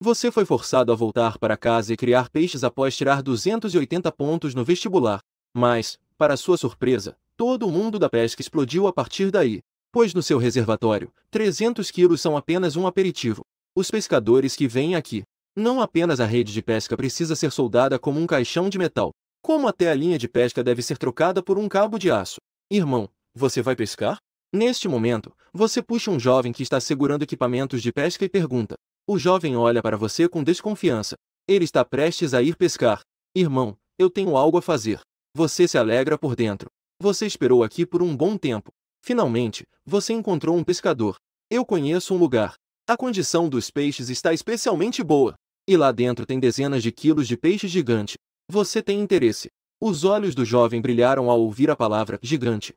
Você foi forçado a voltar para casa e criar peixes após tirar 280 pontos no vestibular. Mas, para sua surpresa, todo o mundo da pesca explodiu a partir daí, pois no seu reservatório, 300 quilos são apenas um aperitivo. Os pescadores que vêm aqui, não apenas a rede de pesca precisa ser soldada como um caixão de metal, como até a linha de pesca deve ser trocada por um cabo de aço. Irmão, você vai pescar? Neste momento, você puxa um jovem que está segurando equipamentos de pesca e pergunta. O jovem olha para você com desconfiança. Ele está prestes a ir pescar. Irmão, eu tenho algo a fazer. Você se alegra por dentro. Você esperou aqui por um bom tempo. Finalmente, você encontrou um pescador. Eu conheço um lugar. A condição dos peixes está especialmente boa. E lá dentro tem dezenas de quilos de peixe gigante. Você tem interesse. Os olhos do jovem brilharam ao ouvir a palavra gigante.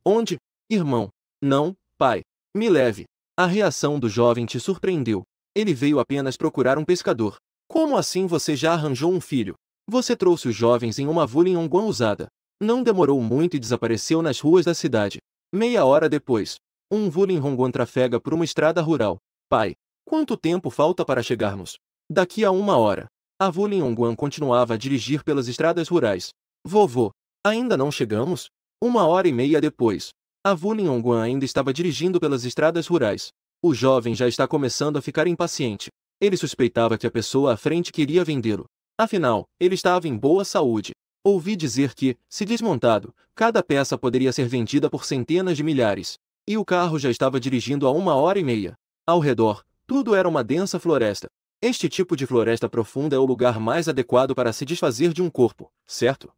Onde? Irmão. Não, pai. Me leve. A reação do jovem te surpreendeu. Ele veio apenas procurar um pescador. Como assim você já arranjou um filho? Você trouxe os jovens em uma Wuling-Onguan usada. Não demorou muito e desapareceu nas ruas da cidade. Meia hora depois, um Wuling-Onguan trafega por uma estrada rural. Pai, quanto tempo falta para chegarmos? Daqui a 1 hora. A Wuling-Onguan continuava a dirigir pelas estradas rurais. Vovô, ainda não chegamos? 1 hora e meia depois. A Wuling-Onguan ainda estava dirigindo pelas estradas rurais. O jovem já está começando a ficar impaciente. Ele suspeitava que a pessoa à frente queria vendê-lo. Afinal, ele estava em boa saúde. Ouvi dizer que, se desmontado, cada peça poderia ser vendida por centenas de milhares. E o carro já estava dirigindo há 1 hora e meia. Ao redor, tudo era uma densa floresta. Este tipo de floresta profunda é o lugar mais adequado para se desfazer de um corpo, certo?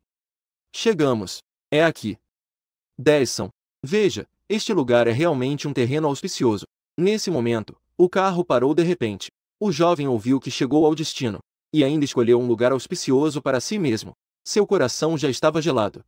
Chegamos. É aqui. 10 são. Veja, este lugar é realmente um terreno auspicioso. Nesse momento, o carro parou de repente. O jovem ouviu que chegou ao destino. E ainda escolheu um lugar auspicioso para si mesmo. Seu coração já estava gelado.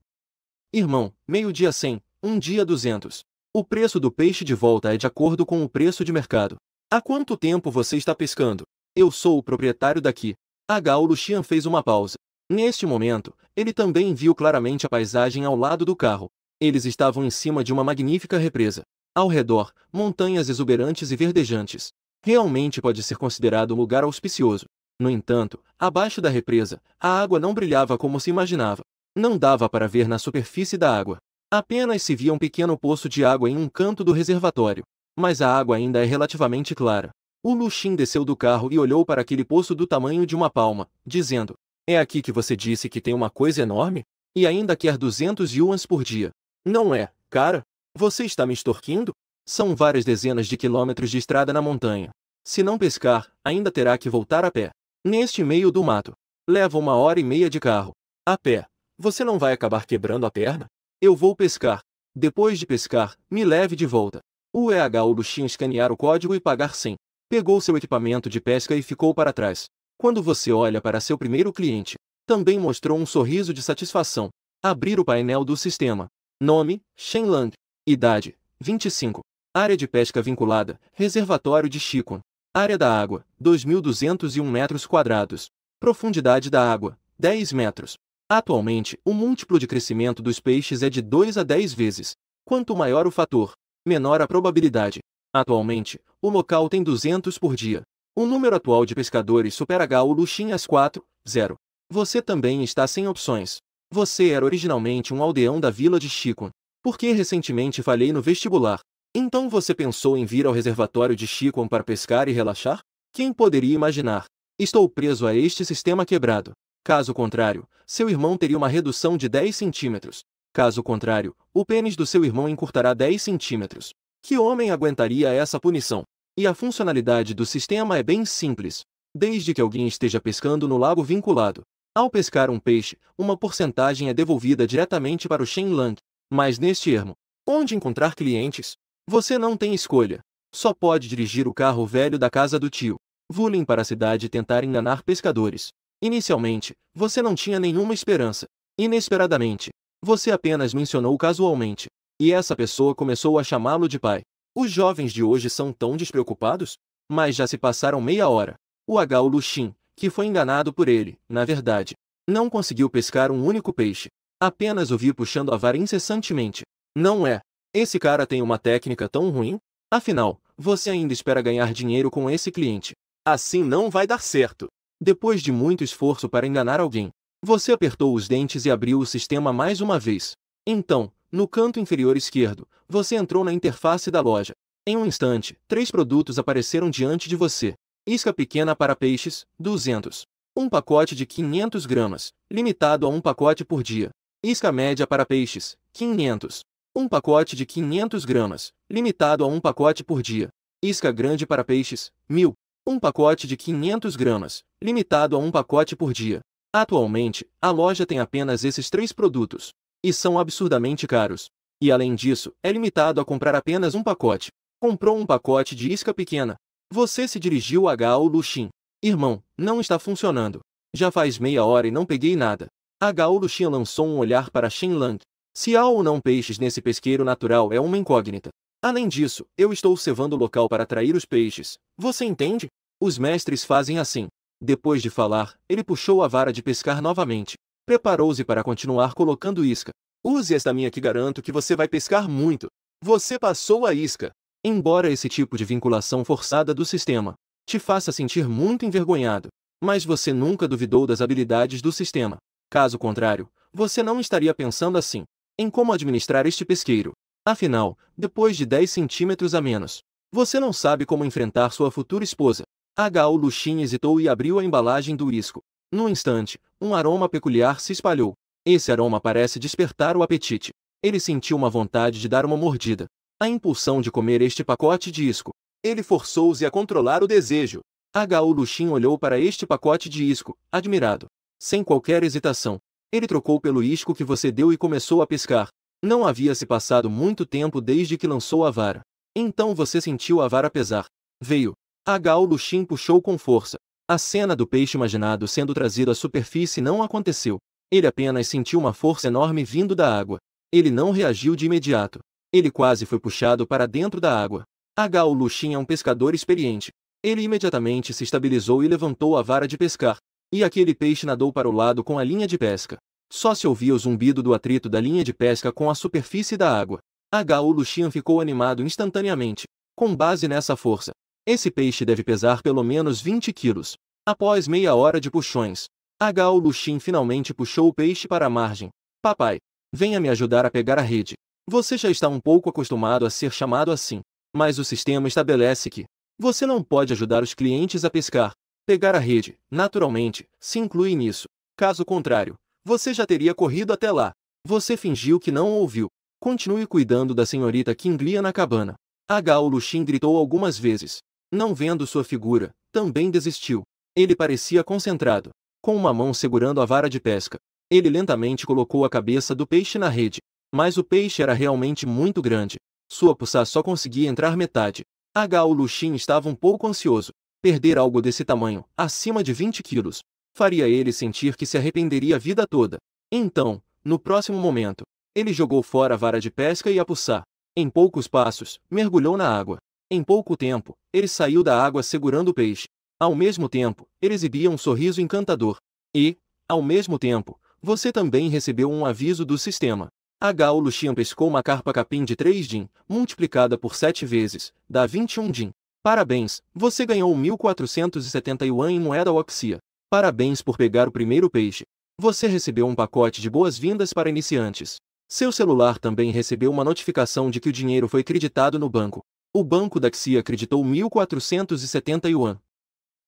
Irmão, meio-dia 100, um dia 200. O preço do peixe de volta é de acordo com o preço de mercado. Há quanto tempo você está pescando? Eu sou o proprietário daqui. Gao Luxian fez uma pausa. Neste momento, ele também viu claramente a paisagem ao lado do carro. Eles estavam em cima de uma magnífica represa. Ao redor, montanhas exuberantes e verdejantes. Realmente pode ser considerado um lugar auspicioso. No entanto, abaixo da represa, a água não brilhava como se imaginava. Não dava para ver na superfície da água. Apenas se via um pequeno poço de água em um canto do reservatório. Mas a água ainda é relativamente clara. O Luxin desceu do carro e olhou para aquele poço do tamanho de uma palma, dizendo: É aqui que você disse que tem uma coisa enorme? E ainda quer 200 yuans por dia. Não é, cara? Você está me extorquindo? São várias dezenas de quilômetros de estrada na montanha. Se não pescar, ainda terá que voltar a pé. Neste meio do mato. Leva 1 hora e meia de carro. A pé. Você não vai acabar quebrando a perna? Eu vou pescar. Depois de pescar, me leve de volta. O Luxin escanear o código e pagar 100. Pegou seu equipamento de pesca e ficou para trás. Quando você olha para seu primeiro cliente, também mostrou um sorriso de satisfação. Abrir o painel do sistema. Nome, Shen Lang. Idade, 25. Área de pesca vinculada, reservatório de Shikun. Área da água, 2.201 metros quadrados. Profundidade da água, 10 metros. Atualmente, o múltiplo de crescimento dos peixes é de 2 a 10 vezes. Quanto maior o fator, menor a probabilidade. Atualmente, o local tem 200 por dia. O número atual de pescadores supera Gao Luxin às 4,0. Você também está sem opções. Você era originalmente um aldeão da vila de Shikun. Porque recentemente falhei no vestibular. Então você pensou em vir ao reservatório de Shikun para pescar e relaxar? Quem poderia imaginar? Estou preso a este sistema quebrado. Caso contrário, seu irmão teria uma redução de 10 centímetros. Caso contrário, o pênis do seu irmão encurtará 10 centímetros. Que homem aguentaria essa punição? E a funcionalidade do sistema é bem simples. Desde que alguém esteja pescando no lago vinculado. Ao pescar um peixe, uma porcentagem é devolvida diretamente para o Shen Lang. Mas neste ermo, onde encontrar clientes? Você não tem escolha. Só pode dirigir o carro velho da casa do tio Wuling para a cidade e tentar enganar pescadores. Inicialmente, você não tinha nenhuma esperança. Inesperadamente, você apenas mencionou casualmente. E essa pessoa começou a chamá-lo de pai. Os jovens de hoje são tão despreocupados? Mas já se passaram meia hora. O Gao Luxin, que foi enganado por ele, na verdade, não conseguiu pescar um único peixe. Apenas o vi puxando a vara incessantemente. Não é? Esse cara tem uma técnica tão ruim? Afinal, você ainda espera ganhar dinheiro com esse cliente. Assim não vai dar certo. Depois de muito esforço para enganar alguém, você apertou os dentes e abriu o sistema mais uma vez. Então, no canto inferior esquerdo, você entrou na interface da loja. Em um instante, 3 produtos apareceram diante de você. Isca pequena para peixes, 200. Um pacote de 500 gramas, limitado a um pacote por dia. Isca média para peixes, 500. Um pacote de 500 gramas, limitado a um pacote por dia. Isca grande para peixes, 1000. Um pacote de 500 gramas, limitado a um pacote por dia. Atualmente, a loja tem apenas esses 3 produtos. E são absurdamente caros. E além disso, é limitado a comprar apenas um pacote. Comprou um pacote de isca pequena. Você se dirigiu a Gao Luxin. Irmão, não está funcionando. Já faz meia hora e não peguei nada. A Gao Luxin lançou um olhar para Shen Lang. Se há ou não peixes nesse pesqueiro natural é uma incógnita. Além disso, eu estou cevando o local para atrair os peixes. Você entende? Os mestres fazem assim. Depois de falar, ele puxou a vara de pescar novamente. Preparou-se para continuar colocando isca. Use esta minha que garanto que você vai pescar muito. Você passou a isca. Embora esse tipo de vinculação forçada do sistema te faça sentir muito envergonhado, mas você nunca duvidou das habilidades do sistema. Caso contrário, você não estaria pensando assim, em como administrar este pesqueiro. Afinal, depois de 10 centímetros a menos, você não sabe como enfrentar sua futura esposa. A Gao Luxin hesitou e abriu a embalagem do isco. Num instante, um aroma peculiar se espalhou. Esse aroma parece despertar o apetite. Ele sentiu uma vontade de dar uma mordida. A impulsão de comer este pacote de isco. Ele forçou-se a controlar o desejo. A Gao Luxin olhou para este pacote de isco, admirado. Sem qualquer hesitação, ele trocou pelo isco que você deu e começou a pescar. Não havia se passado muito tempo desde que lançou a vara. Então você sentiu a vara pesar. Veio. A Gao Luxin puxou com força. A cena do peixe imaginado sendo trazido à superfície não aconteceu. Ele apenas sentiu uma força enorme vindo da água. Ele não reagiu de imediato. Ele quase foi puxado para dentro da água. A Gao Luxin é um pescador experiente. Ele imediatamente se estabilizou e levantou a vara de pescar. E aquele peixe nadou para o lado com a linha de pesca. Só se ouvia o zumbido do atrito da linha de pesca com a superfície da água. A Gao Luxin ficou animado instantaneamente. Com base nessa força, esse peixe deve pesar pelo menos 20 quilos. Após meia hora de puxões, a Gao Luxin finalmente puxou o peixe para a margem. Papai, venha me ajudar a pegar a rede. Você já está um pouco acostumado a ser chamado assim, mas o sistema estabelece que você não pode ajudar os clientes a pescar. Pegar a rede, naturalmente, se inclui nisso. Caso contrário, você já teria corrido até lá. Você fingiu que não ouviu. Continue cuidando da senhorita Qinglia na cabana. A Gao Luxin gritou algumas vezes. Não vendo sua figura, também desistiu. Ele parecia concentrado, com uma mão segurando a vara de pesca. Ele lentamente colocou a cabeça do peixe na rede. Mas o peixe era realmente muito grande. Sua puça só conseguia entrar metade. A Gao Luxin estava um pouco ansioso. Perder algo desse tamanho, acima de 20 quilos, faria ele sentir que se arrependeria a vida toda. Então, no próximo momento, ele jogou fora a vara de pesca e a puça. Em poucos passos, mergulhou na água. Em pouco tempo, ele saiu da água segurando o peixe. Ao mesmo tempo, ele exibia um sorriso encantador. E, ao mesmo tempo, você também recebeu um aviso do sistema. A Gao Luxin pescou uma carpa capim de 3 din, multiplicada por 7 vezes, dá 21 din. Parabéns, você ganhou 1.470 yuan em moeda Oxia. Parabéns por pegar o primeiro peixe. Você recebeu um pacote de boas-vindas para iniciantes. Seu celular também recebeu uma notificação de que o dinheiro foi creditado no banco. O banco da Xia acreditou 1.470 yuan.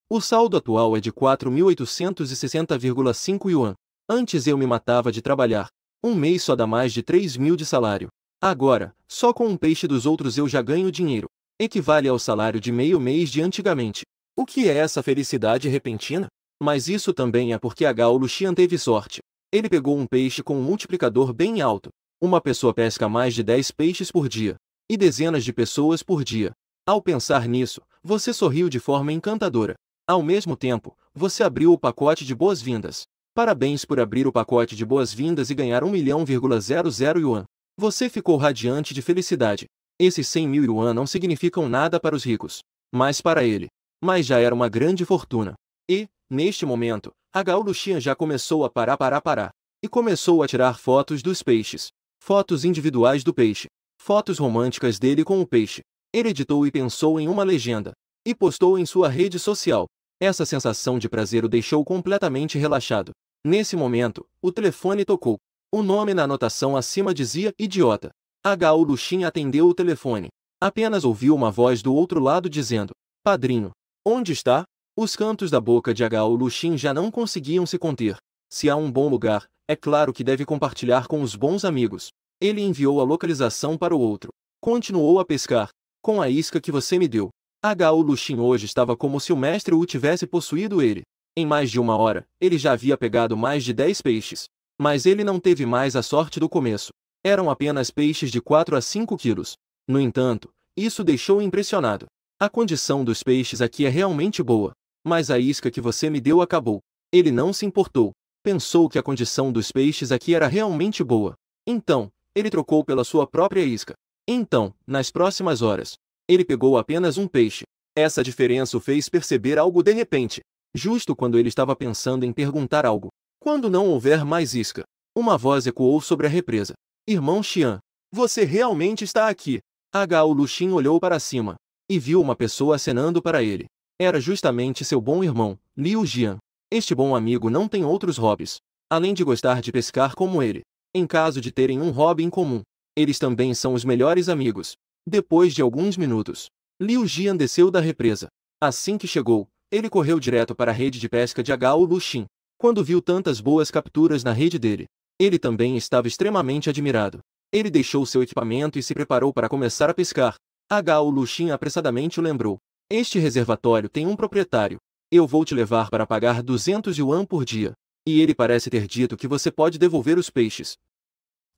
O saldo atual é de 4.860,5 yuan. Antes eu me matava de trabalhar. Um mês só dá mais de 3.000 de salário. Agora, só com um peixe dos outros eu já ganho dinheiro. Equivale ao salário de meio mês de antigamente. O que é essa felicidade repentina? Mas isso também é porque a Gao Luxin teve sorte. Ele pegou um peixe com um multiplicador bem alto. Uma pessoa pesca mais de 10 peixes por dia. E dezenas de pessoas por dia. Ao pensar nisso, você sorriu de forma encantadora. Ao mesmo tempo, você abriu o pacote de boas-vindas. Parabéns por abrir o pacote de boas-vindas e ganhar 1.000.00 yuan. Você ficou radiante de felicidade. Esses 100.000 yuan não significam nada para os ricos. Mas para ele. Mas já era uma grande fortuna. E, neste momento, a Gao Luxin já começou a parar. E começou a tirar fotos dos peixes. Fotos individuais do peixe. Fotos românticas dele com o peixe. Ele editou e pensou em uma legenda. E postou em sua rede social. Essa sensação de prazer o deixou completamente relaxado. Nesse momento, o telefone tocou. O nome na anotação acima dizia idiota. H.U. Luxin atendeu o telefone. Apenas ouviu uma voz do outro lado dizendo: padrinho, onde está? Os cantos da boca de H.U. Luxin já não conseguiam se conter. Se há um bom lugar, é claro que deve compartilhar com os bons amigos. Ele enviou a localização para o outro. Continuou a pescar. Com a isca que você me deu. H.U. Luxin hoje estava como se o mestre o tivesse possuído ele. Em mais de uma hora, ele já havia pegado mais de 10 peixes. Mas ele não teve mais a sorte do começo. Eram apenas peixes de 4 a 5 quilos. No entanto, isso deixou impressionado. A condição dos peixes aqui é realmente boa. Mas a isca que você me deu acabou. Ele não se importou. Pensou que a condição dos peixes aqui era realmente boa. Então, ele trocou pela sua própria isca. Então, nas próximas horas, ele pegou apenas um peixe. Essa diferença o fez perceber algo de repente. Justo quando ele estava pensando em perguntar algo. Quando não houver mais isca, uma voz ecoou sobre a represa. Irmão Xian, você realmente está aqui. H.U. Luxin olhou para cima e viu uma pessoa acenando para ele. Era justamente seu bom irmão, Liu Jian. Este bom amigo não tem outros hobbies, além de gostar de pescar como ele. Em caso de terem um hobby em comum, eles também são os melhores amigos. Depois de alguns minutos, Liu Jian desceu da represa. Assim que chegou, ele correu direto para a rede de pesca de H.U. Luxin. Quando viu tantas boas capturas na rede dele, ele também estava extremamente admirado. Ele deixou seu equipamento e se preparou para começar a pescar. H.U. Luxin apressadamente o lembrou. Este reservatório tem um proprietário. Eu vou te levar para pagar 200 yuan por dia. E ele parece ter dito que você pode devolver os peixes.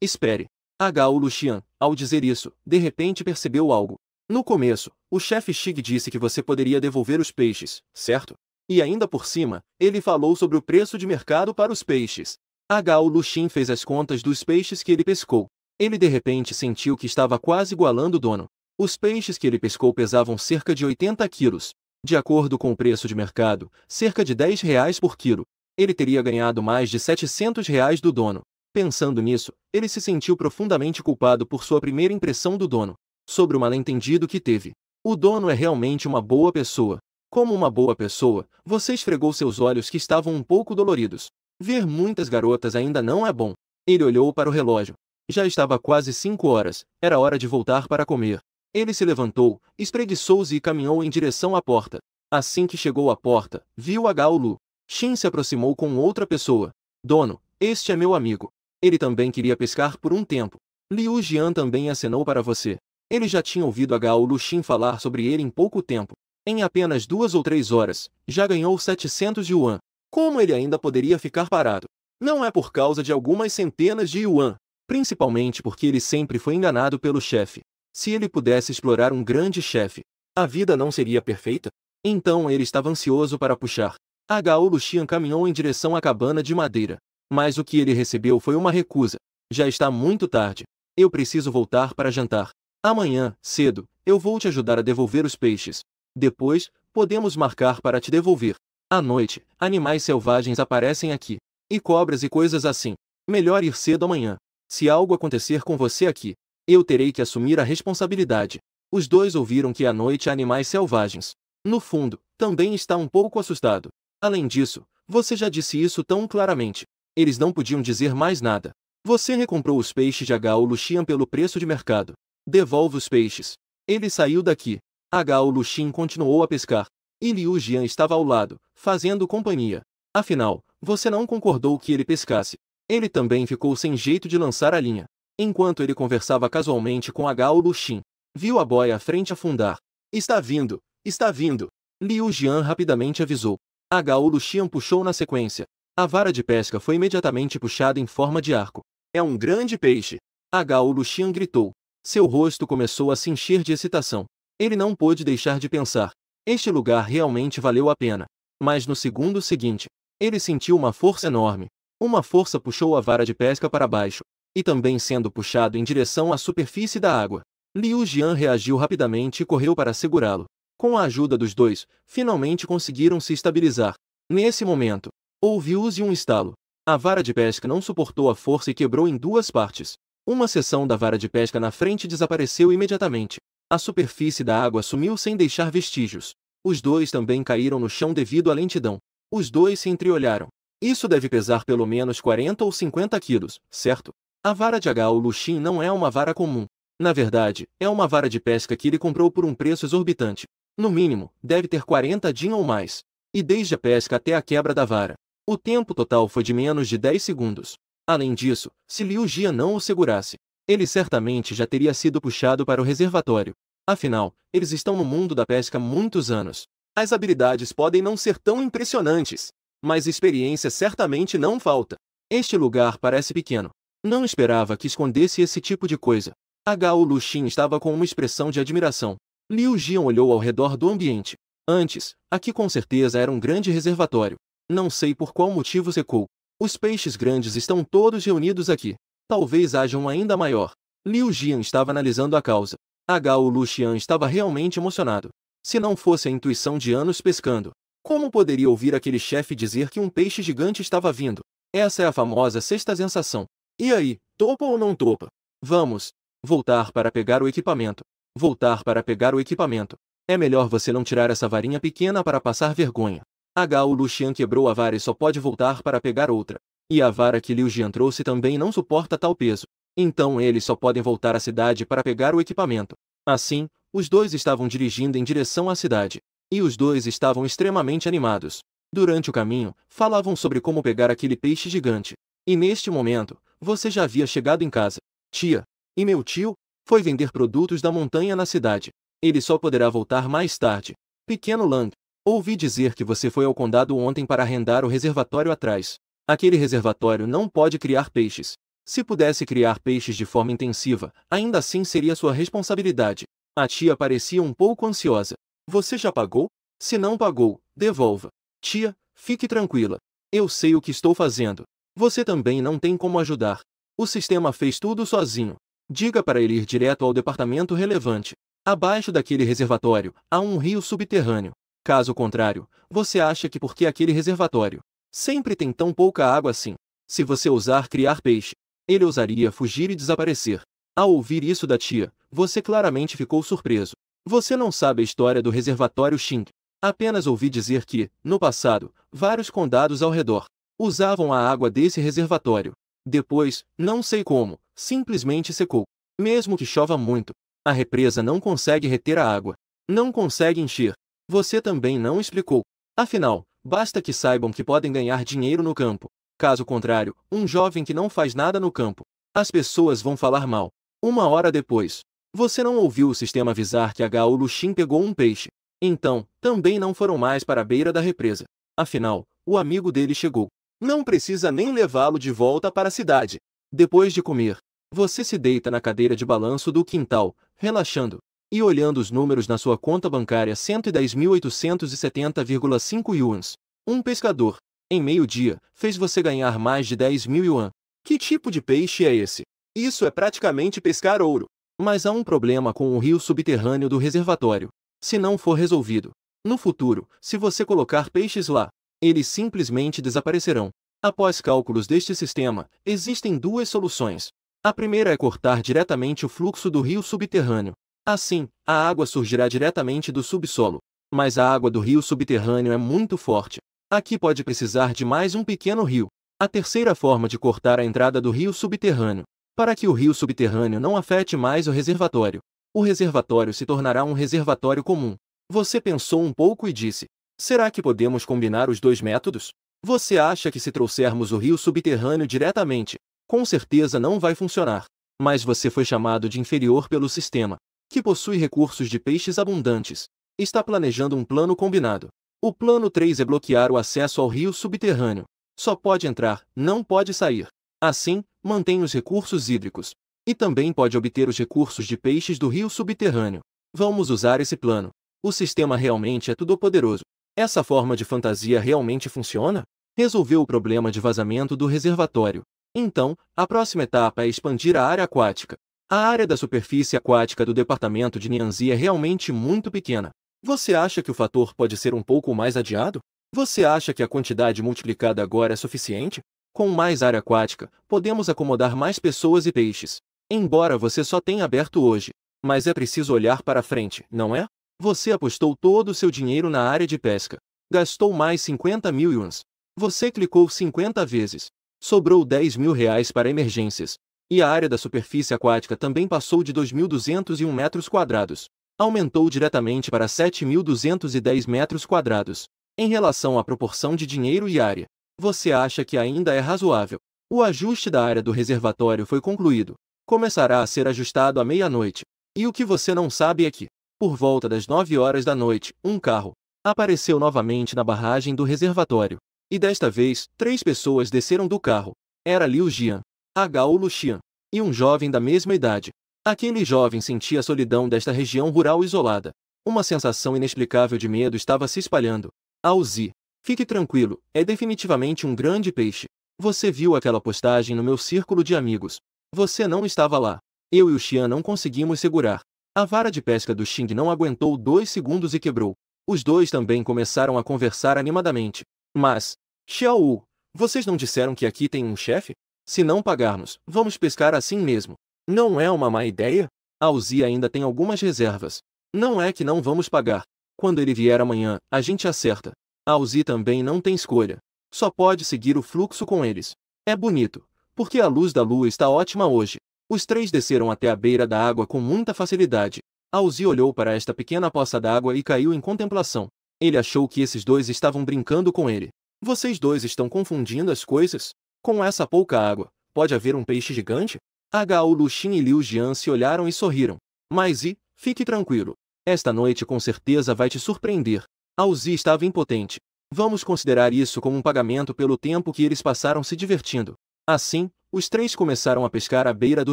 Espere. H.U. Luxin, ao dizer isso, de repente percebeu algo. No começo, o chefe Shig disse que você poderia devolver os peixes, certo? E ainda por cima, ele falou sobre o preço de mercado para os peixes. H.U. Luxin fez as contas dos peixes que ele pescou. Ele de repente sentiu que estava quase igualando o dono. Os peixes que ele pescou pesavam cerca de 80 quilos. De acordo com o preço de mercado, cerca de 10 reais por quilo. Ele teria ganhado mais de 700 reais do dono. Pensando nisso, ele se sentiu profundamente culpado por sua primeira impressão do dono. Sobre o mal-entendido que teve. O dono é realmente uma boa pessoa. Como uma boa pessoa, você esfregou seus olhos que estavam um pouco doloridos. Ver muitas garotas ainda não é bom. Ele olhou para o relógio. Já estava quase 5 horas, era hora de voltar para comer. Ele se levantou, espreguiçou-se e caminhou em direção à porta. Assim que chegou à porta, viu H.U. Luxin se aproximou com outra pessoa. Dono, este é meu amigo. Ele também queria pescar por um tempo. Liu Jian também acenou para você. Ele já tinha ouvido H.U. Luxin falar sobre ele em pouco tempo. Em apenas 2 ou 3 horas, já ganhou 700 yuan. Como ele ainda poderia ficar parado? Não é por causa de algumas centenas de yuan. Principalmente porque ele sempre foi enganado pelo chefe. Se ele pudesse explorar um grande chefe, a vida não seria perfeita? Então ele estava ansioso para puxar. H.U. Luxin caminhou em direção à cabana de madeira. Mas o que ele recebeu foi uma recusa. Já está muito tarde. Eu preciso voltar para jantar. Amanhã, cedo, eu vou te ajudar a devolver os peixes. Depois, podemos marcar para te devolver. À noite, animais selvagens aparecem aqui. E cobras e coisas assim. Melhor ir cedo amanhã. Se algo acontecer com você aqui, eu terei que assumir a responsabilidade. Os dois ouviram que à noite há animais selvagens. No fundo, também está um pouco assustado. Além disso, você já disse isso tão claramente. Eles não podiam dizer mais nada. Você recomprou os peixes de H.U. Luxin pelo preço de mercado. Devolve os peixes. Ele saiu daqui. H.U. Luxin continuou a pescar. E Liu Jian estava ao lado, fazendo companhia. Afinal, você não concordou que ele pescasse. Ele também ficou sem jeito de lançar a linha. Enquanto ele conversava casualmente com H.U. Luxin, viu a boia à frente afundar. Está vindo! Está vindo! Liu Jian rapidamente avisou. H.U. Luxin puxou na sequência. A vara de pesca foi imediatamente puxada em forma de arco. É um grande peixe! H.U. Luxin gritou. Seu rosto começou a se encher de excitação. Ele não pôde deixar de pensar. Este lugar realmente valeu a pena. Mas no segundo seguinte, ele sentiu uma força enorme. Uma força puxou a vara de pesca para baixo. E também sendo puxado em direção à superfície da água. Liu Jian reagiu rapidamente e correu para segurá-lo. Com a ajuda dos dois, finalmente conseguiram se estabilizar. Nesse momento, ouviu-se um estalo. A vara de pesca não suportou a força e quebrou em 2 partes. Uma seção da vara de pesca na frente desapareceu imediatamente. A superfície da água sumiu sem deixar vestígios. Os dois também caíram no chão devido à lentidão. Os dois se entreolharam. Isso deve pesar pelo menos 40 ou 50 quilos, certo? A vara de Hao Luxin não é uma vara comum. Na verdade, é uma vara de pesca que ele comprou por um preço exorbitante. No mínimo, deve ter 40 din ou mais. E desde a pesca até a quebra da vara, o tempo total foi de menos de 10 segundos. Além disso, se Liu Jia não o segurasse, ele certamente já teria sido puxado para o reservatório. Afinal, eles estão no mundo da pesca há muitos anos. As habilidades podem não ser tão impressionantes, mas experiência certamente não falta. Este lugar parece pequeno. Não esperava que escondesse esse tipo de coisa. Hao Luxin estava com uma expressão de admiração. Liu Jian olhou ao redor do ambiente. Antes, aqui com certeza era um grande reservatório. Não sei por qual motivo secou. Os peixes grandes estão todos reunidos aqui. Talvez haja um ainda maior. Liu Jian estava analisando a causa. Hao Luxian estava realmente emocionado. Se não fosse a intuição de anos pescando, como poderia ouvir aquele chefe dizer que um peixe gigante estava vindo? Essa é a famosa sexta sensação. E aí, topa ou não topa? Vamos. Voltar para pegar o equipamento. Voltar para pegar o equipamento. É melhor você não tirar essa varinha pequena para passar vergonha. Hao Luxian quebrou a vara e só pode voltar para pegar outra. E a vara que Liu Jian trouxe também não suporta tal peso. Então eles só podem voltar à cidade para pegar o equipamento. Assim, os dois estavam dirigindo em direção à cidade. E os dois estavam extremamente animados. Durante o caminho, falavam sobre como pegar aquele peixe gigante. E neste momento, você já havia chegado em casa. Tia. E meu tio? Foi vender produtos da montanha na cidade. Ele só poderá voltar mais tarde. Pequeno Lang. Ouvi dizer que você foi ao condado ontem para arrendar o reservatório atrás. Aquele reservatório não pode criar peixes. Se pudesse criar peixes de forma intensiva, ainda assim seria sua responsabilidade. A tia parecia um pouco ansiosa. Você já pagou? Se não pagou, devolva. Tia, fique tranquila. Eu sei o que estou fazendo. Você também não tem como ajudar. O sistema fez tudo sozinho. Diga para ele ir direto ao departamento relevante. Abaixo daquele reservatório, há um rio subterrâneo. Caso contrário, você acha que porque aquele reservatório sempre tem tão pouca água assim, se você ousar criar peixe, ele ousaria fugir e desaparecer. Ao ouvir isso da tia, você claramente ficou surpreso. Você não sabe a história do reservatório Xing. Apenas ouvi dizer que, no passado, vários condados ao redor usavam a água desse reservatório. Depois, não sei como, simplesmente secou. Mesmo que chova muito, a represa não consegue reter a água. Não consegue encher. Você também não explicou. Afinal, basta que saibam que podem ganhar dinheiro no campo. Caso contrário, um jovem que não faz nada no campo, as pessoas vão falar mal. Uma hora depois, você não ouviu o sistema avisar que Hao Luxin pegou um peixe. Então, também não foram mais para a beira da represa. Afinal, o amigo dele chegou. Não precisa nem levá-lo de volta para a cidade. Depois de comer, você se deita na cadeira de balanço do quintal, relaxando e olhando os números na sua conta bancária 110.870,5 yuans. Um pescador, em meio-dia, fez você ganhar mais de 10.000 yuan. Que tipo de peixe é esse? Isso é praticamente pescar ouro. Mas há um problema com o rio subterrâneo do reservatório. Se não for resolvido, no futuro, se você colocar peixes lá, eles simplesmente desaparecerão. Após cálculos deste sistema, existem duas soluções. A primeira é cortar diretamente o fluxo do rio subterrâneo. Assim, a água surgirá diretamente do subsolo. Mas a água do rio subterrâneo é muito forte. Aqui pode precisar de mais um pequeno rio. A terceira forma de cortar a entrada do rio subterrâneo, para que o rio subterrâneo não afete mais o reservatório. O reservatório se tornará um reservatório comum. Você pensou um pouco e disse: será que podemos combinar os dois métodos? Você acha que se trouxermos o rio subterrâneo diretamente, com certeza não vai funcionar. Mas você foi chamado de inferior pelo sistema, que possui recursos de peixes abundantes. Está planejando um plano combinado. O plano 3 é bloquear o acesso ao rio subterrâneo. Só pode entrar, não pode sair. Assim, mantém os recursos hídricos. E também pode obter os recursos de peixes do rio subterrâneo. Vamos usar esse plano. O sistema realmente é todo-poderoso. Essa forma de fantasia realmente funciona? Resolveu o problema de vazamento do reservatório. Então, a próxima etapa é expandir a área aquática. A área da superfície aquática do departamento de Nianzi é realmente muito pequena. Você acha que o fator pode ser um pouco mais adiado? Você acha que a quantidade multiplicada agora é suficiente? Com mais área aquática, podemos acomodar mais pessoas e peixes. Embora você só tenha aberto hoje. Mas é preciso olhar para frente, não é? Você apostou todo o seu dinheiro na área de pesca. Gastou mais 50 mil yuans. Você clicou 50 vezes. Sobrou 10 mil reais para emergências. E a área da superfície aquática também passou de 2.201 metros quadrados. Aumentou diretamente para 7.210 metros quadrados. Em relação à proporção de dinheiro e área, você acha que ainda é razoável. O ajuste da área do reservatório foi concluído. Começará a ser ajustado à meia-noite. E o que você não sabe é que, por volta das 9 horas da noite, um carro apareceu novamente na barragem do reservatório. E desta vez, 3 pessoas desceram do carro. Era Liu Jian, Gao Luxian e um jovem da mesma idade. Aquele jovem sentia a solidão desta região rural isolada. Uma sensação inexplicável de medo estava se espalhando. Auzi, fique tranquilo, é definitivamente um grande peixe. Você viu aquela postagem no meu círculo de amigos. Você não estava lá. Eu e o Xian não conseguimos segurar. A vara de pesca do Xing não aguentou 2 segundos e quebrou. Os dois também começaram a conversar animadamente. Mas, Xiao, vocês não disseram que aqui tem um chefe? Se não pagarmos, vamos pescar assim mesmo. Não é uma má ideia? Auzi ainda tem algumas reservas. Não é que não vamos pagar. Quando ele vier amanhã, a gente acerta. Auzi também não tem escolha. Só pode seguir o fluxo com eles. É bonito, porque a luz da lua está ótima hoje. Os 3 desceram até a beira da água com muita facilidade. Auzi olhou para esta pequena poça d'água e caiu em contemplação. Ele achou que esses 2 estavam brincando com ele. Vocês 2 estão confundindo as coisas? Com essa pouca água, pode haver um peixe gigante? Gao Luxin e Liu Jian se olharam e sorriram. Mas fique tranquilo. Esta noite com certeza vai te surpreender. Auzi estava impotente. Vamos considerar isso como um pagamento pelo tempo que eles passaram se divertindo. Assim, os 3 começaram a pescar à beira do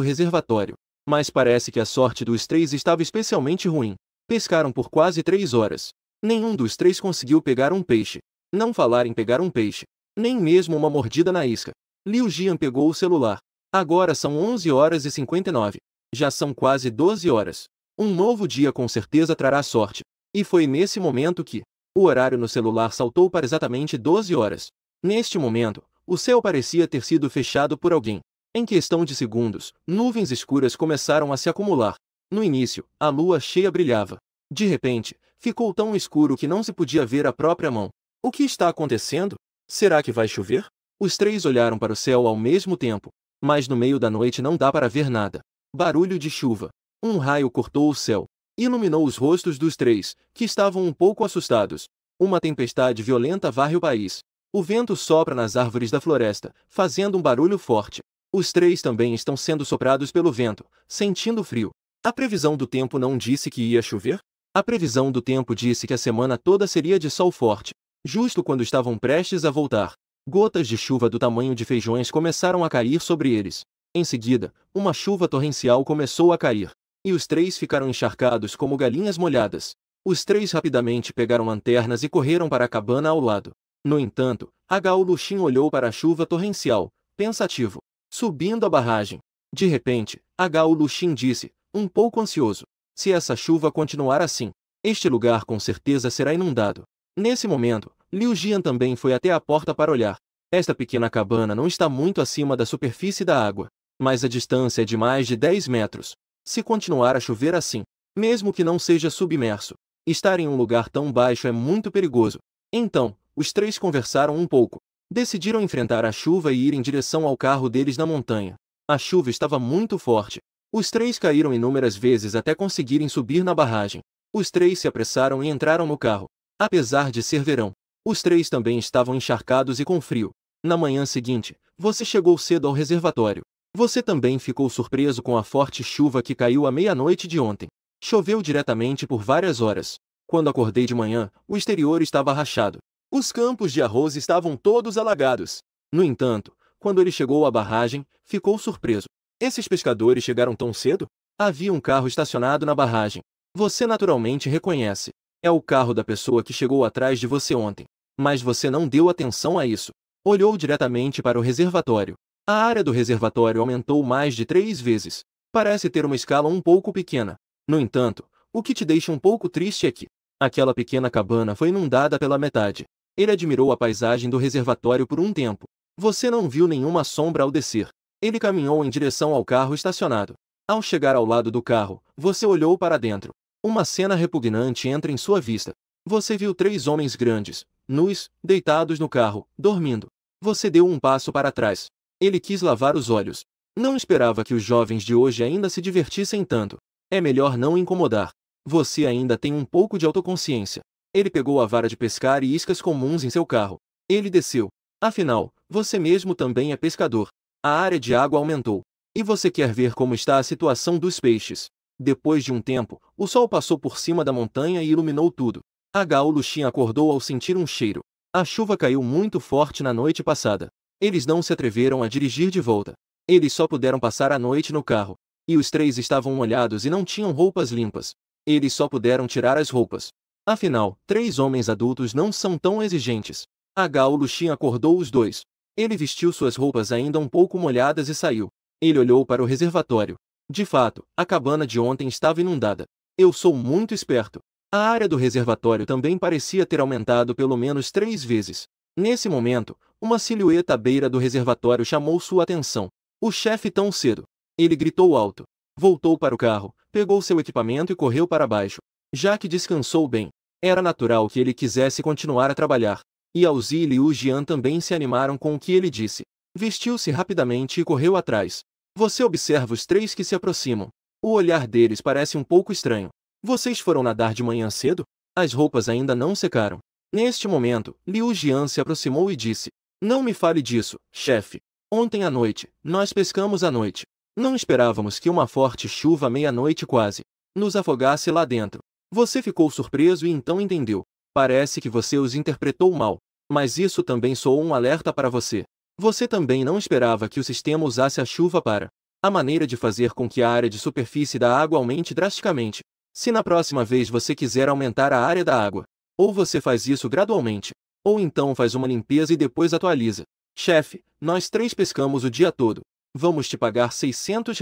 reservatório. Mas parece que a sorte dos 3 estava especialmente ruim. Pescaram por quase 3 horas. Nenhum dos 3 conseguiu pegar um peixe. Não falar em pegar um peixe. Nem mesmo uma mordida na isca. Liu Jian pegou o celular. Agora são 11 horas e 59. Já são quase 12 horas. Um novo dia com certeza trará sorte. E foi nesse momento que o horário no celular saltou para exatamente 12 horas. Neste momento, o céu parecia ter sido fechado por alguém. Em questão de segundos, nuvens escuras começaram a se acumular. No início, a lua cheia brilhava. De repente, ficou tão escuro que não se podia ver a própria mão. O que está acontecendo? Será que vai chover? Os 3 olharam para o céu ao mesmo tempo. Mas no meio da noite não dá para ver nada. Barulho de chuva. Um raio cortou o céu. Iluminou os rostos dos 3, que estavam um pouco assustados. Uma tempestade violenta varre o país. O vento sopra nas árvores da floresta, fazendo um barulho forte. Os 3 também estão sendo soprados pelo vento, sentindo frio. A previsão do tempo não disse que ia chover? A previsão do tempo disse que a semana toda seria de sol forte. Justo quando estavam prestes a voltar, gotas de chuva do tamanho de feijões começaram a cair sobre eles. Em seguida, uma chuva torrencial começou a cair. E os 3 ficaram encharcados como galinhas molhadas. Os 3 rapidamente pegaram lanternas e correram para a cabana ao lado. No entanto, Gao Luxin olhou para a chuva torrencial, pensativo. Subindo a barragem. De repente, Gao Luxin disse, um pouco ansioso. Se essa chuva continuar assim, este lugar com certeza será inundado. Nesse momento, Liu Jian também foi até a porta para olhar. Esta pequena cabana não está muito acima da superfície da água, mas a distância é de mais de 10 metros. Se continuar a chover assim, mesmo que não seja submerso, estar em um lugar tão baixo é muito perigoso. Então, os 3 conversaram um pouco. Decidiram enfrentar a chuva e ir em direção ao carro deles na montanha. A chuva estava muito forte. Os 3 caíram inúmeras vezes até conseguirem subir na barragem. Os 3 se apressaram e entraram no carro. Apesar de ser verão, os 3 também estavam encharcados e com frio. Na manhã seguinte, você chegou cedo ao reservatório. Você também ficou surpreso com a forte chuva que caiu à meia-noite de ontem. Choveu diretamente por várias horas. Quando acordei de manhã, o exterior estava rachado. Os campos de arroz estavam todos alagados. No entanto, quando ele chegou à barragem, ficou surpreso. Esses pescadores chegaram tão cedo? Havia um carro estacionado na barragem. Você naturalmente reconhece. É o carro da pessoa que chegou atrás de você ontem. Mas você não deu atenção a isso. Olhou diretamente para o reservatório. A área do reservatório aumentou mais de 3 vezes. Parece ter uma escala um pouco pequena. No entanto, o que te deixa um pouco triste é que aquela pequena cabana foi inundada pela metade. Ele admirou a paisagem do reservatório por um tempo. Você não viu nenhuma sombra ao descer. Ele caminhou em direção ao carro estacionado. Ao chegar ao lado do carro, você olhou para dentro. Uma cena repugnante entra em sua vista. Você viu 3 homens grandes, nus, deitados no carro, dormindo. Você deu um passo para trás. Ele quis lavar os olhos. Não esperava que os jovens de hoje ainda se divertissem tanto. É melhor não incomodar. Você ainda tem um pouco de autoconsciência. Ele pegou a vara de pescar e iscas comuns em seu carro. Ele desceu. Afinal, você mesmo também é pescador. A área de água aumentou. E você quer ver como está a situação dos peixes. Depois de um tempo, o sol passou por cima da montanha e iluminou tudo. H.O. Luchin acordou ao sentir um cheiro. A chuva caiu muito forte na noite passada. Eles não se atreveram a dirigir de volta. Eles só puderam passar a noite no carro. E os 3 estavam molhados e não tinham roupas limpas. Eles só puderam tirar as roupas. Afinal, 3 homens adultos não são tão exigentes. H.O. Luchin acordou os 2. Ele vestiu suas roupas ainda um pouco molhadas e saiu. Ele olhou para o reservatório. De fato, a cabana de ontem estava inundada. Eu sou muito esperto. A área do reservatório também parecia ter aumentado pelo menos 3 vezes. Nesse momento, uma silhueta à beira do reservatório chamou sua atenção. O chefe tão cedo. Ele gritou alto. Voltou para o carro, pegou seu equipamento e correu para baixo. Já que descansou bem, era natural que ele quisesse continuar a trabalhar. E Alzi e Liu Jian também se animaram com o que ele disse. Vestiu-se rapidamente e correu atrás. Você observa os 3 que se aproximam. O olhar deles parece um pouco estranho. Vocês foram nadar de manhã cedo? As roupas ainda não secaram. Neste momento, Liu Jian se aproximou e disse: Não me fale disso, chefe. Ontem à noite, nós pescamos à noite. Não esperávamos que uma forte chuva à meia-noite quase nos afogasse lá dentro. Você ficou surpreso e então entendeu. Parece que você os interpretou mal. Mas isso também soou um alerta para você. Você também não esperava que o sistema usasse a chuva para a maneira de fazer com que a área de superfície da água aumente drasticamente. Se na próxima vez você quiser aumentar a área da água, ou você faz isso gradualmente, ou então faz uma limpeza e depois atualiza. Chefe, nós 3 pescamos o dia todo. Vamos te pagar R$ 600.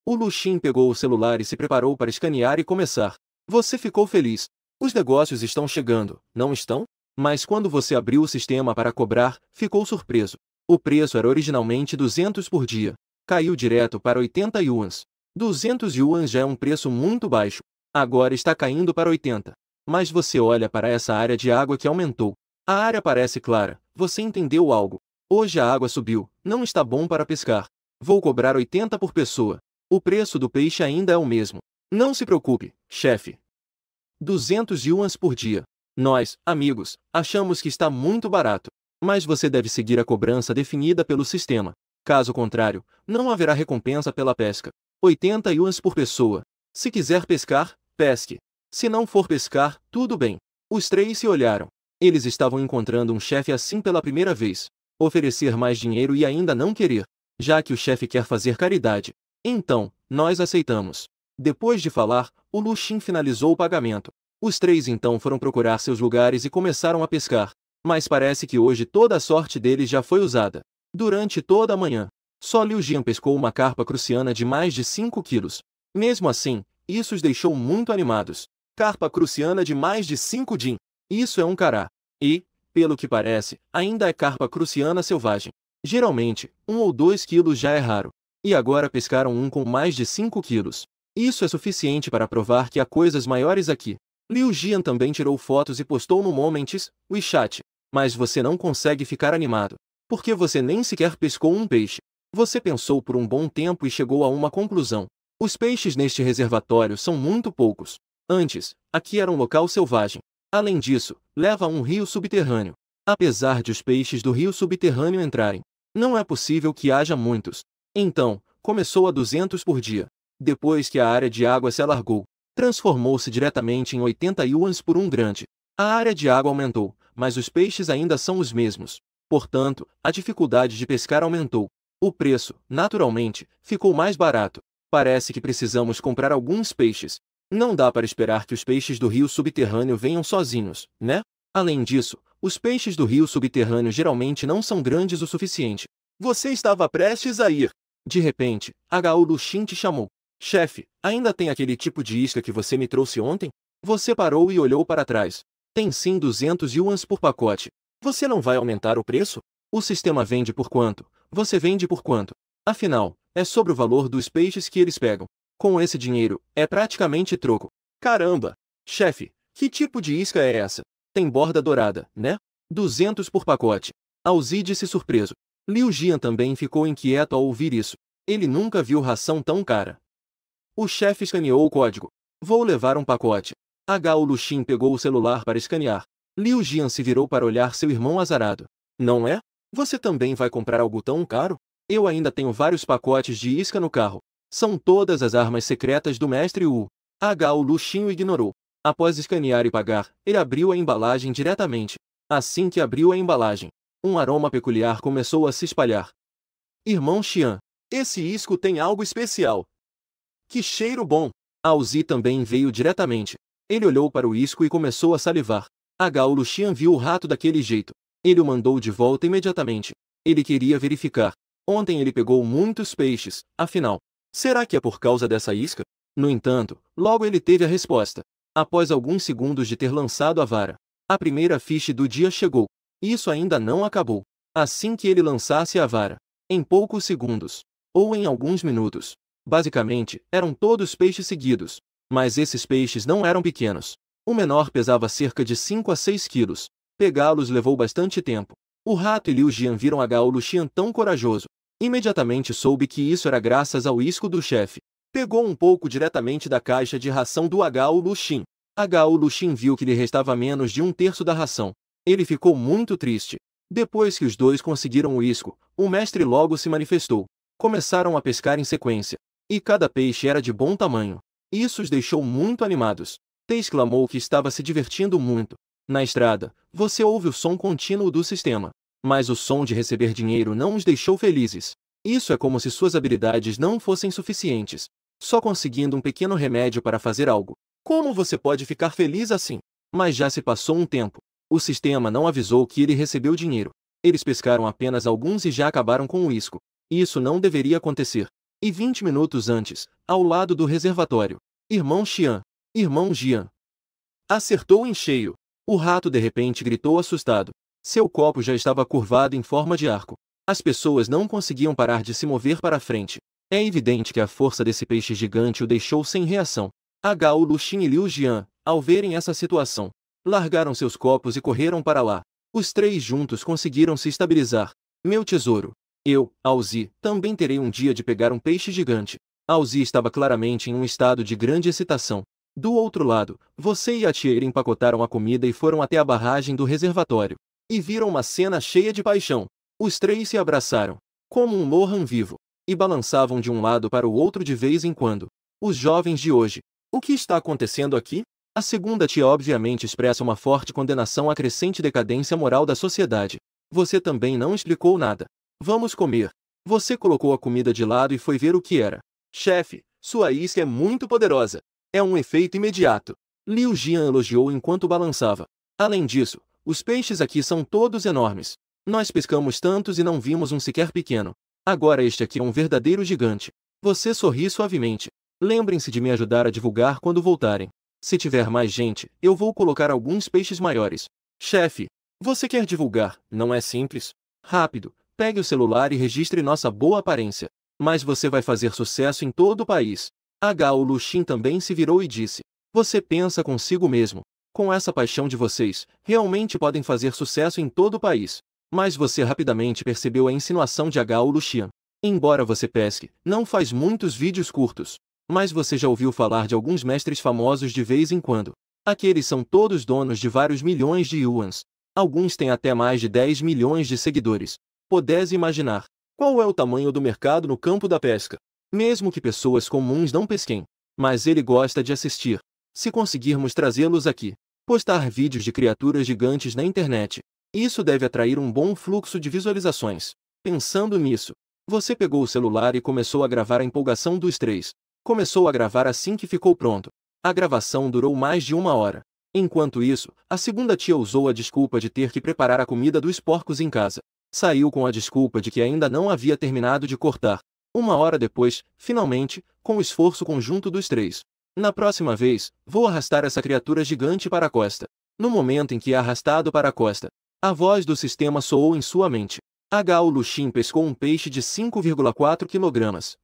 O Luchin pegou o celular e se preparou para escanear e começar. Você ficou feliz. Os negócios estão chegando, não estão? Mas quando você abriu o sistema para cobrar, ficou surpreso. O preço era originalmente 200 por dia. Caiu direto para 80 yuans. 200 yuans já é um preço muito baixo. Agora está caindo para 80. Mas você olha para essa área de água que aumentou. A área parece clara. Você entendeu algo. Hoje a água subiu. Não está bom para pescar. Vou cobrar 80 por pessoa. O preço do peixe ainda é o mesmo. Não se preocupe, chefe. 200 yuans por dia. Nós, amigos, achamos que está muito barato. Mas você deve seguir a cobrança definida pelo sistema. Caso contrário, não haverá recompensa pela pesca. 80 yuans por pessoa. Se quiser pescar, pesque. Se não for pescar, tudo bem. Os 3 se olharam. Eles estavam encontrando um chefe assim pela primeira vez. Oferecer mais dinheiro e ainda não querer. Já que o chefe quer fazer caridade. Então, nós aceitamos. Depois de falar, o Luchin finalizou o pagamento. Os 3 então foram procurar seus lugares e começaram a pescar. Mas parece que hoje toda a sorte deles já foi usada. Durante toda a manhã, só Liu Jian pescou uma carpa cruciana de mais de 5 quilos. Mesmo assim, isso os deixou muito animados. Carpa cruciana de mais de 5 din. Isso é um cará. E, pelo que parece, ainda é carpa cruciana selvagem. Geralmente, 1 ou 2 quilos já é raro. E agora pescaram um com mais de 5 quilos. Isso é suficiente para provar que há coisas maiores aqui. Liu Jian também tirou fotos e postou no Moments, WeChat. Mas você não consegue ficar animado. Porque você nem sequer pescou um peixe. Você pensou por um bom tempo e chegou a uma conclusão. Os peixes neste reservatório são muito poucos. Antes, aqui era um local selvagem. Além disso, leva a um rio subterrâneo. Apesar de os peixes do rio subterrâneo entrarem, não é possível que haja muitos. Então, começou a 200 por dia. Depois que a área de água se alargou, transformou-se diretamente em 80 yuans por um grande. A área de água aumentou, mas os peixes ainda são os mesmos. Portanto, a dificuldade de pescar aumentou. O preço, naturalmente, ficou mais barato. Parece que precisamos comprar alguns peixes. Não dá para esperar que os peixes do rio subterrâneo venham sozinhos, né? Além disso, os peixes do rio subterrâneo geralmente não são grandes o suficiente. Você estava prestes a ir. De repente, H.O. Luchin te chamou. Chefe, ainda tem aquele tipo de isca que você me trouxe ontem? Você parou e olhou para trás. Tem sim 200 yuans por pacote. Você não vai aumentar o preço? O sistema vende por quanto? Você vende por quanto? Afinal, é sobre o valor dos peixes que eles pegam. Com esse dinheiro, é praticamente troco. Caramba! Chefe, que tipo de isca é essa? Tem borda dourada, né? 200 por pacote. Alzi disse surpreso. Liu Jian também ficou inquieto ao ouvir isso. Ele nunca viu ração tão cara. O chefe escaneou o código. Vou levar um pacote. Gao Luxin pegou o celular para escanear. Liu Jian se virou para olhar seu irmão azarado. Não é? Você também vai comprar algo tão caro? Eu ainda tenho vários pacotes de isca no carro. São todas as armas secretas do mestre Wu. Gao Luxin o ignorou. Após escanear e pagar, ele abriu a embalagem diretamente. Assim que abriu a embalagem, um aroma peculiar começou a se espalhar. Irmão Xian, esse isco tem algo especial. Que cheiro bom! Alzi também veio diretamente. Ele olhou para o isco e começou a salivar. Gao Luxian viu o rato daquele jeito. Ele o mandou de volta imediatamente. Ele queria verificar. Ontem ele pegou muitos peixes, afinal. Será que é por causa dessa isca? No entanto, logo ele teve a resposta. Após alguns segundos de ter lançado a vara, a primeira fiche do dia chegou. Isso ainda não acabou. Assim que ele lançasse a vara, em poucos segundos, ou em alguns minutos, basicamente, eram todos peixes seguidos. Mas esses peixes não eram pequenos. O menor pesava cerca de 5 a 6 quilos. Pegá-los levou bastante tempo. O rato e Liu Jian viram Gao Luxian tão corajoso. Imediatamente soube que isso era graças ao isco do chefe. Pegou um pouco diretamente da caixa de ração do Gao Luxin. Gao Luxin viu que lhe restava menos de um terço da ração. Ele ficou muito triste. Depois que os dois conseguiram o isco, o mestre logo se manifestou. Começaram a pescar em sequência. E cada peixe era de bom tamanho. Isso os deixou muito animados. Te exclamou que estava se divertindo muito. Na estrada, você ouve o som contínuo do sistema. Mas o som de receber dinheiro não os deixou felizes. Isso é como se suas habilidades não fossem suficientes. Só conseguindo um pequeno remédio para fazer algo. Como você pode ficar feliz assim? Mas já se passou um tempo. O sistema não avisou que ele recebeu dinheiro. Eles pescaram apenas alguns e já acabaram com o isco. Isso não deveria acontecer. E 20 minutos antes, ao lado do reservatório, irmão Xian, irmão Jian. Acertou em cheio. O rato de repente gritou assustado. Seu copo já estava curvado em forma de arco. As pessoas não conseguiam parar de se mover para frente. É evidente que a força desse peixe gigante o deixou sem reação. Gao Luxin e Liu Jian, ao verem essa situação, largaram seus copos e correram para lá. Os três juntos conseguiram se estabilizar. Meu tesouro. Eu, Alzi, também terei um dia de pegar um peixe gigante. Alzi estava claramente em um estado de grande excitação. Do outro lado, você e a Tier empacotaram a comida e foram até a barragem do reservatório. E viram uma cena cheia de paixão. Os três se abraçaram, como um Lohan vivo, e balançavam de um lado para o outro de vez em quando. Os jovens de hoje. O que está acontecendo aqui? A segunda tia obviamente expressa uma forte condenação à crescente decadência moral da sociedade. Você também não explicou nada. Vamos comer. Você colocou a comida de lado e foi ver o que era. Chefe, sua isca é muito poderosa. É um efeito imediato. Liu Jian elogiou enquanto balançava. Além disso, os peixes aqui são todos enormes. Nós pescamos tantos e não vimos um sequer pequeno. Agora este aqui é um verdadeiro gigante. Você sorri suavemente. Lembrem-se de me ajudar a divulgar quando voltarem. Se tiver mais gente, eu vou colocar alguns peixes maiores. Chefe, você quer divulgar, não é simples? Rápido, pegue o celular e registre nossa boa aparência. Mas você vai fazer sucesso em todo o país. Gao Luxin também se virou e disse. Você pensa consigo mesmo. Com essa paixão de vocês, realmente podem fazer sucesso em todo o país. Mas você rapidamente percebeu a insinuação de Gao Luxin. Embora você pesque, não faz muitos vídeos curtos. Mas você já ouviu falar de alguns mestres famosos de vez em quando. Aqueles são todos donos de vários milhões de yuans. Alguns têm até mais de 10 milhões de seguidores. Podes imaginar qual é o tamanho do mercado no campo da pesca. Mesmo que pessoas comuns não pesquem. Mas ele gosta de assistir. Se conseguirmos trazê-los aqui, postar vídeos de criaturas gigantes na internet, isso deve atrair um bom fluxo de visualizações. Pensando nisso, você pegou o celular e começou a gravar a empolgação dos três. Começou a gravar assim que ficou pronto. A gravação durou mais de 1 hora. Enquanto isso, a segunda tia usou a desculpa de ter que preparar a comida dos porcos em casa. Saiu com a desculpa de que ainda não havia terminado de cortar. 1 hora depois, finalmente, com o esforço conjunto dos três. Na próxima vez, vou arrastar essa criatura gigante para a costa. No momento em que é arrastado para a costa, a voz do sistema soou em sua mente. Gao Luxin pescou um peixe de 5,4 kg.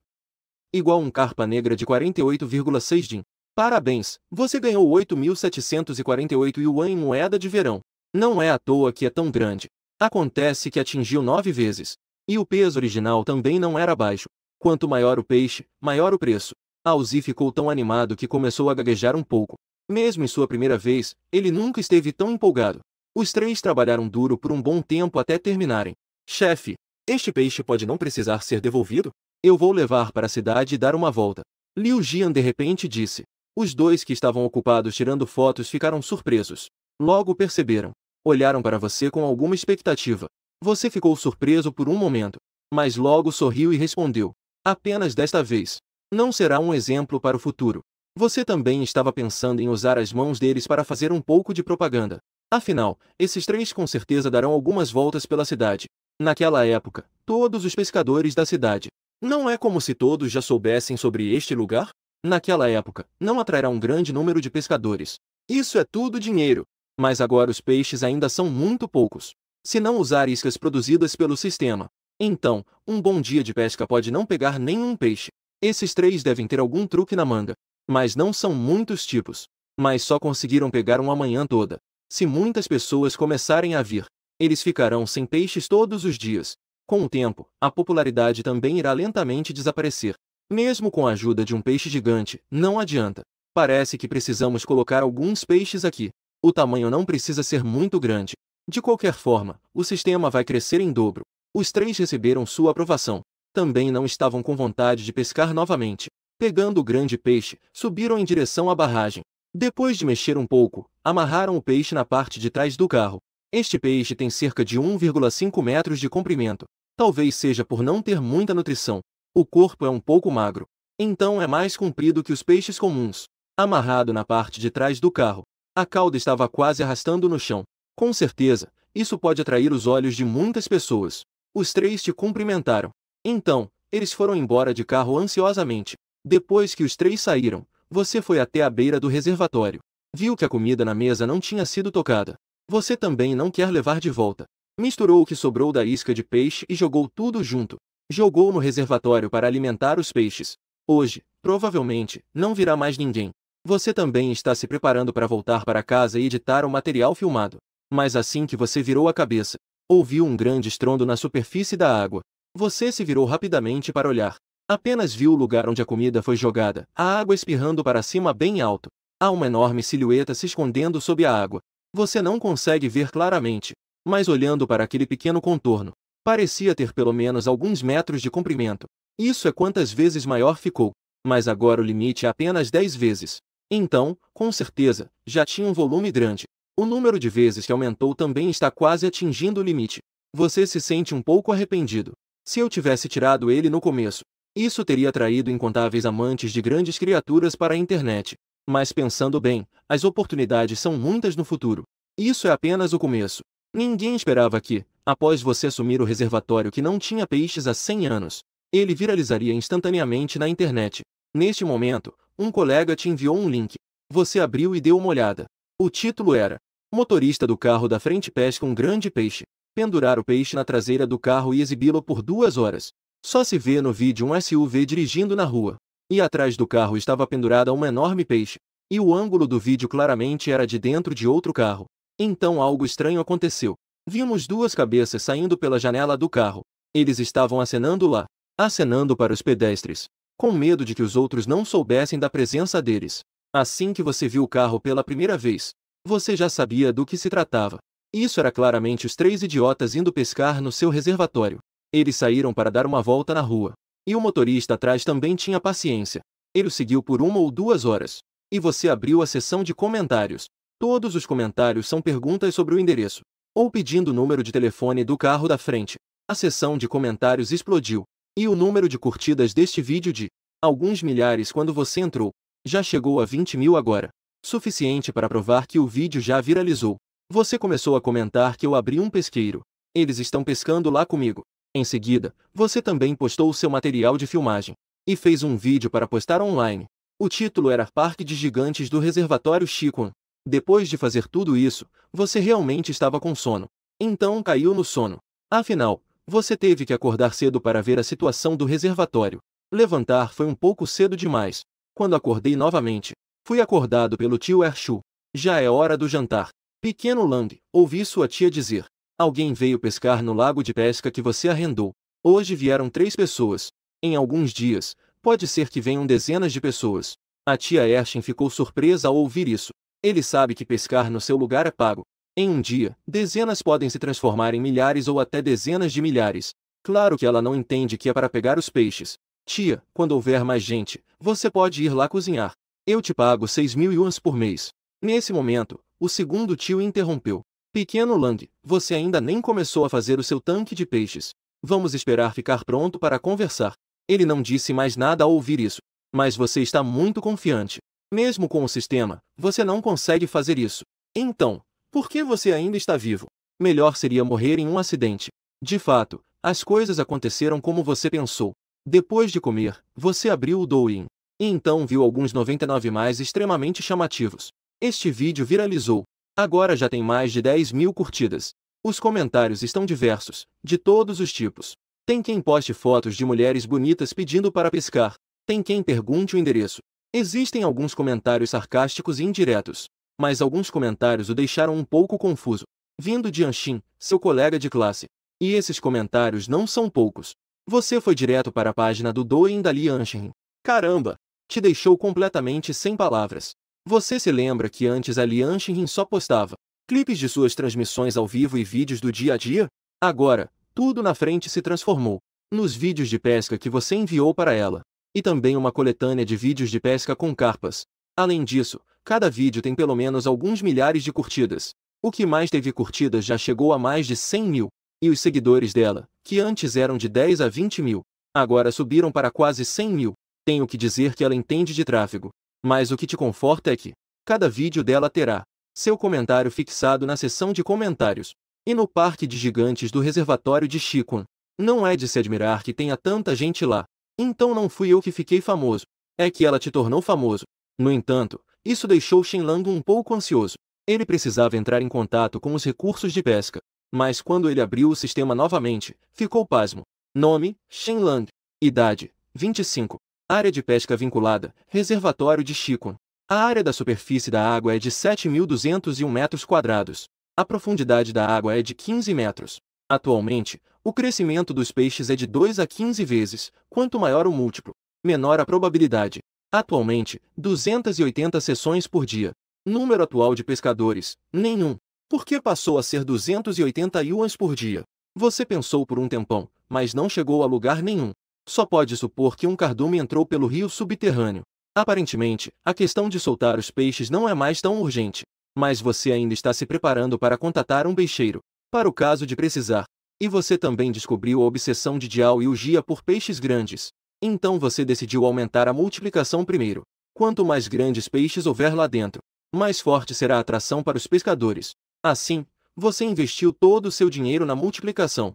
Igual um carpa negra de 48,6 din. Parabéns, você ganhou 8.748 yuan em moeda de verão. Não é à toa que é tão grande. Acontece que atingiu 9 vezes. E o peso original também não era baixo. Quanto maior o peixe, maior o preço. Alzi ficou tão animado que começou a gaguejar um pouco. Mesmo em sua primeira vez, ele nunca esteve tão empolgado. Os três trabalharam duro por um bom tempo até terminarem. Chefe, este peixe pode não precisar ser devolvido? Eu vou levar para a cidade e dar uma volta. Liu Jian de repente disse. Os dois que estavam ocupados tirando fotos ficaram surpresos. Logo perceberam. Olharam para você com alguma expectativa. Você ficou surpreso por um momento, mas logo sorriu e respondeu. Apenas desta vez. Não será um exemplo para o futuro. Você também estava pensando em usar as mãos deles para fazer um pouco de propaganda. Afinal, esses três com certeza darão algumas voltas pela cidade. Naquela época, todos os pescadores da cidade. Não é como se todos já soubessem sobre este lugar? Naquela época, não atrairá um grande número de pescadores. Isso é tudo dinheiro. Mas agora os peixes ainda são muito poucos. Se não usar iscas produzidas pelo sistema, então, um bom dia de pesca pode não pegar nenhum peixe. Esses três devem ter algum truque na manga. Mas não são muitos tipos. Mas só conseguiram pegar uma manhã toda. Se muitas pessoas começarem a vir, eles ficarão sem peixes todos os dias. Com o tempo, a popularidade também irá lentamente desaparecer. Mesmo com a ajuda de um peixe gigante, não adianta. Parece que precisamos colocar alguns peixes aqui. O tamanho não precisa ser muito grande. De qualquer forma, o sistema vai crescer em dobro. Os três receberam sua aprovação. Também não estavam com vontade de pescar novamente. Pegando o grande peixe, subiram em direção à barragem. Depois de mexer um pouco, amarraram o peixe na parte de trás do carro. Este peixe tem cerca de 1,5 metros de comprimento. Talvez seja por não ter muita nutrição. O corpo é um pouco magro. Então é mais comprido que os peixes comuns. Amarrado na parte de trás do carro, a cauda estava quase arrastando no chão. Com certeza, isso pode atrair os olhos de muitas pessoas. Os três te cumprimentaram. Então, eles foram embora de carro ansiosamente. Depois que os três saíram, você foi até a beira do reservatório. Viu que a comida na mesa não tinha sido tocada. Você também não quer levar de volta. Misturou o que sobrou da isca de peixe e jogou tudo junto. Jogou no reservatório para alimentar os peixes. Hoje, provavelmente, não virá mais ninguém. Você também está se preparando para voltar para casa e editar o material filmado. Mas assim que você virou a cabeça, ouviu um grande estrondo na superfície da água. Você se virou rapidamente para olhar. Apenas viu o lugar onde a comida foi jogada, a água espirrando para cima bem alto. Há uma enorme silhueta se escondendo sob a água. Você não consegue ver claramente, mas olhando para aquele pequeno contorno, parecia ter pelo menos alguns metros de comprimento. Isso é quantas vezes maior ficou, mas agora o limite é apenas 10 vezes. Então, com certeza, já tinha um volume grande. O número de vezes que aumentou também está quase atingindo o limite. Você se sente um pouco arrependido. Se eu tivesse tirado ele no começo, isso teria atraído incontáveis amantes de grandes criaturas para a internet. Mas pensando bem, as oportunidades são muitas no futuro. Isso é apenas o começo. Ninguém esperava que, após você assumir o reservatório que não tinha peixes há 100 anos, ele viralizaria instantaneamente na internet. Neste momento, um colega te enviou um link. Você abriu e deu uma olhada. O título era: Motorista do carro da frente pesca um grande peixe. Pendurar o peixe na traseira do carro e exibi-lo por 2 horas. Só se vê no vídeo um SUV dirigindo na rua. E atrás do carro estava pendurada um enorme peixe. E o ângulo do vídeo claramente era de dentro de outro carro. Então algo estranho aconteceu. Vimos 2 cabeças saindo pela janela do carro. Eles estavam acenando lá. Acenando para os pedestres. Com medo de que os outros não soubessem da presença deles. Assim que você viu o carro pela primeira vez, você já sabia do que se tratava. Isso era claramente os 3 idiotas indo pescar no seu reservatório. Eles saíram para dar uma volta na rua. E o motorista atrás também tinha paciência. Ele o seguiu por 1 ou 2 horas. E você abriu a seção de comentários. Todos os comentários são perguntas sobre o endereço, ou pedindo o número de telefone do carro da frente. A seção de comentários explodiu. E o número de curtidas deste vídeo de alguns milhares quando você entrou, já chegou a 20 mil agora. Suficiente para provar que o vídeo já viralizou. Você começou a comentar que eu abri um pesqueiro. Eles estão pescando lá comigo. Em seguida, você também postou o seu material de filmagem. E fez um vídeo para postar online. O título era Parque de Gigantes do Reservatório Chiquan. Depois de fazer tudo isso, você realmente estava com sono. Então caiu no sono. Afinal, você teve que acordar cedo para ver a situação do reservatório. Levantar foi um pouco cedo demais. Quando acordei novamente, Fui acordado pelo tio Ershu. Já é hora do jantar. Pequeno Lang, ouvi sua tia dizer. Alguém veio pescar no lago de pesca que você arrendou. Hoje vieram 3 pessoas. Em alguns dias, pode ser que venham dezenas de pessoas. A tia Ershin ficou surpresa ao ouvir isso. Ele sabe que pescar no seu lugar é pago. Em um dia, dezenas podem se transformar em milhares ou até dezenas de milhares. Claro que ela não entende que é para pegar os peixes. Tia, quando houver mais gente, você pode ir lá cozinhar. Eu te pago 6.000 yuans por mês. Nesse momento, o segundo tio interrompeu. Pequeno Lang, você ainda nem começou a fazer o seu tanque de peixes. Vamos esperar ficar pronto para conversar. Ele não disse mais nada ao ouvir isso. Mas você está muito confiante. Mesmo com o sistema, você não consegue fazer isso. Então, por que você ainda está vivo? Melhor seria morrer em um acidente. De fato, as coisas aconteceram como você pensou. Depois de comer, você abriu o Douyin. E então viu alguns 99 mais extremamente chamativos. Este vídeo viralizou. Agora já tem mais de 10.000 curtidas. Os comentários estão diversos, de todos os tipos. Tem quem poste fotos de mulheres bonitas pedindo para pescar. Tem quem pergunte o endereço. Existem alguns comentários sarcásticos e indiretos. Mas alguns comentários o deixaram um pouco confuso. Vindo de Anshin, seu colega de classe. E esses comentários não são poucos. Você foi direto para a página do Douyin da Li Anshin. Caramba! Te deixou completamente sem palavras. Você se lembra que antes a Li Anshin só postava clipes de suas transmissões ao vivo e vídeos do dia a dia? Agora, tudo na frente se transformou. Nos vídeos de pesca que você enviou para ela. E também uma coletânea de vídeos de pesca com carpas. Além disso, cada vídeo tem pelo menos alguns milhares de curtidas. O que mais teve curtidas já chegou a mais de 100.000. E os seguidores dela, que antes eram de 10 a 20.000, agora subiram para quase 100.000. Tenho que dizer que ela entende de tráfego. Mas o que te conforta é que cada vídeo dela terá seu comentário fixado na seção de comentários. E no Parque de Gigantes do Reservatório de Shikun. Não é de se admirar que tenha tanta gente lá. Então não fui eu que fiquei famoso. É que ela te tornou famoso. No entanto, isso deixou Shenlang um pouco ansioso. Ele precisava entrar em contato com os recursos de pesca. Mas quando ele abriu o sistema novamente, ficou pasmo. Nome, Shenlang. Idade, 25. Área de pesca vinculada, Reservatório de Shikun. A área da superfície da água é de 7.201 metros quadrados. A profundidade da água é de 15 metros. Atualmente, o crescimento dos peixes é de 2 a 15 vezes. Quanto maior o múltiplo, menor a probabilidade. Atualmente, 280 sessões por dia. Número atual de pescadores, nenhum. Por que passou a ser 280 yuans por dia? Você pensou por um tempão, mas não chegou a lugar nenhum. Só pode supor que um cardume entrou pelo rio subterrâneo. Aparentemente, a questão de soltar os peixes não é mais tão urgente. Mas você ainda está se preparando para contatar um peixeiro, para o caso de precisar. E você também descobriu a obsessão de Jiao e o Jia por peixes grandes. Então você decidiu aumentar a multiplicação primeiro. Quanto mais grandes peixes houver lá dentro, mais forte será a atração para os pescadores. Assim, você investiu todo o seu dinheiro na multiplicação.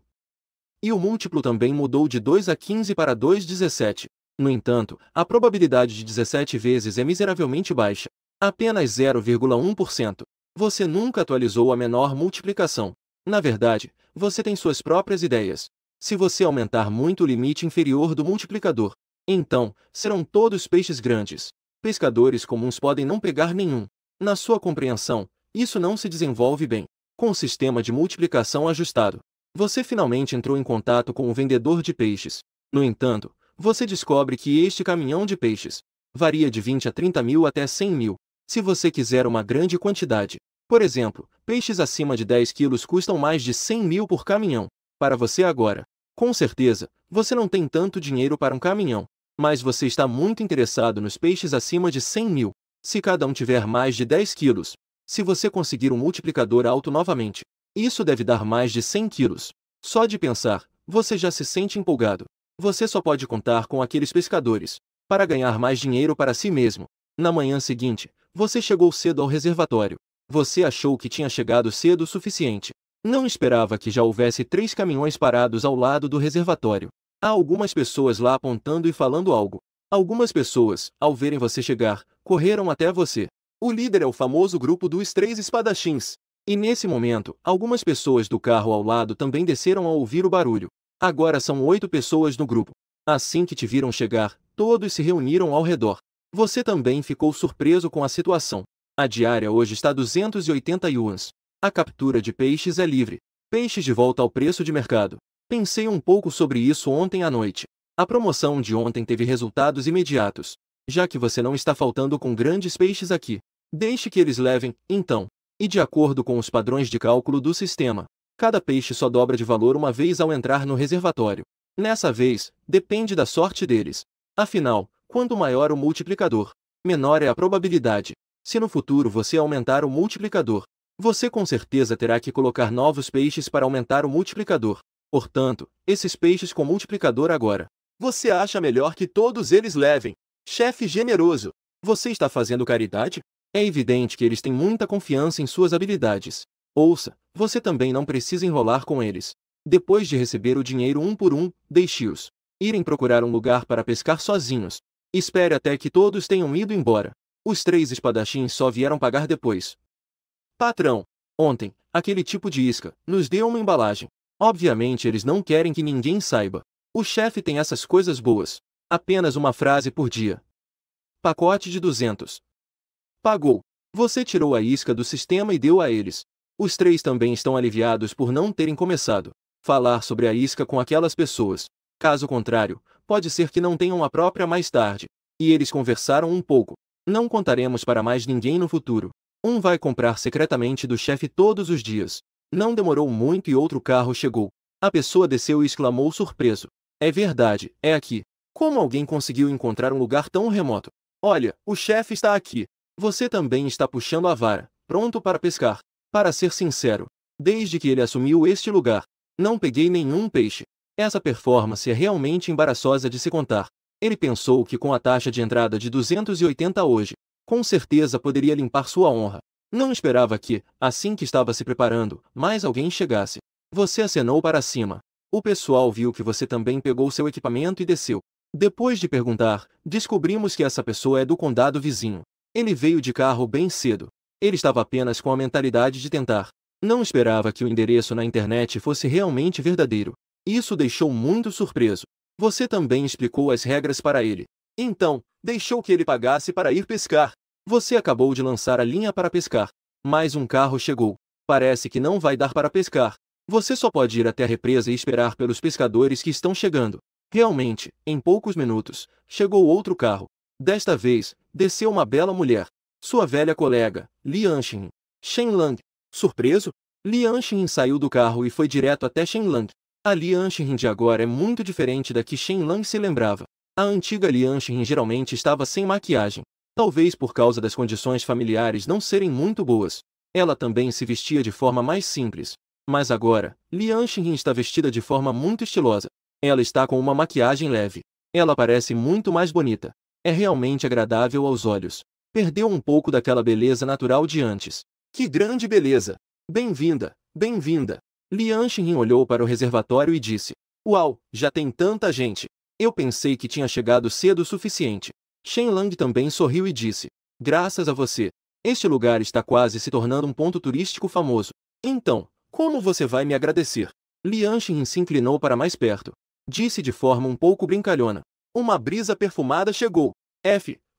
E o múltiplo também mudou de 2 a 15 para 2,17. No entanto, a probabilidade de 17 vezes é miseravelmente baixa. Apenas 0,1%. Você nunca atualizou a menor multiplicação. Na verdade, você tem suas próprias ideias. Se você aumentar muito o limite inferior do multiplicador, então, serão todos peixes grandes. Pescadores comuns podem não pegar nenhum. Na sua compreensão, isso não se desenvolve bem. Com o sistema de multiplicação ajustado, você finalmente entrou em contato com o vendedor de peixes. No entanto, você descobre que este caminhão de peixes varia de 20 a 30 mil até 100 mil. Se você quiser uma grande quantidade, por exemplo, peixes acima de 10 quilos custam mais de 100 mil por caminhão. Para você agora, com certeza, você não tem tanto dinheiro para um caminhão, mas você está muito interessado nos peixes acima de 100 mil. Se cada um tiver mais de 10 quilos, se você conseguir um multiplicador alto novamente, isso deve dar mais de 100 quilos. Só de pensar, você já se sente empolgado. Você só pode contar com aqueles pescadores para ganhar mais dinheiro para si mesmo. Na manhã seguinte, você chegou cedo ao reservatório. Você achou que tinha chegado cedo o suficiente. Não esperava que já houvesse 3 caminhões parados ao lado do reservatório. Há algumas pessoas lá apontando e falando algo. Algumas pessoas, ao verem você chegar, correram até você. O líder é o famoso grupo dos 3 espadachins. E nesse momento, algumas pessoas do carro ao lado também desceram ao ouvir o barulho. Agora são 8 pessoas no grupo. Assim que te viram chegar, todos se reuniram ao redor. Você também ficou surpreso com a situação. A diária hoje está 280 yuans. A captura de peixes é livre. Peixes de volta ao preço de mercado. Pensei um pouco sobre isso ontem à noite. A promoção de ontem teve resultados imediatos. Já que você não está faltando com grandes peixes aqui, deixe que eles levem, então. E de acordo com os padrões de cálculo do sistema, cada peixe só dobra de valor uma vez ao entrar no reservatório. Nessa vez, depende da sorte deles. Afinal, quanto maior o multiplicador, menor é a probabilidade. Se no futuro você aumentar o multiplicador, você com certeza terá que colocar novos peixes para aumentar o multiplicador. Portanto, esses peixes com multiplicador agora, você acha melhor que todos eles levem. Chefe generoso, você está fazendo caridade? É evidente que eles têm muita confiança em suas habilidades. Ouça, você também não precisa enrolar com eles. Depois de receber o dinheiro um por um, deixe-os irem procurar um lugar para pescar sozinhos. Espere até que todos tenham ido embora. Os 3 espadachins só vieram pagar depois. Patrão, ontem, aquele tipo de isca nos deu uma embalagem. Obviamente eles não querem que ninguém saiba. O chefe tem essas coisas boas. Apenas uma frase por dia. Pacote de 200. Pagou. Você tirou a isca do sistema e deu a eles. Os 3 também estão aliviados por não terem começado a falar sobre a isca com aquelas pessoas. Caso contrário, pode ser que não tenham a própria mais tarde. E eles conversaram um pouco. Não contaremos para mais ninguém no futuro. Um vai comprar secretamente do chefe todos os dias. Não demorou muito e outro carro chegou. A pessoa desceu e exclamou surpreso. É verdade, é aqui. Como alguém conseguiu encontrar um lugar tão remoto? Olha, o chefe está aqui. Você também está puxando a vara, pronto para pescar. Para ser sincero, desde que ele assumiu este lugar, não peguei nenhum peixe. Essa performance é realmente embaraçosa de se contar. Ele pensou que com a taxa de entrada de 280 hoje, com certeza poderia limpar sua honra. Não esperava que, assim que estava se preparando, mais alguém chegasse. Você acenou para cima. O pessoal viu que você também pegou seu equipamento e desceu. Depois de perguntar, descobrimos que essa pessoa é do condado vizinho. Ele veio de carro bem cedo. Ele estava apenas com a mentalidade de tentar. Não esperava que o endereço na internet fosse realmente verdadeiro. Isso deixou muito surpreso. Você também explicou as regras para ele. Então, deixou que ele pagasse para ir pescar. Você acabou de lançar a linha para pescar. Mais um carro chegou. Parece que não vai dar para pescar. Você só pode ir até a represa e esperar pelos pescadores que estão chegando. Realmente, em poucos minutos, chegou outro carro. Desta vez, desceu uma bela mulher. Sua velha colega, Li Anxin. Shenlang. Surpreso? Li Anxin saiu do carro e foi direto até Shenlang. A Li Anxin de agora é muito diferente da que Shenlang se lembrava. A antiga Li Anxin geralmente estava sem maquiagem. Talvez por causa das condições familiares não serem muito boas. Ela também se vestia de forma mais simples. Mas agora, Li Anxin está vestida de forma muito estilosa. Ela está com uma maquiagem leve. Ela parece muito mais bonita. É realmente agradável aos olhos. Perdeu um pouco daquela beleza natural de antes. Que grande beleza! Bem-vinda, bem-vinda! Li Anxin olhou para o reservatório e disse: Uau, já tem tanta gente! Eu pensei que tinha chegado cedo o suficiente. Shenlang também sorriu e disse: Graças a você. Este lugar está quase se tornando um ponto turístico famoso. Então, como você vai me agradecer? Li Anxin se inclinou para mais perto. Disse de forma um pouco brincalhona. Uma brisa perfumada chegou.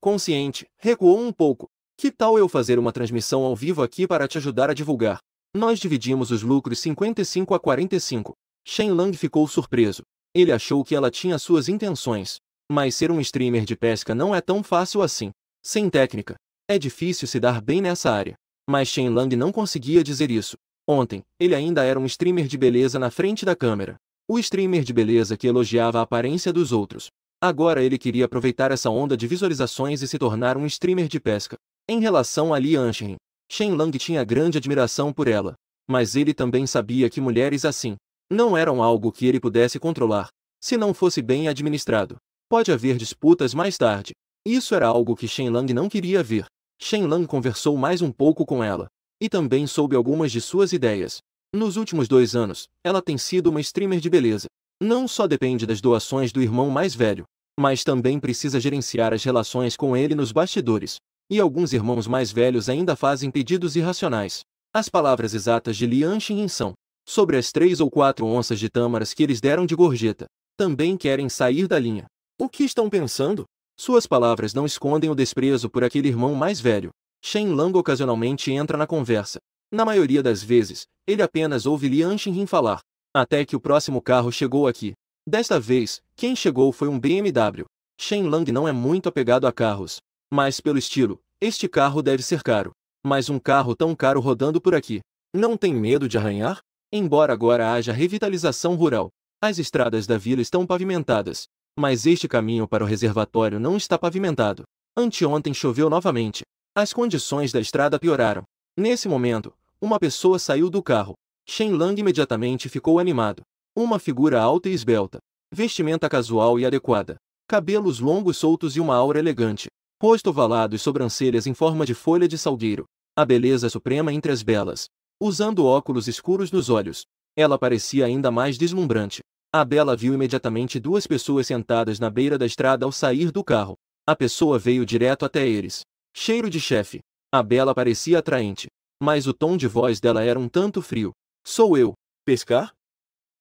Consciente, recuou um pouco. Que tal eu fazer uma transmissão ao vivo aqui para te ajudar a divulgar? Nós dividimos os lucros 55 a 45. Shenlang ficou surpreso. Ele achou que ela tinha suas intenções. Mas ser um streamer de pesca não é tão fácil assim. Sem técnica. É difícil se dar bem nessa área. Mas Shenlang não conseguia dizer isso. Ontem, ele ainda era um streamer de beleza na frente da câmera. O streamer de beleza que elogiava a aparência dos outros. Agora ele queria aproveitar essa onda de visualizações e se tornar um streamer de pesca. Em relação a Li Anxin, Shenlang tinha grande admiração por ela. Mas ele também sabia que mulheres assim não eram algo que ele pudesse controlar. Se não fosse bem administrado, pode haver disputas mais tarde. Isso era algo que Shenlang não queria ver. Shenlang conversou mais um pouco com ela. E também soube algumas de suas ideias. Nos últimos 2 anos, ela tem sido uma streamer de beleza. Não só depende das doações do irmão mais velho, mas também precisa gerenciar as relações com ele nos bastidores. E alguns irmãos mais velhos ainda fazem pedidos irracionais. As palavras exatas de Li Anxin são: sobre as 3 ou 4 onças de tâmaras que eles deram de gorjeta, também querem sair da linha. O que estão pensando? Suas palavras não escondem o desprezo por aquele irmão mais velho. Shen Lang ocasionalmente entra na conversa. Na maioria das vezes, ele apenas ouve Lian Xinyin falar. Até que o próximo carro chegou aqui. Desta vez, quem chegou foi um BMW. Shen Lang não é muito apegado a carros. Mas pelo estilo, este carro deve ser caro. Mas um carro tão caro rodando por aqui. Não tem medo de arranhar? Embora agora haja revitalização rural, as estradas da vila estão pavimentadas. Mas este caminho para o reservatório não está pavimentado. Anteontem choveu novamente. As condições da estrada pioraram. Nesse momento, uma pessoa saiu do carro. Shen Lang imediatamente ficou animado. Uma figura alta e esbelta. Vestimenta casual e adequada. Cabelos longos soltos e uma aura elegante. Rosto ovalado e sobrancelhas em forma de folha de salgueiro. A beleza suprema entre as belas. Usando óculos escuros nos olhos, ela parecia ainda mais deslumbrante. A bela viu imediatamente duas pessoas sentadas na beira da estrada ao sair do carro. A pessoa veio direto até eles. Cheiro de chefe. A bela parecia atraente. Mas o tom de voz dela era um tanto frio. Sou eu. Pescar?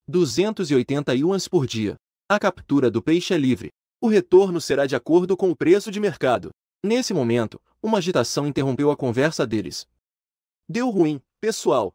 280 yuans por dia. A captura do peixe é livre. O retorno será de acordo com o preço de mercado. Nesse momento, uma agitação interrompeu a conversa deles. Deu ruim, pessoal.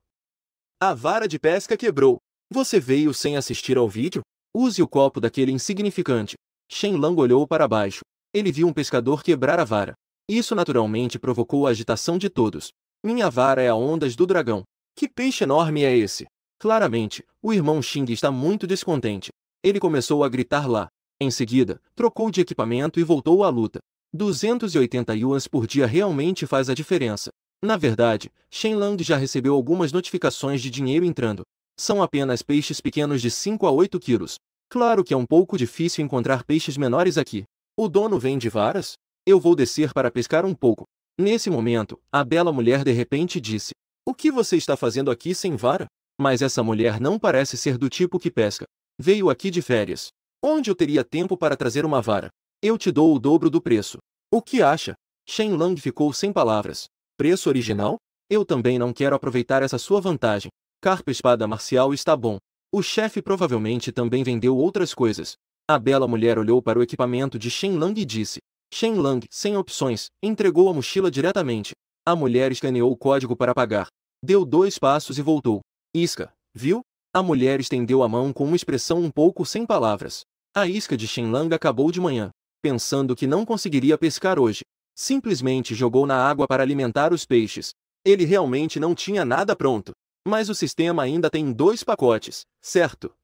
A vara de pesca quebrou. Você veio sem assistir ao vídeo? Use o copo daquele insignificante. Shen Lang olhou para baixo. Ele viu um pescador quebrar a vara. Isso naturalmente provocou a agitação de todos. Minha vara é a ondas do dragão. Que peixe enorme é esse? Claramente, o irmão Xing está muito descontente. Ele começou a gritar lá. Em seguida, trocou de equipamento e voltou à luta. 280 yuans por dia realmente faz a diferença. Na verdade, Shen Lang já recebeu algumas notificações de dinheiro entrando. São apenas peixes pequenos de 5 a 8 quilos. Claro que é um pouco difícil encontrar peixes menores aqui. O dono vende varas? Eu vou descer para pescar um pouco. Nesse momento, a bela mulher de repente disse: O que você está fazendo aqui sem vara? Mas essa mulher não parece ser do tipo que pesca. Veio aqui de férias. Onde eu teria tempo para trazer uma vara? Eu te dou o dobro do preço. O que acha? Shen Lang ficou sem palavras. Preço original? Eu também não quero aproveitar essa sua vantagem. Carpa espada marcial está bom. O chefe provavelmente também vendeu outras coisas. A bela mulher olhou para o equipamento de Shen Lang e disse. Shen Lang, sem opções, entregou a mochila diretamente. A mulher escaneou o código para pagar. Deu 2 passos e voltou. Isca, viu? A mulher estendeu a mão com uma expressão um pouco sem palavras. A isca de Shen Lang acabou de manhã. Pensando que não conseguiria pescar hoje, simplesmente jogou na água para alimentar os peixes. Ele realmente não tinha nada pronto. Mas o sistema ainda tem 2 pacotes, certo?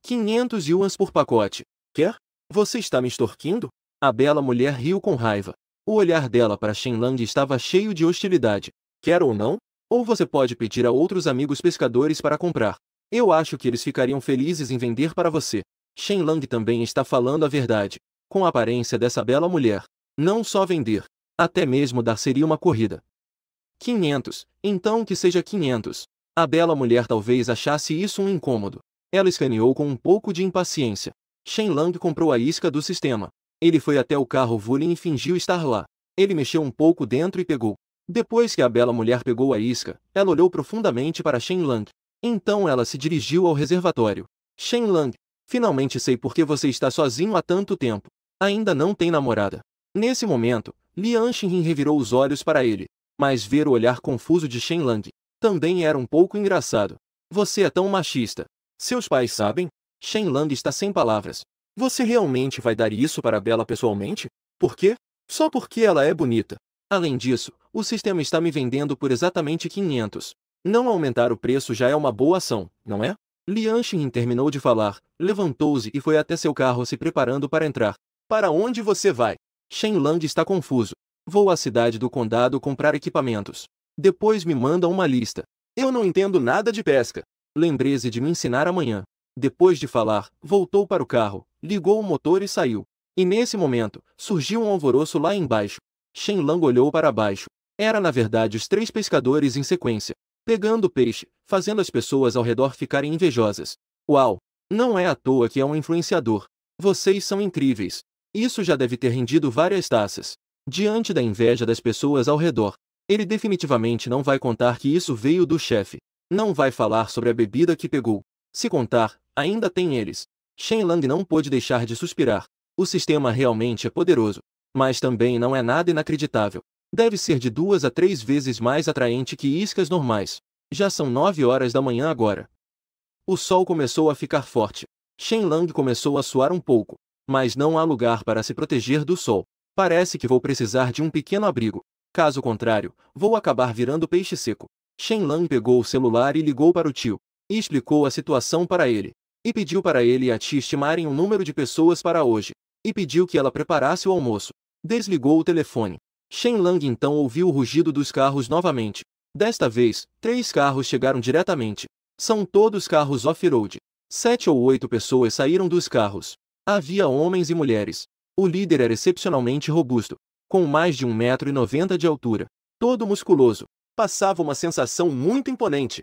500 yuans por pacote. Quer? Você está me extorquindo? A bela mulher riu com raiva. O olhar dela para Shen Lang estava cheio de hostilidade. Quer ou não? Ou você pode pedir a outros amigos pescadores para comprar. Eu acho que eles ficariam felizes em vender para você. Shen Lang também está falando a verdade. Com a aparência dessa bela mulher. Não só vender. Até mesmo dar seria uma corrida. 500. Então que seja 500. A bela mulher talvez achasse isso um incômodo. Ela escaneou com um pouco de impaciência. Shen Lang comprou a isca do sistema. Ele foi até o carro Vulin e fingiu estar lá. Ele mexeu um pouco dentro e pegou. Depois que a bela mulher pegou a isca, ela olhou profundamente para Shen Lang. Então ela se dirigiu ao reservatório. Shen Lang, finalmente sei por que você está sozinho há tanto tempo. Ainda não tem namorada. Nesse momento, Lian Xinyin revirou os olhos para ele. Mas ver o olhar confuso de Shen Lang também era um pouco engraçado. Você é tão machista. Seus pais sabem? Shen Lang está sem palavras. Você realmente vai dar isso para a Bela pessoalmente? Por quê? Só porque ela é bonita. Além disso, o sistema está me vendendo por exatamente 500. Não aumentar o preço já é uma boa ação, não é? Lian Xinyin terminou de falar, levantou-se e foi até seu carro se preparando para entrar. Para onde você vai? Shen Lang está confuso. Vou à cidade do condado comprar equipamentos. Depois me manda uma lista. Eu não entendo nada de pesca. Lembre-se de me ensinar amanhã. Depois de falar, voltou para o carro, ligou o motor e saiu. E nesse momento, surgiu um alvoroço lá embaixo. Shen Lang olhou para baixo. Era na verdade os 3 pescadores em sequência, pegando peixe, fazendo as pessoas ao redor ficarem invejosas. Uau! Não é à toa que é um influenciador. Vocês são incríveis. Isso já deve ter rendido várias taças. Diante da inveja das pessoas ao redor, ele definitivamente não vai contar que isso veio do chefe. Não vai falar sobre a bebida que pegou. Se contar, ainda tem eles. Shen Lang não pôde deixar de suspirar. O sistema realmente é poderoso, mas também não é nada inacreditável. Deve ser de 2 a 3 vezes mais atraente que iscas normais. Já são 9 horas da manhã agora. O sol começou a ficar forte. Shen Lang começou a suar um pouco, mas não há lugar para se proteger do sol. Parece que vou precisar de um pequeno abrigo. Caso contrário, vou acabar virando peixe seco. Shen Lang pegou o celular e ligou para o tio, e explicou a situação para ele. E pediu para ele e a tia estimarem o número de pessoas para hoje. E pediu que ela preparasse o almoço. Desligou o telefone. Shen Lang então ouviu o rugido dos carros novamente. Desta vez, 3 carros chegaram diretamente. São todos carros off-road. 7 ou 8 pessoas saíram dos carros. Havia homens e mulheres. O líder era excepcionalmente robusto, com mais de 1,90 m de altura. Todo musculoso. Passava uma sensação muito imponente.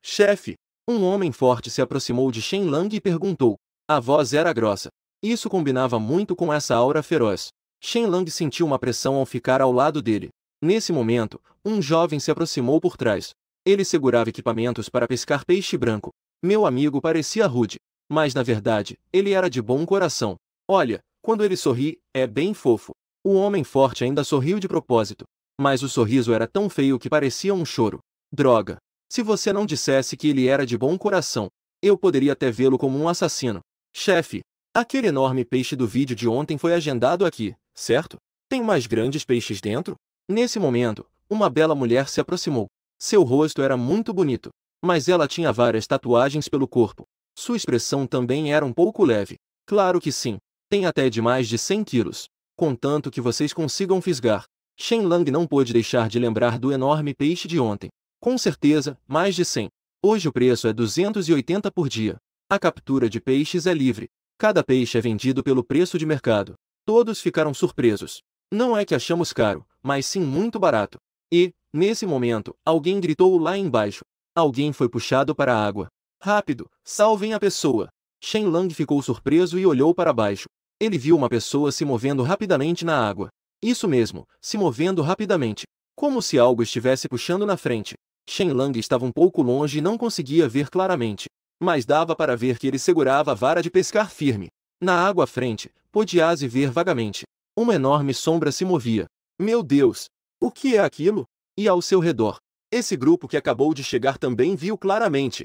Chefe! Um homem forte se aproximou de Shen Lang e perguntou. A voz era grossa. Isso combinava muito com essa aura feroz. Shen Lang sentiu uma pressão ao ficar ao lado dele. Nesse momento, um jovem se aproximou por trás. Ele segurava equipamentos para pescar peixe branco. Meu amigo parecia rude, mas na verdade, ele era de bom coração. Olha, quando ele sorri, é bem fofo. O homem forte ainda sorriu de propósito, mas o sorriso era tão feio que parecia um choro. Droga! Se você não dissesse que ele era de bom coração, eu poderia até vê-lo como um assassino. Chefe, aquele enorme peixe do vídeo de ontem foi agendado aqui, certo? Tem mais grandes peixes dentro? Nesse momento, uma bela mulher se aproximou. Seu rosto era muito bonito, mas ela tinha várias tatuagens pelo corpo. Sua expressão também era um pouco leve. Claro que sim. Tem até de mais de 100 quilos. Contanto que vocês consigam fisgar. Shen Lang não pôde deixar de lembrar do enorme peixe de ontem. Com certeza, mais de 100. Hoje o preço é 280 por dia. A captura de peixes é livre. Cada peixe é vendido pelo preço de mercado. Todos ficaram surpresos. Não é que achamos caro, mas sim muito barato. E, nesse momento, alguém gritou lá embaixo. Alguém foi puxado para a água. Rápido, salvem a pessoa. Shen Lang ficou surpreso e olhou para baixo. Ele viu uma pessoa se movendo rapidamente na água. Isso mesmo, se movendo rapidamente. Como se algo estivesse puxando na frente. Shen Lang estava um pouco longe e não conseguia ver claramente. Mas dava para ver que ele segurava a vara de pescar firme. Na água à frente, podia-se ver vagamente. Uma enorme sombra se movia. Meu Deus! O que é aquilo? E ao seu redor? Esse grupo que acabou de chegar também viu claramente.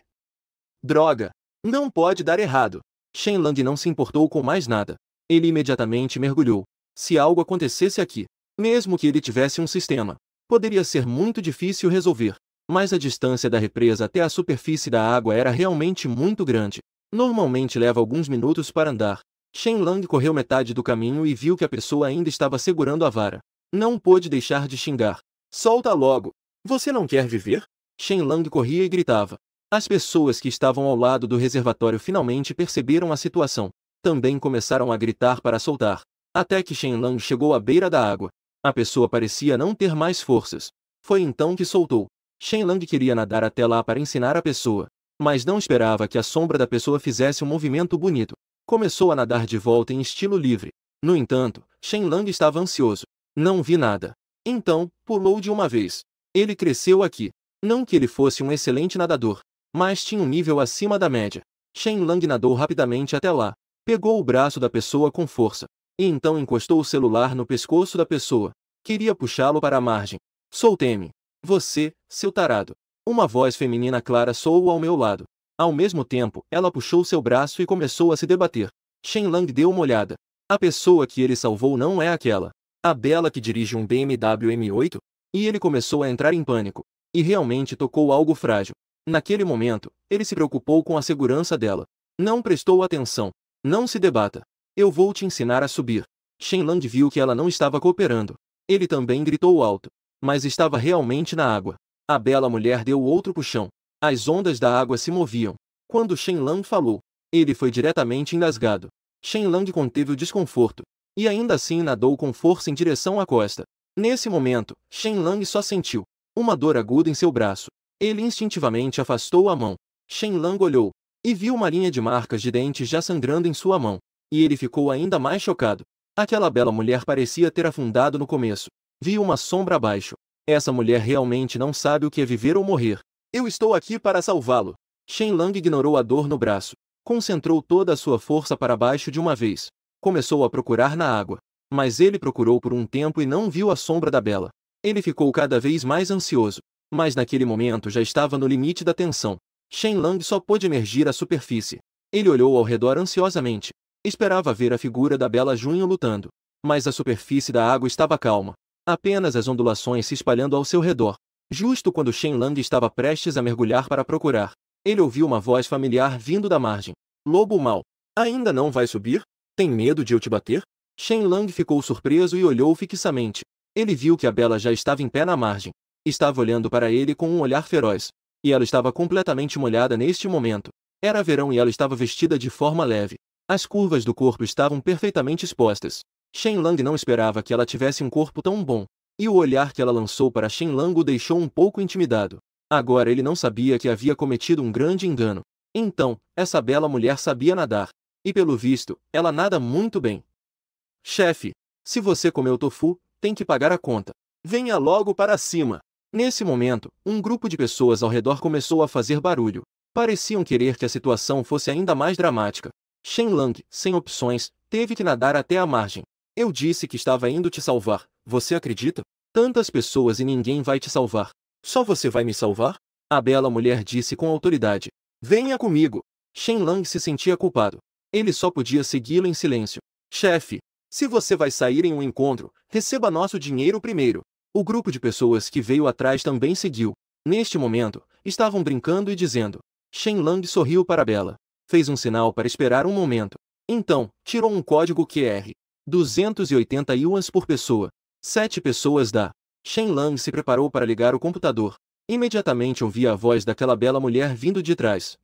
Droga! Não pode dar errado. Shen Lang não se importou com mais nada. Ele imediatamente mergulhou. Se algo acontecesse aqui, mesmo que ele tivesse um sistema, poderia ser muito difícil resolver. Mas a distância da represa até a superfície da água era realmente muito grande. Normalmente leva alguns minutos para andar. Shen Lang correu metade do caminho e viu que a pessoa ainda estava segurando a vara. Não pôde deixar de xingar. Solta logo! Você não quer viver? Shen Lang corria e gritava. As pessoas que estavam ao lado do reservatório finalmente perceberam a situação. Também começaram a gritar para soltar. Até que Shen Lang chegou à beira da água. A pessoa parecia não ter mais forças. Foi então que soltou. Shen Lang queria nadar até lá para ensinar a pessoa, mas não esperava que a sombra da pessoa fizesse um movimento bonito. Começou a nadar de volta em estilo livre. No entanto, Shen Lang estava ansioso. Não vi nada. Então, pulou de uma vez. Ele cresceu aqui. Não que ele fosse um excelente nadador, mas tinha um nível acima da média. Shen Lang nadou rapidamente até lá. Pegou o braço da pessoa com força. E então encostou o celular no pescoço da pessoa. Queria puxá-lo para a margem. Soltei-me. Você, seu tarado. Uma voz feminina clara soou ao meu lado. Ao mesmo tempo, ela puxou seu braço e começou a se debater. Shen Lang deu uma olhada. A pessoa que ele salvou não é aquela. A bela que dirige um BMW M8? E ele começou a entrar em pânico. E realmente tocou algo frágil. Naquele momento, ele se preocupou com a segurança dela. Não prestou atenção. Não se debata. Eu vou te ensinar a subir. Shen Lang viu que ela não estava cooperando. Ele também gritou alto. Mas estava realmente na água. A bela mulher deu outro puxão. As ondas da água se moviam. Quando Shen Lang falou, ele foi diretamente engasgado. Shen Lang conteve o desconforto. E ainda assim nadou com força em direção à costa. Nesse momento, Shen Lang só sentiu uma dor aguda em seu braço. Ele instintivamente afastou a mão. Shen Lang olhou e viu uma linha de marcas de dentes já sangrando em sua mão. E ele ficou ainda mais chocado. Aquela bela mulher parecia ter afundado no começo. Viu uma sombra abaixo. Essa mulher realmente não sabe o que é viver ou morrer. Eu estou aqui para salvá-lo. Shen Lang ignorou a dor no braço. Concentrou toda a sua força para baixo de uma vez. Começou a procurar na água. Mas ele procurou por um tempo e não viu a sombra da Bela. Ele ficou cada vez mais ansioso. Mas naquele momento já estava no limite da tensão. Shenlong só pôde emergir à superfície. Ele olhou ao redor ansiosamente. Esperava ver a figura da Bela Junho lutando. Mas a superfície da água estava calma. Apenas as ondulações se espalhando ao seu redor. Justo quando Shenlong estava prestes a mergulhar para procurar, ele ouviu uma voz familiar vindo da margem. Lobo mau. Ainda não vai subir? Tem medo de eu te bater? Shenlong ficou surpreso e olhou fixamente. Ele viu que a Bela já estava em pé na margem. Estava olhando para ele com um olhar feroz. E ela estava completamente molhada neste momento. Era verão e ela estava vestida de forma leve. As curvas do corpo estavam perfeitamente expostas. Shenlong não esperava que ela tivesse um corpo tão bom. E o olhar que ela lançou para Shenlong o deixou um pouco intimidado. Agora ele não sabia que havia cometido um grande engano. Então, essa bela mulher sabia nadar. E pelo visto, ela nada muito bem. Chefe, se você comeu tofu, tem que pagar a conta. Venha logo para cima. Nesse momento, um grupo de pessoas ao redor começou a fazer barulho. Pareciam querer que a situação fosse ainda mais dramática. Shenlong, sem opções, teve que nadar até a margem. Eu disse que estava indo te salvar. Você acredita? Tantas pessoas e ninguém vai te salvar. Só você vai me salvar? A bela mulher disse com autoridade. Venha comigo. Shenlong se sentia culpado. Ele só podia segui-la em silêncio. Chefe, se você vai sair em um encontro, receba nosso dinheiro primeiro. O grupo de pessoas que veio atrás também seguiu. Neste momento, estavam brincando e dizendo. Shenlong sorriu para Bela. Fez um sinal para esperar um momento. Então, tirou um código QR. 280 yuans por pessoa. 7 pessoas da. Shenlong se preparou para ligar o computador. Imediatamente ouvia a voz daquela bela mulher vindo de trás.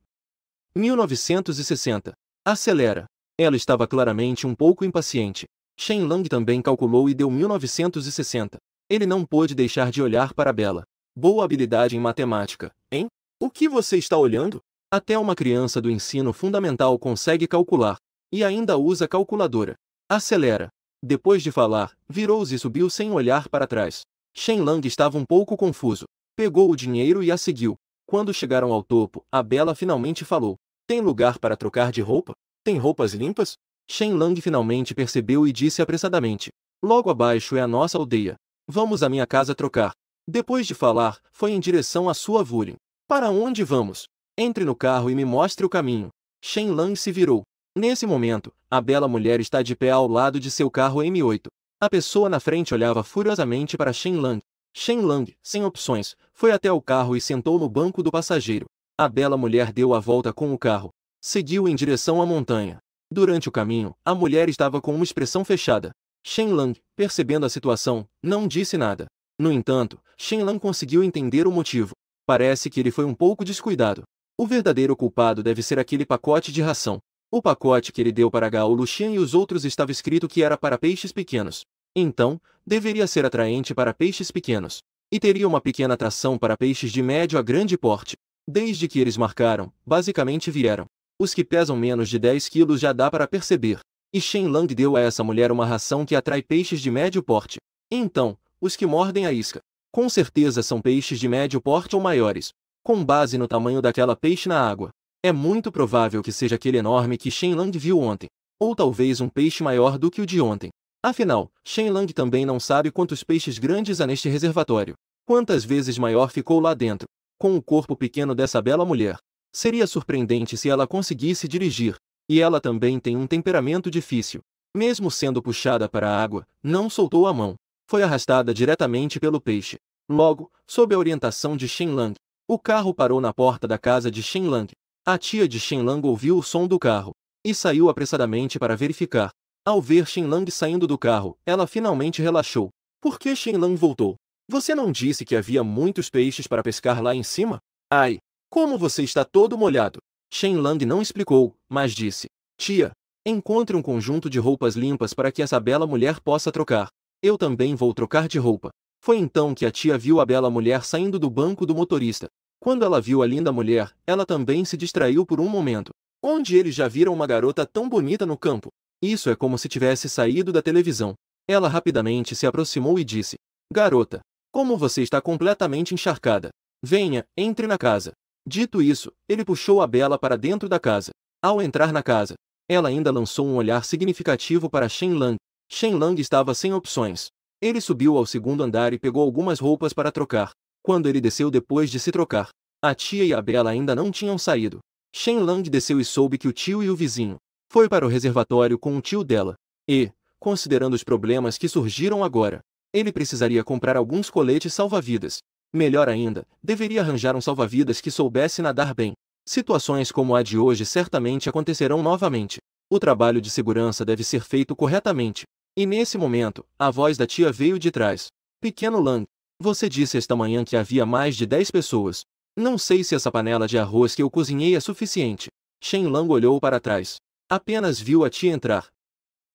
1960. Acelera. Ela estava claramente um pouco impaciente. Shenlong também calculou e deu 1960. Ele não pôde deixar de olhar para Bela. Boa habilidade em matemática, hein? O que você está olhando? Até uma criança do ensino fundamental consegue calcular. E ainda usa calculadora. Acelera. Depois de falar, virou-se e subiu sem olhar para trás. Shenlong estava um pouco confuso. Pegou o dinheiro e a seguiu. Quando chegaram ao topo, a Bela finalmente falou. Tem lugar para trocar de roupa? Tem roupas limpas? Shenlong finalmente percebeu e disse apressadamente. Logo abaixo é a nossa aldeia. Vamos à minha casa trocar. Depois de falar, foi em direção à sua Vulin. Para onde vamos? Entre no carro e me mostre o caminho. Shenlong se virou. Nesse momento, a bela mulher está de pé ao lado de seu carro M8. A pessoa na frente olhava furiosamente para Shenlong. Shenlong, sem opções, foi até o carro e sentou no banco do passageiro. A bela mulher deu a volta com o carro. Seguiu em direção à montanha. Durante o caminho, a mulher estava com uma expressão fechada. Shenlong, percebendo a situação, não disse nada. No entanto, Shenlong conseguiu entender o motivo. Parece que ele foi um pouco descuidado. O verdadeiro culpado deve ser aquele pacote de ração. O pacote que ele deu para Gao Luxian e os outros estava escrito que era para peixes pequenos. Então, deveria ser atraente para peixes pequenos. E teria uma pequena atração para peixes de médio a grande porte. Desde que eles marcaram, basicamente vieram. Os que pesam menos de 10 quilos já dá para perceber. E Shenlong deu a essa mulher uma ração que atrai peixes de médio porte. Então, os que mordem a isca. Com certeza são peixes de médio porte ou maiores. Com base no tamanho daquela peixe na água. É muito provável que seja aquele enorme que Shenlong viu ontem. Ou talvez um peixe maior do que o de ontem. Afinal, Shenlong também não sabe quantos peixes grandes há neste reservatório. Quantas vezes maior ficou lá dentro. Com o corpo pequeno dessa bela mulher. Seria surpreendente se ela conseguisse dirigir. E ela também tem um temperamento difícil. Mesmo sendo puxada para a água, não soltou a mão. Foi arrastada diretamente pelo peixe. Logo, sob a orientação de Shenlong, o carro parou na porta da casa de Shenlong. A tia de Shenlong ouviu o som do carro. E saiu apressadamente para verificar. Ao ver Shenlong saindo do carro, ela finalmente relaxou. Por que Shenlong voltou? Você não disse que havia muitos peixes para pescar lá em cima? Ai! Como você está todo molhado? Shenlong não explicou, mas disse. Tia, encontre um conjunto de roupas limpas para que essa bela mulher possa trocar. Eu também vou trocar de roupa. Foi então que a tia viu a bela mulher saindo do banco do motorista. Quando ela viu a linda mulher, ela também se distraiu por um momento. Onde eles já viram uma garota tão bonita no campo? Isso é como se tivesse saído da televisão. Ela rapidamente se aproximou e disse. Garota, como você está completamente encharcada. Venha, entre na casa. Dito isso, ele puxou a bela para dentro da casa. Ao entrar na casa, Ela ainda lançou um olhar significativo para Shen Lang. Shen Lang estava sem opções. Ele subiu ao segundo andar e pegou algumas roupas para trocar. Quando ele desceu depois de se trocar, a tia e a Bella ainda não tinham saído. Shen Lang desceu e soube que o tio e o vizinho foi para o reservatório com o tio dela. E, considerando os problemas que surgiram agora, ele precisaria comprar alguns coletes salva-vidas. Melhor ainda, deveria arranjar um salva-vidas que soubesse nadar bem. Situações como a de hoje certamente acontecerão novamente. O trabalho de segurança deve ser feito corretamente. E nesse momento, a voz da tia veio de trás. Pequeno Lang, você disse esta manhã que havia mais de 10 pessoas. Não sei se essa panela de arroz que eu cozinhei é suficiente. Shen Lang olhou para trás. Apenas viu a tia entrar.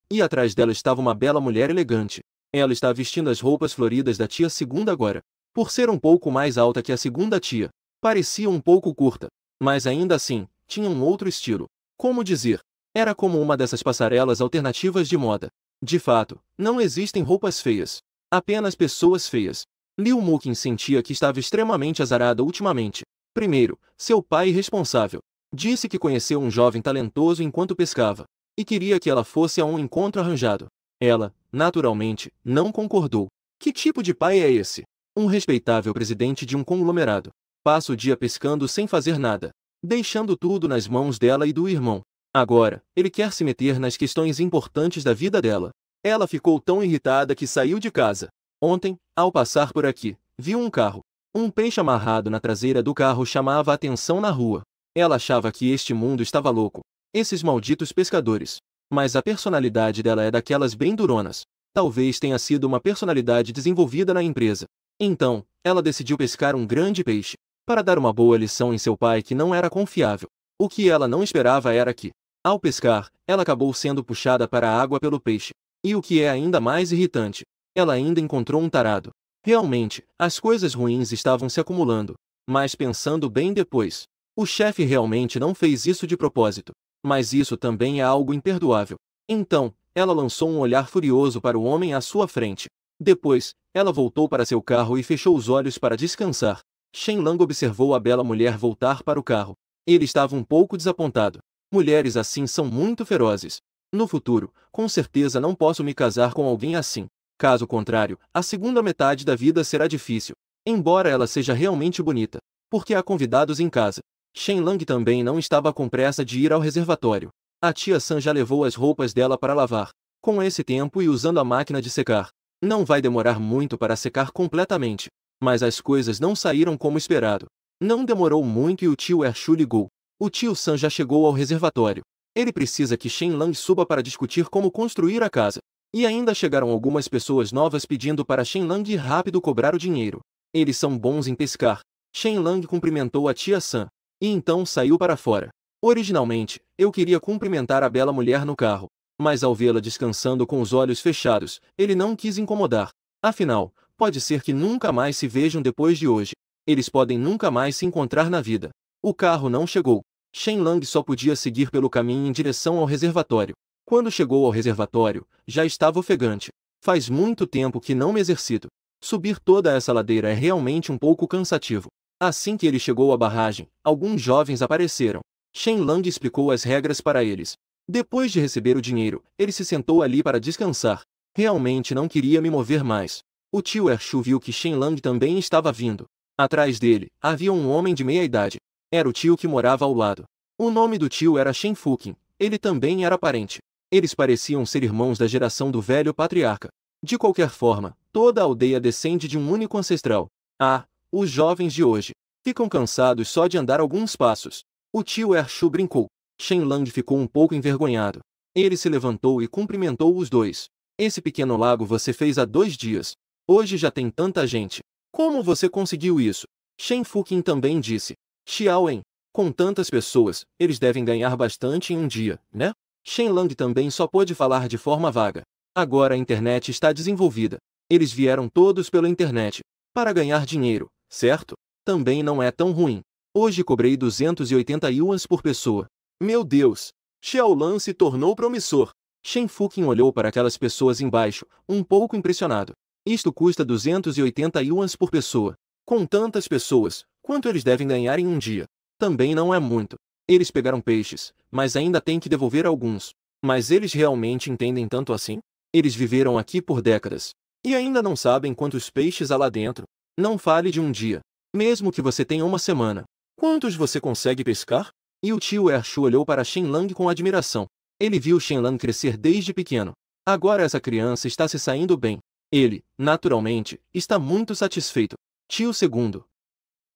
E atrás dela estava uma bela mulher elegante. Ela está vestindo as roupas floridas da tia segunda agora. Por ser um pouco mais alta que a segunda tia, parecia um pouco curta, mas ainda assim, tinha um outro estilo. Como dizer, era como uma dessas passarelas alternativas de moda. De fato, não existem roupas feias. Apenas pessoas feias. Liu Muqin sentia que estava extremamente azarada ultimamente. Primeiro, seu pai irresponsável disse que conheceu um jovem talentoso enquanto pescava, e queria que ela fosse a um encontro arranjado. Ela, naturalmente, não concordou. Que tipo de pai é esse? Um respeitável presidente de um conglomerado. Passa o dia pescando sem fazer nada, deixando tudo nas mãos dela e do irmão. Agora, ele quer se meter nas questões importantes da vida dela. Ela ficou tão irritada que saiu de casa. Ontem, ao passar por aqui, viu um carro. Um peixe amarrado na traseira do carro chamava a atenção na rua. Ela achava que este mundo estava louco. Esses malditos pescadores. Mas a personalidade dela é daquelas bem duronas. Talvez tenha sido uma personalidade desenvolvida na empresa. Então, ela decidiu pescar um grande peixe, para dar uma boa lição em seu pai que não era confiável. O que ela não esperava era que, ao pescar, ela acabou sendo puxada para a água pelo peixe. E o que é ainda mais irritante, ela ainda encontrou um tarado. Realmente, as coisas ruins estavam se acumulando. Mas pensando bem depois, o chefe realmente não fez isso de propósito. Mas isso também é algo imperdoável. Então, ela lançou um olhar furioso para o homem à sua frente. Depois, ela voltou para seu carro e fechou os olhos para descansar. Shen Lang observou a bela mulher voltar para o carro. Ele estava um pouco desapontado. Mulheres assim são muito ferozes. No futuro, com certeza não posso me casar com alguém assim. Caso contrário, a segunda metade da vida será difícil. Embora ela seja realmente bonita. Porque há convidados em casa. Shen Lang também não estava com pressa de ir ao reservatório. A tia San já levou as roupas dela para lavar. Com esse tempo e usando a máquina de secar, não vai demorar muito para secar completamente. Mas as coisas não saíram como esperado. Não demorou muito e o tio Ershu ligou. O tio San já chegou ao reservatório. Ele precisa que Shen Lang suba para discutir como construir a casa. E ainda chegaram algumas pessoas novas pedindo para Shen Lang ir rápido cobrar o dinheiro. Eles são bons em pescar. Shen Lang cumprimentou a tia San. E então saiu para fora. Originalmente, eu queria cumprimentar a bela mulher no carro. Mas ao vê-la descansando com os olhos fechados, ele não quis incomodar. Afinal, pode ser que nunca mais se vejam depois de hoje. Eles podem nunca mais se encontrar na vida. O carro não chegou. Shen Lang só podia seguir pelo caminho em direção ao reservatório. Quando chegou ao reservatório, já estava ofegante. Faz muito tempo que não me exercito. Subir toda essa ladeira é realmente um pouco cansativo. Assim que ele chegou à barragem, alguns jovens apareceram. Shen Lang explicou as regras para eles. Depois de receber o dinheiro, ele se sentou ali para descansar. Realmente não queria me mover mais. O tio Ershu viu que Shen Lang também estava vindo. Atrás dele, havia um homem de meia idade. Era o tio que morava ao lado. O nome do tio era Shen Fuqin. Ele também era parente. Eles pareciam ser irmãos da geração do velho patriarca. De qualquer forma, toda a aldeia descende de um único ancestral. Ah, os jovens de hoje ficam cansados só de andar alguns passos. O tio Ershu brincou. Shen Lang ficou um pouco envergonhado. Ele se levantou e cumprimentou os dois. Esse pequeno lago você fez há 2 dias. Hoje já tem tanta gente. Como você conseguiu isso? Shen Fuqin também disse. Xiaoen, com tantas pessoas, eles devem ganhar bastante em um dia, né? Shen Lang também só pôde falar de forma vaga. Agora a internet está desenvolvida. Eles vieram todos pela internet. Para ganhar dinheiro, certo? Também não é tão ruim. Hoje cobrei 280 yuans por pessoa. Meu Deus! Xiaolan se tornou promissor. Shen Fuqin olhou para aquelas pessoas embaixo, um pouco impressionado. Isto custa 280 yuans por pessoa. Com tantas pessoas, quanto eles devem ganhar em um dia? Também não é muito. Eles pegaram peixes, mas ainda têm que devolver alguns. Mas eles realmente entendem tanto assim? Eles viveram aqui por décadas. E ainda não sabem quantos peixes há lá dentro. Não fale de um dia. Mesmo que você tenha uma semana. Quantos você consegue pescar? E o tio Ershu olhou para Shenlang com admiração. Ele viu Shenlang crescer desde pequeno. Agora essa criança está se saindo bem. Ele, naturalmente, está muito satisfeito. Tio segundo.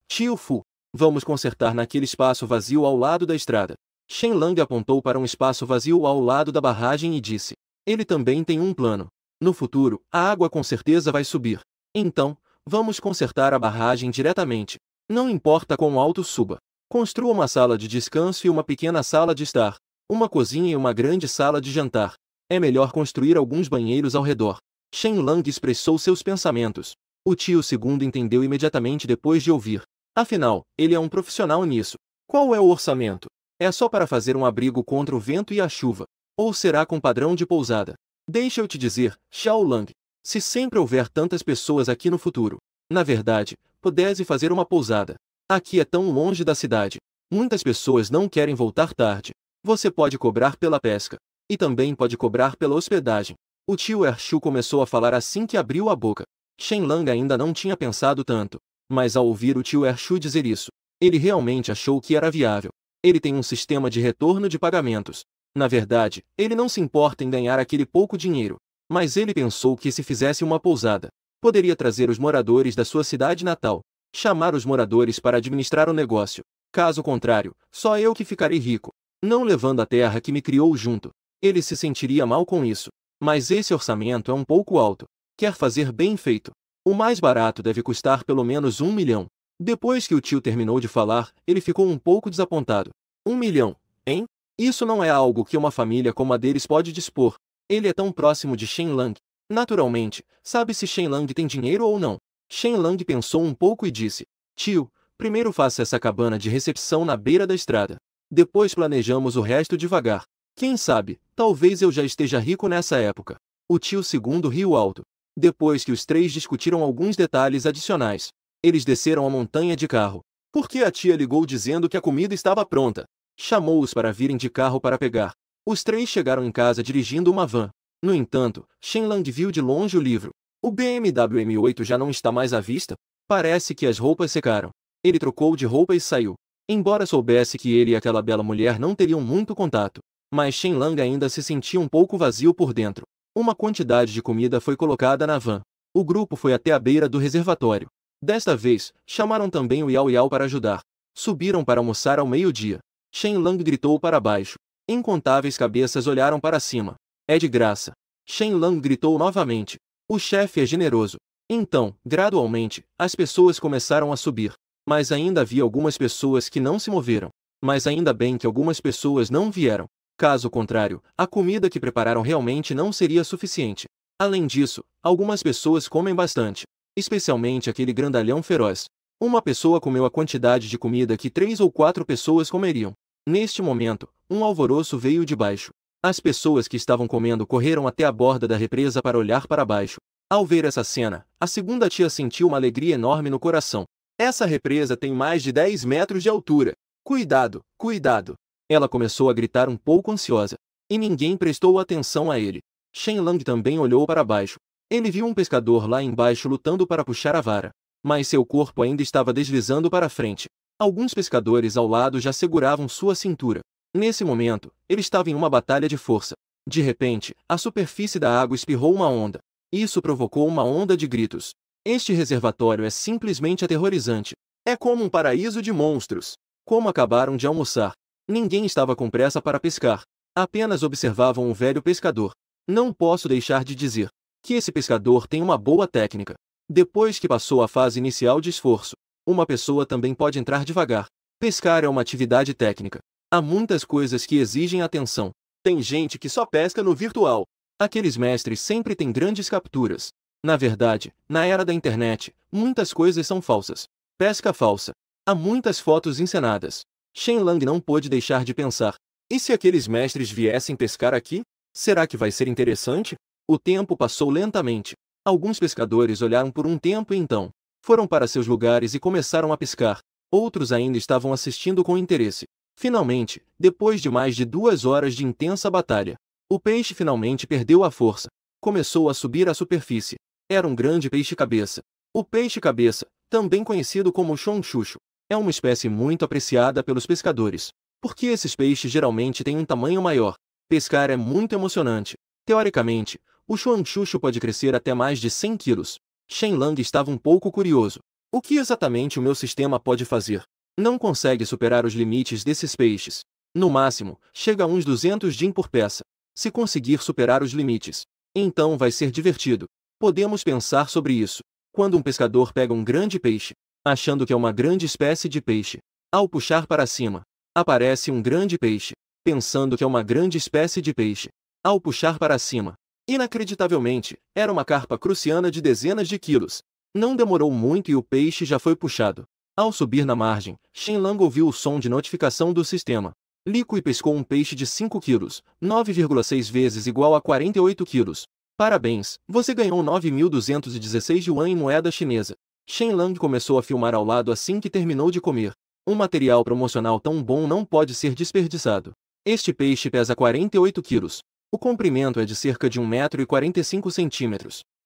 Tio Fu. Vamos consertar naquele espaço vazio ao lado da estrada. Shenlang apontou para um espaço vazio ao lado da barragem e disse. Ele também tem um plano. No futuro, a água com certeza vai subir. Então, vamos consertar a barragem diretamente. Não importa quão alto suba. Construa uma sala de descanso e uma pequena sala de estar. Uma cozinha e uma grande sala de jantar. É melhor construir alguns banheiros ao redor. Shenlang expressou seus pensamentos. O tio segundo entendeu imediatamente depois de ouvir. Afinal, ele é um profissional nisso. Qual é o orçamento? É só para fazer um abrigo contra o vento e a chuva. Ou será com padrão de pousada? Deixa eu te dizer, Xiaolang, se sempre houver tantas pessoas aqui no futuro, na verdade, pudesse fazer uma pousada. Aqui é tão longe da cidade. Muitas pessoas não querem voltar tarde. Você pode cobrar pela pesca. E também pode cobrar pela hospedagem. O tio Ershu começou a falar assim que abriu a boca. Shenlang ainda não tinha pensado tanto. Mas ao ouvir o tio Ershu dizer isso, ele realmente achou que era viável. Ele tem um sistema de retorno de pagamentos. Na verdade, ele não se importa em ganhar aquele pouco dinheiro. Mas ele pensou que se fizesse uma pousada, poderia trazer os moradores da sua cidade natal, chamar os moradores para administrar o negócio. Caso contrário, só eu que ficarei rico, não levando a terra que me criou junto. Ele se sentiria mal com isso. Mas esse orçamento é um pouco alto. Quer fazer bem feito. O mais barato deve custar pelo menos 1 milhão. Depois que o tio terminou de falar, ele ficou um pouco desapontado. 1 milhão, hein? Isso não é algo que uma família como a deles pode dispor. Ele é tão próximo de Shenlang. Naturalmente, sabe se Shenlang tem dinheiro ou não. Shenlang pensou um pouco e disse. Tio, primeiro faça essa cabana de recepção na beira da estrada. Depois planejamos o resto devagar. Quem sabe, talvez eu já esteja rico nessa época. O tio segundo riu alto. Depois que os três discutiram alguns detalhes adicionais, eles desceram a montanha de carro. Porque a tia ligou dizendo que a comida estava pronta. Chamou-os para virem de carro para pegar. Os três chegaram em casa dirigindo uma van. No entanto, Shenlang viu de longe o livro. O BMW M8 já não está mais à vista? Parece que as roupas secaram. Ele trocou de roupa e saiu. Embora soubesse que ele e aquela bela mulher não teriam muito contato, mas Shenlang ainda se sentia um pouco vazio por dentro. Uma quantidade de comida foi colocada na van. O grupo foi até a beira do reservatório. Desta vez, chamaram também o Yao Yao para ajudar. Subiram para almoçar ao meio-dia. Shenlang gritou para baixo. Incontáveis cabeças olharam para cima. É de graça. Shenlang gritou novamente. O chefe é generoso. Então, gradualmente, as pessoas começaram a subir. Mas ainda havia algumas pessoas que não se moveram. Mas ainda bem que algumas pessoas não vieram. Caso contrário, a comida que prepararam realmente não seria suficiente. Além disso, algumas pessoas comem bastante. Especialmente aquele grandalhão feroz. Uma pessoa comeu a quantidade de comida que 3 ou 4 pessoas comeriam. Neste momento, um alvoroço veio de baixo. As pessoas que estavam comendo correram até a borda da represa para olhar para baixo. Ao ver essa cena, a segunda tia sentiu uma alegria enorme no coração. Essa represa tem mais de 10 metros de altura. Cuidado, cuidado! Ela começou a gritar um pouco ansiosa. E ninguém prestou atenção a ele. Shenlang também olhou para baixo. Ele viu um pescador lá embaixo lutando para puxar a vara. Mas seu corpo ainda estava deslizando para frente. Alguns pescadores ao lado já seguravam sua cintura. Nesse momento, ele estava em uma batalha de força. De repente, a superfície da água espirrou uma onda. Isso provocou uma onda de gritos. Este reservatório é simplesmente aterrorizante. É como um paraíso de monstros. Como acabaram de almoçar. Ninguém estava com pressa para pescar. Apenas observavam um velho pescador. Não posso deixar de dizer que esse pescador tem uma boa técnica. Depois que passou a fase inicial de esforço, uma pessoa também pode entrar devagar. Pescar é uma atividade técnica. Há muitas coisas que exigem atenção. Tem gente que só pesca no virtual. Aqueles mestres sempre têm grandes capturas. Na verdade, na era da internet, muitas coisas são falsas. Pesca falsa. Há muitas fotos encenadas. Shenlang não pôde deixar de pensar. E se aqueles mestres viessem pescar aqui? Será que vai ser interessante? O tempo passou lentamente. Alguns pescadores olharam por um tempo e então foram para seus lugares e começaram a pescar. Outros ainda estavam assistindo com interesse. Finalmente, depois de mais de 2 horas de intensa batalha, o peixe finalmente perdeu a força. Começou a subir à superfície. Era um grande peixe-cabeça. O peixe-cabeça, também conhecido como chonchucho, é uma espécie muito apreciada pelos pescadores, porque esses peixes geralmente têm um tamanho maior. Pescar é muito emocionante. Teoricamente, o chonchucho pode crescer até mais de 100 quilos. Shenlang estava um pouco curioso. O que exatamente o meu sistema pode fazer? Não consegue superar os limites desses peixes. No máximo, chega a uns 200 jin por peça. Se conseguir superar os limites, então vai ser divertido. Podemos pensar sobre isso. Quando um pescador pega um grande peixe, achando que é uma grande espécie de peixe, ao puxar para cima, aparece um grande peixe, pensando que é uma grande espécie de peixe. Ao puxar para cima, inacreditavelmente, era uma carpa cruciana de dezenas de quilos. Não demorou muito e o peixe já foi puxado. Ao subir na margem, Shenlang ouviu o som de notificação do sistema. Lico e pescou um peixe de 5 quilos, 9,6 vezes igual a 48 quilos. Parabéns, você ganhou 9.216 yuan em moeda chinesa. Shenlang começou a filmar ao lado assim que terminou de comer. Um material promocional tão bom não pode ser desperdiçado. Este peixe pesa 48 quilos. O comprimento é de cerca de 1,45 m.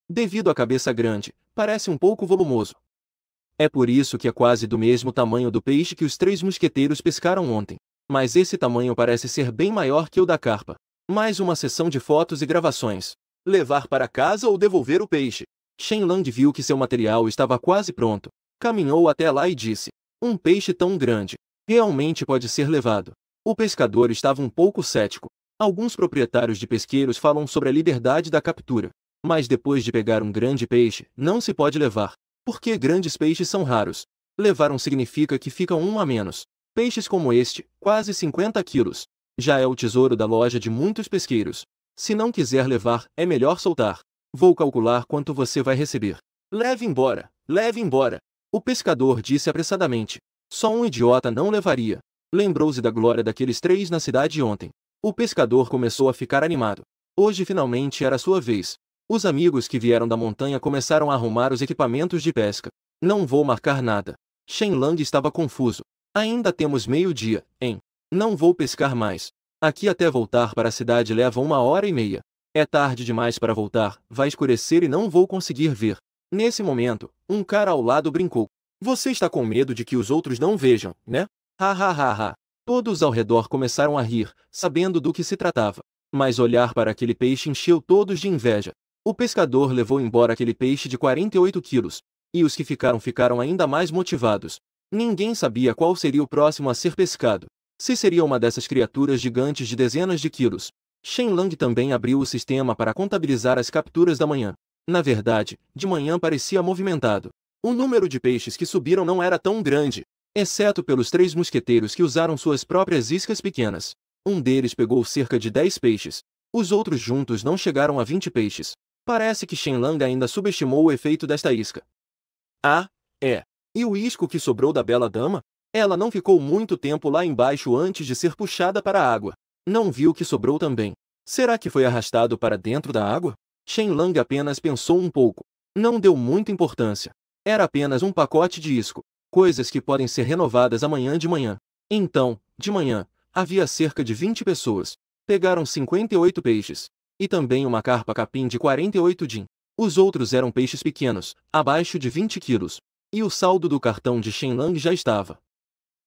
Devido à cabeça grande, parece um pouco volumoso. É por isso que é quase do mesmo tamanho do peixe que os 3 mosqueteiros pescaram ontem. Mas esse tamanho parece ser bem maior que o da carpa. Mais uma sessão de fotos e gravações. Levar para casa ou devolver o peixe? Shenlang viu que seu material estava quase pronto. Caminhou até lá e disse: um peixe tão grande, realmente pode ser levado. O pescador estava um pouco cético. Alguns proprietários de pesqueiros falam sobre a liberdade da captura. Mas depois de pegar um grande peixe, não se pode levar. Porque grandes peixes são raros. Levar um significa que fica um a menos. Peixes como este, quase 50 quilos, já é o tesouro da loja de muitos pesqueiros. Se não quiser levar, é melhor soltar. Vou calcular quanto você vai receber. Leve embora, leve embora. O pescador disse apressadamente. Só um idiota não levaria. Lembrou-se da glória daqueles 3 na cidade ontem. O pescador começou a ficar animado. Hoje finalmente era sua vez. Os amigos que vieram da montanha começaram a arrumar os equipamentos de pesca. Não vou marcar nada. Shenlang estava confuso. Ainda temos meio-dia, hein? Não vou pescar mais. Aqui até voltar para a cidade leva 1h30. É tarde demais para voltar, vai escurecer e não vou conseguir ver. Nesse momento, um cara ao lado brincou. Você está com medo de que os outros não vejam, né? Ha ha ha ha. Todos ao redor começaram a rir, sabendo do que se tratava. Mas olhar para aquele peixe encheu todos de inveja. O pescador levou embora aquele peixe de 48 quilos. E os que ficaram ainda mais motivados. Ninguém sabia qual seria o próximo a ser pescado. Se seria uma dessas criaturas gigantes de dezenas de quilos. Shenlang também abriu o sistema para contabilizar as capturas da manhã. Na verdade, de manhã parecia movimentado. O número de peixes que subiram não era tão grande, exceto pelos 3 mosqueteiros que usaram suas próprias iscas pequenas. Um deles pegou cerca de 10 peixes. Os outros juntos não chegaram a 20 peixes. Parece que Shenlang ainda subestimou o efeito desta isca. Ah, é. E o isco que sobrou da bela dama? Ela não ficou muito tempo lá embaixo antes de ser puxada para a água. Não viu que sobrou também. Será que foi arrastado para dentro da água? Shenlang apenas pensou um pouco. Não deu muita importância. Era apenas um pacote de isco. Coisas que podem ser renovadas amanhã de manhã. Então, de manhã, havia cerca de 20 pessoas. Pegaram 58 peixes. E também uma carpa capim de 48 jin. Os outros eram peixes pequenos, abaixo de 20 quilos. E o saldo do cartão de Shenlang já estava.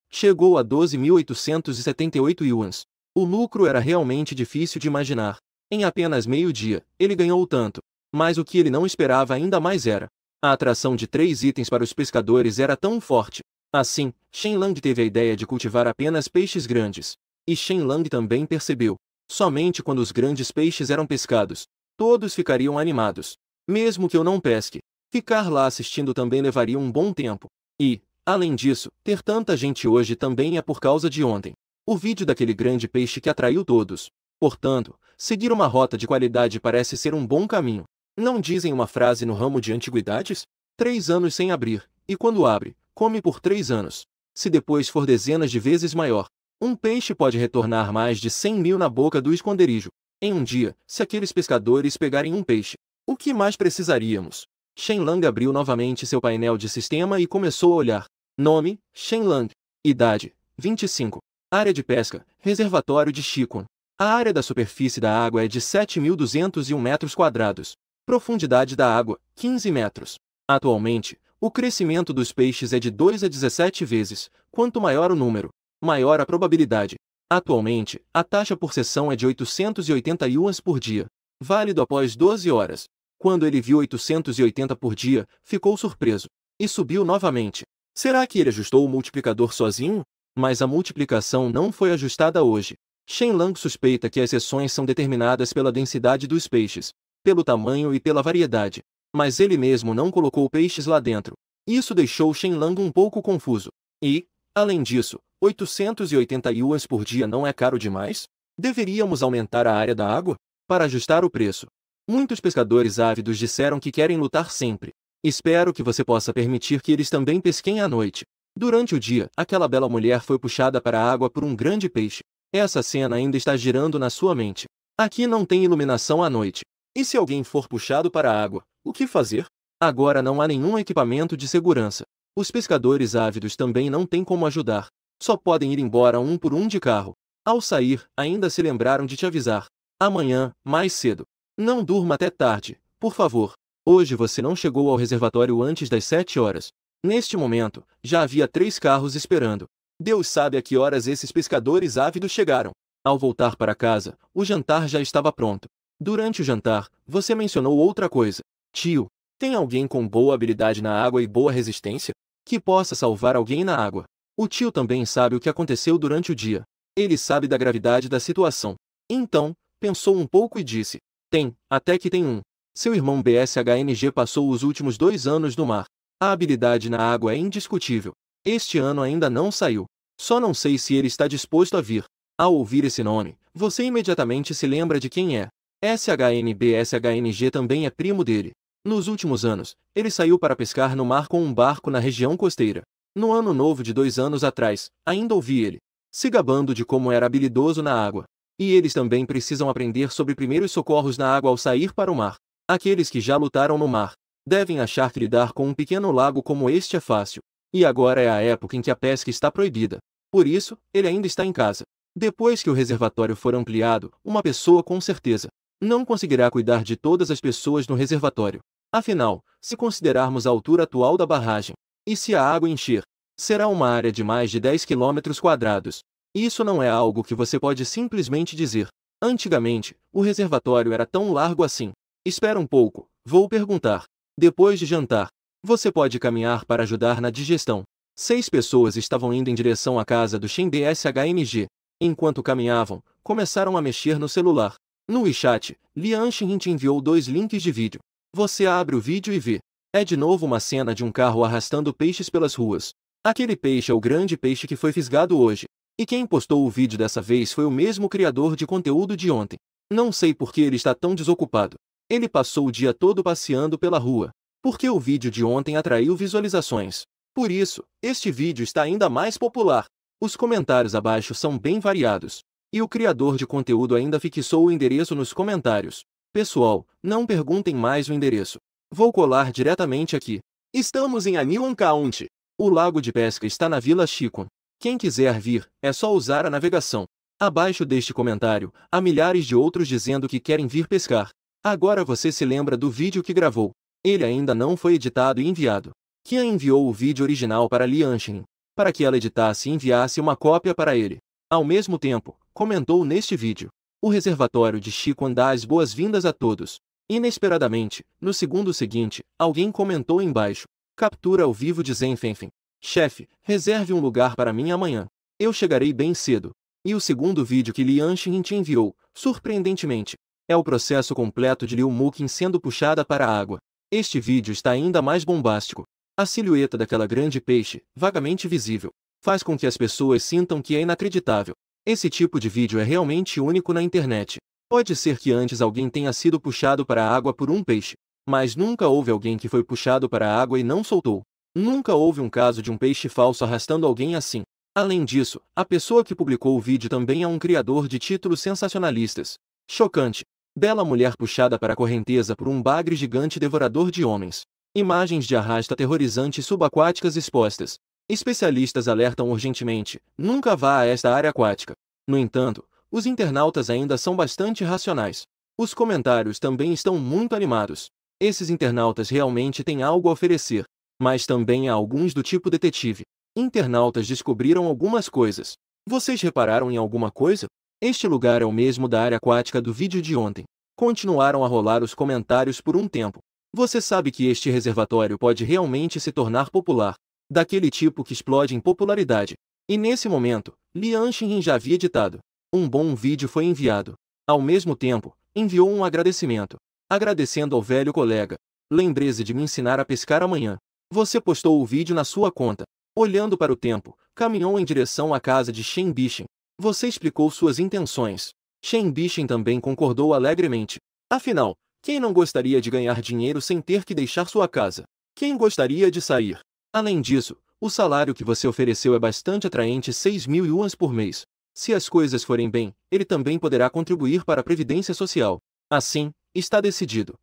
Chegou a 12.878 yuans. O lucro era realmente difícil de imaginar. Em apenas meio-dia, ele ganhou tanto. Mas o que ele não esperava ainda mais era. A atração de 3 itens para os pescadores era tão forte. Assim, Shenlang teve a ideia de cultivar apenas peixes grandes. E Shenlang também percebeu. Somente quando os grandes peixes eram pescados, todos ficariam animados. Mesmo que eu não pesque, ficar lá assistindo também levaria um bom tempo. E, além disso, ter tanta gente hoje também é por causa de ontem. O vídeo daquele grande peixe que atraiu todos. Portanto, seguir uma rota de qualidade parece ser um bom caminho. Não dizem uma frase no ramo de antiguidades? 3 anos sem abrir, e quando abre, come por 3 anos. Se depois for dezenas de vezes maior, um peixe pode retornar mais de 100.000 na boca do esconderijo. Em um dia, se aqueles pescadores pegarem um peixe, o que mais precisaríamos? Shenlang abriu novamente seu painel de sistema e começou a olhar. Nome, Shenlang. Idade, 25. Área de pesca, reservatório de Chicoan. A área da superfície da água é de 7.201 metros quadrados. Profundidade da água, 15 metros. Atualmente, o crescimento dos peixes é de 2 a 17 vezes. Quanto maior o número, maior a probabilidade. Atualmente, a taxa por sessão é de 880 yuans por dia, válido após 12 horas. Quando ele viu 880 por dia, ficou surpreso. E subiu novamente. Será que ele ajustou o multiplicador sozinho? Mas a multiplicação não foi ajustada hoje. Shenlang suspeita que as seções são determinadas pela densidade dos peixes, pelo tamanho e pela variedade. Mas ele mesmo não colocou peixes lá dentro. Isso deixou Shenlang um pouco confuso. E, além disso, 880 yuans por dia não é caro demais? Deveríamos aumentar a área da água? Para ajustar o preço. Muitos pescadores ávidos disseram que querem lutar sempre. Espero que você possa permitir que eles também pesquem à noite. Durante o dia, aquela bela mulher foi puxada para a água por um grande peixe. Essa cena ainda está girando na sua mente. Aqui não tem iluminação à noite. E se alguém for puxado para a água, o que fazer? Agora não há nenhum equipamento de segurança. Os pescadores ávidos também não têm como ajudar. Só podem ir embora um por um de carro. Ao sair, ainda se lembraram de te avisar. Amanhã, mais cedo. Não durma até tarde, por favor. Hoje você não chegou ao reservatório antes das 7 horas. Neste momento, já havia 3 carros esperando. Deus sabe a que horas esses pescadores ávidos chegaram. Ao voltar para casa, o jantar já estava pronto. Durante o jantar, você mencionou outra coisa. Tio, tem alguém com boa habilidade na água e boa resistência? Que possa salvar alguém na água. O tio também sabe o que aconteceu durante o dia. Ele sabe da gravidade da situação. Então, pensou um pouco e disse: tem, até que tem um. Seu irmão BSHNG passou os últimos 2 anos no mar. A habilidade na água é indiscutível. Este ano ainda não saiu. Só não sei se ele está disposto a vir. Ao ouvir esse nome, você imediatamente se lembra de quem é. SHNBSHNG também é primo dele. Nos últimos anos, ele saiu para pescar no mar com um barco na região costeira. No ano novo de 2 anos atrás, ainda ouvi ele se gabando de como era habilidoso na água. E eles também precisam aprender sobre primeiros socorros na água ao sair para o mar. Aqueles que já lutaram no mar devem achar que lidar com um pequeno lago como este é fácil. E agora é a época em que a pesca está proibida. Por isso, ele ainda está em casa. Depois que o reservatório for ampliado, uma pessoa com certeza não conseguirá cuidar de todas as pessoas no reservatório. Afinal, se considerarmos a altura atual da barragem, e se a água encher, será uma área de mais de 10 quilômetros quadrados. Isso não é algo que você pode simplesmente dizer. Antigamente, o reservatório era tão largo assim. Espera um pouco, vou perguntar. Depois de jantar, você pode caminhar para ajudar na digestão. 6 pessoas estavam indo em direção à casa do Shen BSHNG. Enquanto caminhavam, começaram a mexer no celular. No WeChat, Lian Xin te enviou 2 links de vídeo. Você abre o vídeo e vê. É de novo uma cena de um carro arrastando peixes pelas ruas. Aquele peixe é o grande peixe que foi fisgado hoje. E quem postou o vídeo dessa vez foi o mesmo criador de conteúdo de ontem. Não sei por que ele está tão desocupado. Ele passou o dia todo passeando pela rua. Porque o vídeo de ontem atraiu visualizações. Por isso, este vídeo está ainda mais popular. Os comentários abaixo são bem variados. E o criador de conteúdo ainda fixou o endereço nos comentários. Pessoal, não perguntem mais o endereço. Vou colar diretamente aqui. Estamos em Aniwan County. O lago de pesca está na Vila Chicoan. Quem quiser vir, é só usar a navegação. Abaixo deste comentário, há milhares de outros dizendo que querem vir pescar. Agora você se lembra do vídeo que gravou. Ele ainda não foi editado e enviado. Qian enviou o vídeo original para Lian Xin, para que ela editasse e enviasse uma cópia para ele. Ao mesmo tempo, comentou neste vídeo: o reservatório de Chicoan dá as boas-vindas a todos. Inesperadamente, no segundo seguinte, alguém comentou embaixo: captura ao vivo de Zen Fenfen. Chefe, reserve um lugar para mim amanhã. Eu chegarei bem cedo. E o segundo vídeo que Lian Xin te enviou, surpreendentemente, é o processo completo de Liu Muqin sendo puxada para a água. Este vídeo está ainda mais bombástico. A silhueta daquela grande peixe, vagamente visível, faz com que as pessoas sintam que é inacreditável. Esse tipo de vídeo é realmente único na internet. Pode ser que antes alguém tenha sido puxado para a água por um peixe, mas nunca houve alguém que foi puxado para a água e não soltou. Nunca houve um caso de um peixe falso arrastando alguém assim. Além disso, a pessoa que publicou o vídeo também é um criador de títulos sensacionalistas. Chocante. Bela mulher puxada para a correnteza por um bagre gigante devorador de homens. Imagens de arrasta aterrorizantes subaquáticas expostas. Especialistas alertam urgentemente: nunca vá a esta área aquática. No entanto, os internautas ainda são bastante racionais. Os comentários também estão muito animados. Esses internautas realmente têm algo a oferecer. Mas também há alguns do tipo detetive. Internautas descobriram algumas coisas. Vocês repararam em alguma coisa? Este lugar é o mesmo da área aquática do vídeo de ontem. Continuaram a rolar os comentários por um tempo. Você sabe que este reservatório pode realmente se tornar popular. Daquele tipo que explode em popularidade. E nesse momento, Lian Xinyin já havia editado. Um bom vídeo foi enviado. Ao mesmo tempo, enviou um agradecimento. Agradecendo ao velho colega. Lembre-se de me ensinar a pescar amanhã. Você postou o vídeo na sua conta. Olhando para o tempo, caminhou em direção à casa de Shen Bixin. Você explicou suas intenções. Shen Bixin também concordou alegremente. Afinal, quem não gostaria de ganhar dinheiro sem ter que deixar sua casa? Quem gostaria de sair? Além disso, o salário que você ofereceu é bastante atraente, 6.000 yuans por mês. Se as coisas forem bem, ele também poderá contribuir para a Previdência Social. Assim, está decidido.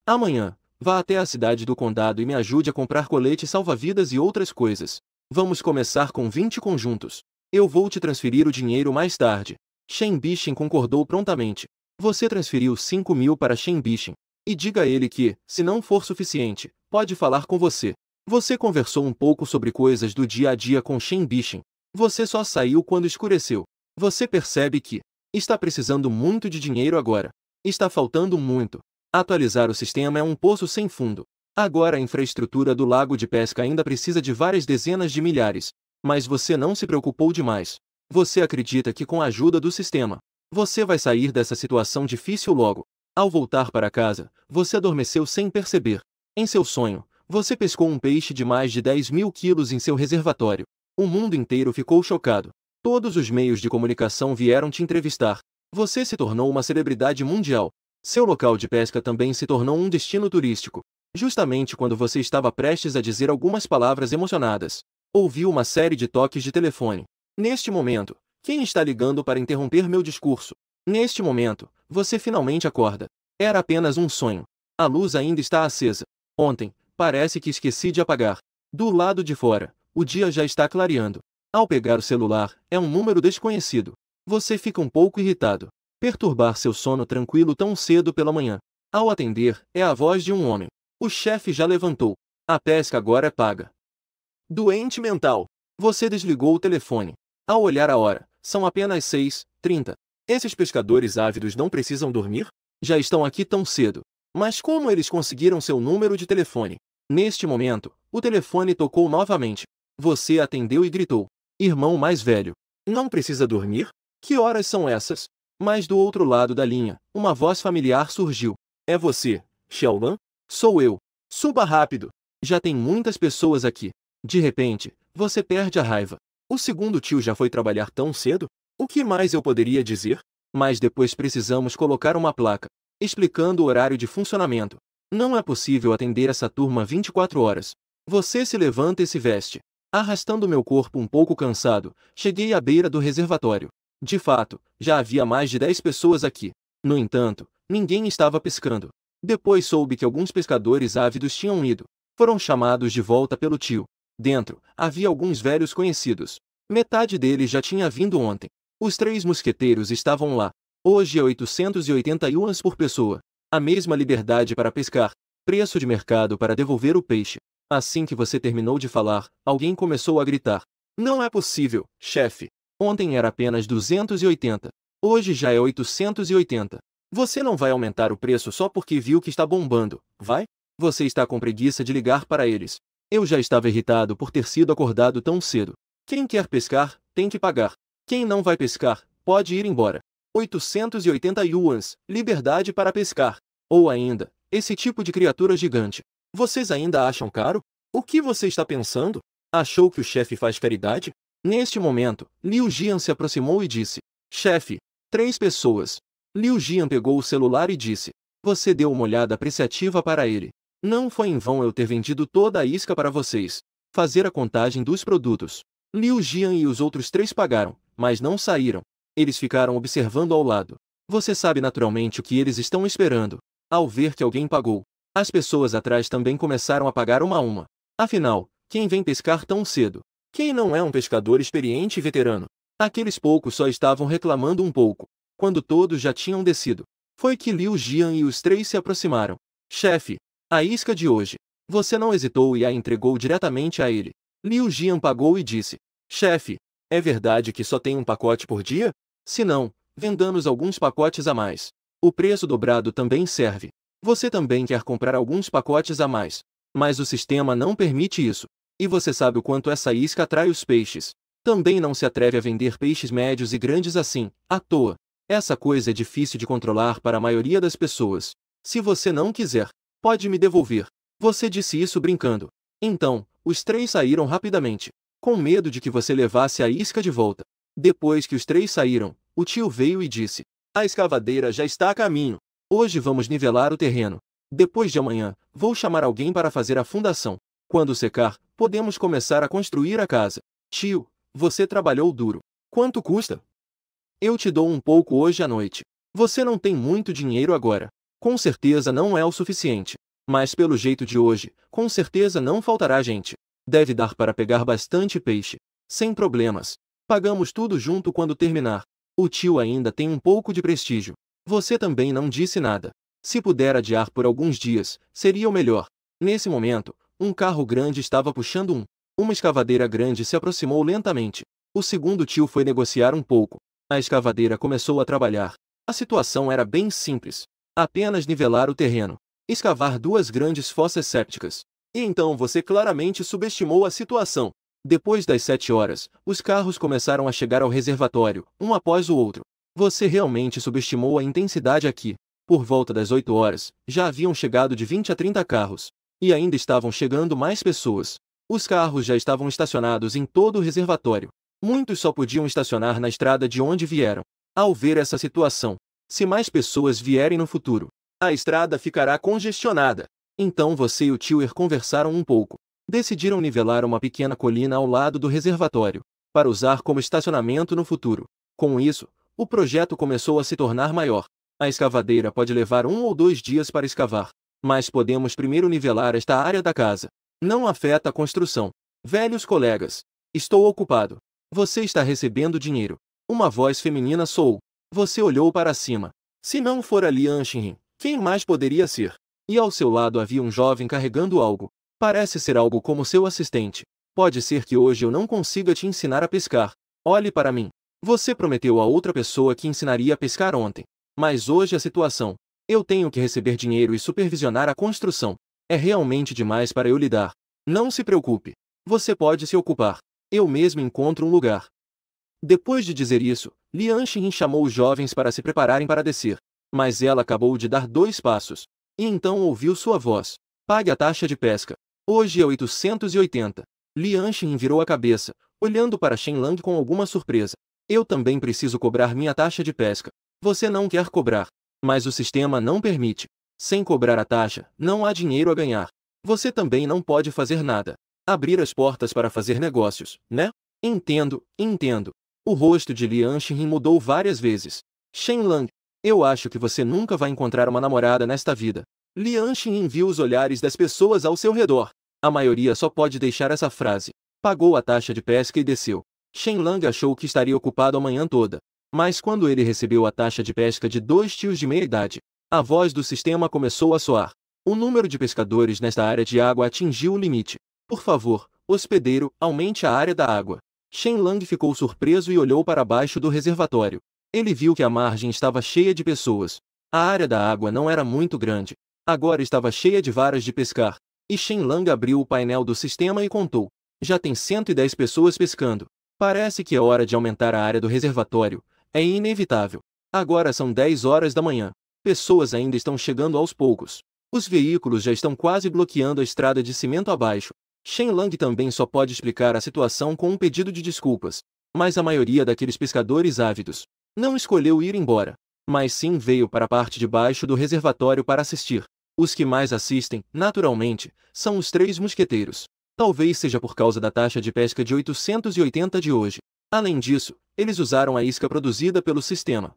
Amanhã, vá até a cidade do condado e me ajude a comprar coletes salva-vidas e outras coisas. Vamos começar com 20 conjuntos. Eu vou te transferir o dinheiro mais tarde. Shen Bixin concordou prontamente. Você transferiu 5.000 para Shen Bixin. E diga a ele que, se não for suficiente, pode falar com você. Você conversou um pouco sobre coisas do dia a dia com Shen Bixin. Você só saiu quando escureceu. Você percebe que está precisando muito de dinheiro agora. Está faltando muito. Atualizar o sistema é um poço sem fundo. Agora a infraestrutura do lago de pesca ainda precisa de várias dezenas de milhares. Mas você não se preocupou demais. Você acredita que com a ajuda do sistema, você vai sair dessa situação difícil logo. Ao voltar para casa, você adormeceu sem perceber. Em seu sonho, você pescou um peixe de mais de 10.000 quilos em seu reservatório. O mundo inteiro ficou chocado. Todos os meios de comunicação vieram te entrevistar. Você se tornou uma celebridade mundial. Seu local de pesca também se tornou um destino turístico. Justamente quando você estava prestes a dizer algumas palavras emocionadas, ouviu uma série de toques de telefone. Neste momento, quem está ligando para interromper meu discurso? Neste momento, você finalmente acorda. Era apenas um sonho. A luz ainda está acesa. Ontem, parece que esqueci de apagar. Do lado de fora, o dia já está clareando. Ao pegar o celular, é um número desconhecido. Você fica um pouco irritado. Perturbar seu sono tranquilo tão cedo pela manhã. Ao atender, é a voz de um homem. O chefe já levantou. A pesca agora é paga. Doente mental. Você desligou o telefone. Ao olhar a hora, são apenas 6h30. Esses pescadores ávidos não precisam dormir? Já estão aqui tão cedo. Mas como eles conseguiram seu número de telefone? Neste momento, o telefone tocou novamente. Você atendeu e gritou. Irmão mais velho. Não precisa dormir? Que horas são essas? Mas do outro lado da linha, uma voz familiar surgiu. É você, Xiaolan? Sou eu. Suba rápido. Já tem muitas pessoas aqui. De repente, você perde a raiva. O segundo tio já foi trabalhar tão cedo? O que mais eu poderia dizer? Mas depois precisamos colocar uma placa, explicando o horário de funcionamento. Não é possível atender essa turma 24 horas. Você se levanta e se veste. Arrastando meu corpo um pouco cansado, cheguei à beira do reservatório. De fato, já havia mais de 10 pessoas aqui. No entanto, ninguém estava pescando. Depois soube que alguns pescadores ávidos tinham ido. Foram chamados de volta pelo tio. Dentro, havia alguns velhos conhecidos. Metade deles já tinha vindo ontem. Os 3 mosqueteiros estavam lá. Hoje é 880 yuans por pessoa. A mesma liberdade para pescar. Preço de mercado para devolver o peixe. Assim que você terminou de falar, alguém começou a gritar. Não é possível, chefe. Ontem era apenas 280. Hoje já é 880. Você não vai aumentar o preço só porque viu que está bombando, vai? Você está com preguiça de ligar para eles. Eu já estava irritado por ter sido acordado tão cedo. Quem quer pescar, tem que pagar. Quem não vai pescar, pode ir embora. 880 yuans, liberdade para pescar. Ou ainda, esse tipo de criatura gigante. Vocês ainda acham caro? O que você está pensando? Achou que o chefe faz caridade? Neste momento, Liu Jian se aproximou e disse. Chefe, 3 pessoas. Liu Jian pegou o celular e disse. Você deu uma olhada apreciativa para ele. Não foi em vão eu ter vendido toda a isca para vocês. Fazer a contagem dos produtos. Liu Jian e os outros 3 pagaram, mas não saíram. Eles ficaram observando ao lado. Você sabe naturalmente o que eles estão esperando. Ao ver que alguém pagou, as pessoas atrás também começaram a pagar uma a uma. Afinal, Quem vem pescar tão cedo? Quem não é um pescador experiente e veterano? Aqueles poucos só estavam reclamando um pouco. Quando todos já tinham descido, foi que Liu Jian e os três se aproximaram. Chefe, a isca de hoje. Você não hesitou e a entregou diretamente a ele. Liu Jian pagou e disse: Chefe, é verdade que só tem um pacote por dia? Se não, venda-nos alguns pacotes a mais. O preço dobrado também serve. Você também quer comprar alguns pacotes a mais. Mas o sistema não permite isso. E você sabe o quanto essa isca atrai os peixes. Também não se atreve a vender peixes médios e grandes assim, à toa. Essa coisa é difícil de controlar para a maioria das pessoas. Se você não quiser, pode me devolver. Você disse isso brincando. Então, os três saíram rapidamente, com medo de que você levasse a isca de volta. Depois que os três saíram, o tio veio e disse: A escavadeira já está a caminho. Hoje vamos nivelar o terreno. Depois de amanhã, vou chamar alguém para fazer a fundação. Quando secar, podemos começar a construir a casa. Tio, você trabalhou duro. Quanto custa? Eu te dou um pouco hoje à noite. Você não tem muito dinheiro agora. Com certeza não é o suficiente. Mas pelo jeito de hoje, com certeza não faltará gente. Deve dar para pegar bastante peixe. Sem problemas. Pagamos tudo junto quando terminar. O tio ainda tem um pouco de prestígio. Você também não disse nada. Se puder adiar por alguns dias, seria o melhor. Nesse momento, um carro grande estava puxando uma escavadeira grande se aproximou lentamente. O segundo tio foi negociar um pouco. A escavadeira começou a trabalhar. A situação era bem simples. Apenas nivelar o terreno. Escavar duas grandes fossas sépticas. E então você claramente subestimou a situação. Depois das 7 horas, os carros começaram a chegar ao reservatório, um após o outro. Você realmente subestimou a intensidade aqui. Por volta das 8 horas, já haviam chegado de 20 a 30 carros. E ainda estavam chegando mais pessoas. Os carros já estavam estacionados em todo o reservatório. Muitos só podiam estacionar na estrada de onde vieram. Ao ver essa situação, se mais pessoas vierem no futuro, a estrada ficará congestionada. Então você e o tio conversaram um pouco. Decidiram nivelar uma pequena colina ao lado do reservatório, para usar como estacionamento no futuro. Com isso, o projeto começou a se tornar maior. A escavadeira pode levar 1 ou 2 dias para escavar, mas podemos primeiro nivelar esta área da casa. Não afeta a construção. Velhos colegas, estou ocupado. Você está recebendo dinheiro. Uma voz feminina soou. Você olhou para cima. Se não for ali Lian Xinyin, quem mais poderia ser? E ao seu lado havia um jovem carregando algo. Parece ser algo como seu assistente. Pode ser que hoje eu não consiga te ensinar a pescar. Olhe para mim. Você prometeu a outra pessoa que ensinaria a pescar ontem. Mas hoje a situação. Eu tenho que receber dinheiro e supervisionar a construção. É realmente demais para eu lidar. Não se preocupe. Você pode se ocupar. Eu mesmo encontro um lugar. Depois de dizer isso, Lian Xinyin chamou os jovens para se prepararem para descer. Mas ela acabou de dar 2 passos. E então ouviu sua voz. Pague a taxa de pesca. Hoje é 880. Lian Xinyin virou a cabeça, olhando para Shen Lang com alguma surpresa. Eu também preciso cobrar minha taxa de pesca. Você não quer cobrar. Mas o sistema não permite. Sem cobrar a taxa, não há dinheiro a ganhar. Você também não pode fazer nada. Abrir as portas para fazer negócios, né? Entendo, entendo. O rosto de Lian Xinyin mudou várias vezes. Shen Lang, eu acho que você nunca vai encontrar uma namorada nesta vida. Lian Xinyin viu os olhares das pessoas ao seu redor. A maioria só pode deixar essa frase. Pagou a taxa de pesca e desceu. Shen Lang achou que estaria ocupado a manhã toda. Mas quando ele recebeu a taxa de pesca de 2 tios de meia-idade, a voz do sistema começou a soar. O número de pescadores nesta área de água atingiu o limite. Por favor, hospedeiro, aumente a área da água. Shen Lang ficou surpreso e olhou para baixo do reservatório. Ele viu que a margem estava cheia de pessoas. A área da água não era muito grande. Agora estava cheia de varas de pescar. E Shen Lang abriu o painel do sistema e contou. Já tem 110 pessoas pescando. Parece que é hora de aumentar a área do reservatório. É inevitável. Agora são 10 horas da manhã. Pessoas ainda estão chegando aos poucos. Os veículos já estão quase bloqueando a estrada de cimento abaixo. Shen Lang também só pode explicar a situação com um pedido de desculpas. Mas a maioria daqueles pescadores ávidos não escolheu ir embora, mas sim veio para a parte de baixo do reservatório para assistir. Os que mais assistem, naturalmente, são os 3 mosqueteiros. Talvez seja por causa da taxa de pesca de 880 de hoje. Além disso, eles usaram a isca produzida pelo sistema.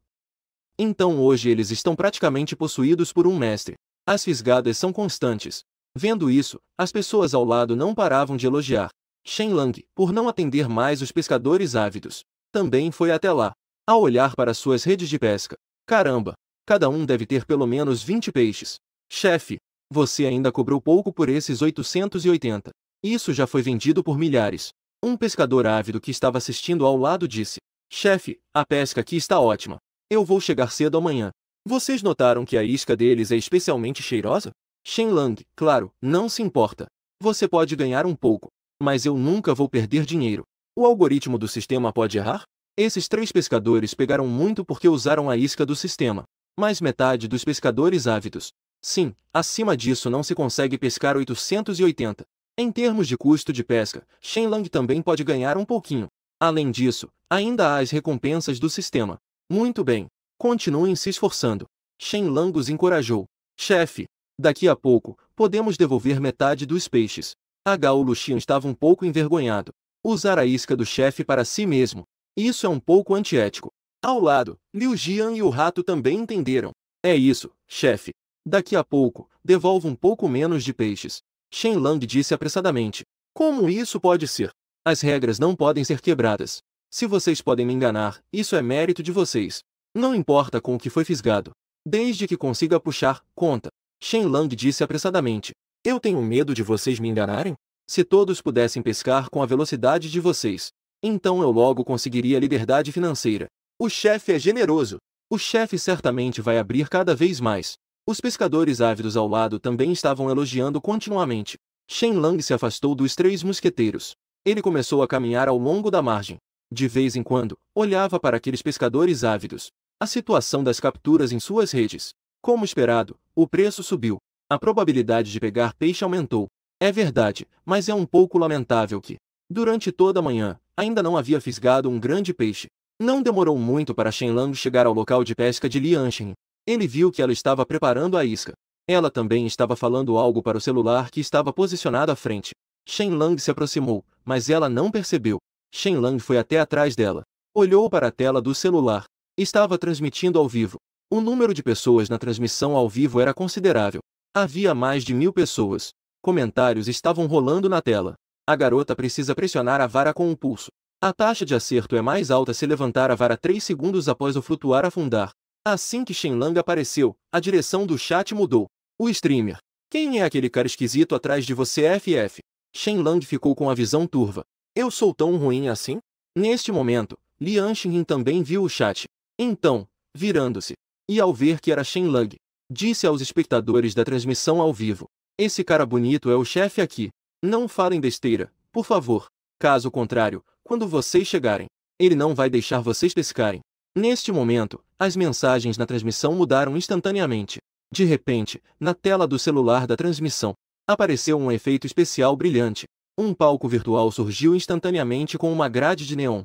Então hoje eles estão praticamente possuídos por um mestre. As fisgadas são constantes. Vendo isso, as pessoas ao lado não paravam de elogiar Shen Lang por não atender mais os pescadores ávidos. Também foi até lá. Ao olhar para suas redes de pesca, caramba, cada um deve ter pelo menos 20 peixes. Chefe, você ainda cobrou pouco por esses 880. Isso já foi vendido por milhares. Um pescador ávido que estava assistindo ao lado disse: Chefe, a pesca aqui está ótima. Eu vou chegar cedo amanhã. Vocês notaram que a isca deles é especialmente cheirosa? Shen Lang, claro, não se importa. Você pode ganhar um pouco, mas eu nunca vou perder dinheiro. O algoritmo do sistema pode errar? Esses 3 pescadores pegaram muito porque usaram a isca do sistema. Mas metade dos pescadores ávidos. Sim, acima disso não se consegue pescar 880. Em termos de custo de pesca, Shen Lang também pode ganhar um pouquinho. Além disso, ainda há as recompensas do sistema. Muito bem. Continuem se esforçando. Shen Lang os encorajou. Chefe, daqui a pouco, podemos devolver metade dos peixes. Hou Luxian estava um pouco envergonhado. Usar a isca do chefe para si mesmo. Isso é um pouco antiético. Ao lado, Liu Jian e o rato também entenderam. É isso, chefe. Daqui a pouco, devolvo um pouco menos de peixes. Shen Lang disse apressadamente. Como isso pode ser? As regras não podem ser quebradas. Se vocês podem me enganar, isso é mérito de vocês. Não importa com o que foi fisgado. Desde que consiga puxar, conta. Shen Lang disse apressadamente. Eu tenho medo de vocês me enganarem? Se todos pudessem pescar com a velocidade de vocês, então eu logo conseguiria liberdade financeira. O chefe é generoso. O chefe certamente vai abrir cada vez mais. Os pescadores ávidos ao lado também estavam elogiando continuamente. Shen Lang se afastou dos 3 mosqueteiros. Ele começou a caminhar ao longo da margem. De vez em quando, olhava para aqueles pescadores ávidos. A situação das capturas em suas redes. Como esperado, o preço subiu. A probabilidade de pegar peixe aumentou. É verdade, mas é um pouco lamentável que, durante toda a manhã, ainda não havia fisgado um grande peixe. Não demorou muito para Shen Lang chegar ao local de pesca de Lianshen. Ele viu que ela estava preparando a isca. Ela também estava falando algo para o celular que estava posicionado à frente. Shen Lang se aproximou, mas ela não percebeu. Shen Lang foi até atrás dela. Olhou para a tela do celular. Estava transmitindo ao vivo. O número de pessoas na transmissão ao vivo era considerável. Havia mais de 1000 pessoas. Comentários estavam rolando na tela. A garota precisa pressionar a vara com o pulso. A taxa de acerto é mais alta se levantar a vara 3 segundos após o flutuar afundar. Assim que Shen Lang apareceu, a direção do chat mudou. O streamer. Quem é aquele cara esquisito atrás de você, FF? Shen Lang ficou com a visão turva. Eu sou tão ruim assim? Neste momento, Lian Xinyin também viu o chat. Então, virando-se, e ao ver que era Shen Lang, disse aos espectadores da transmissão ao vivo. Esse cara bonito é o chefe aqui. Não falem besteira, por favor. Caso contrário, quando vocês chegarem, ele não vai deixar vocês pescarem. Neste momento, as mensagens na transmissão mudaram instantaneamente. De repente, na tela do celular da transmissão, apareceu um efeito especial brilhante. Um palco virtual surgiu instantaneamente com uma grade de neon.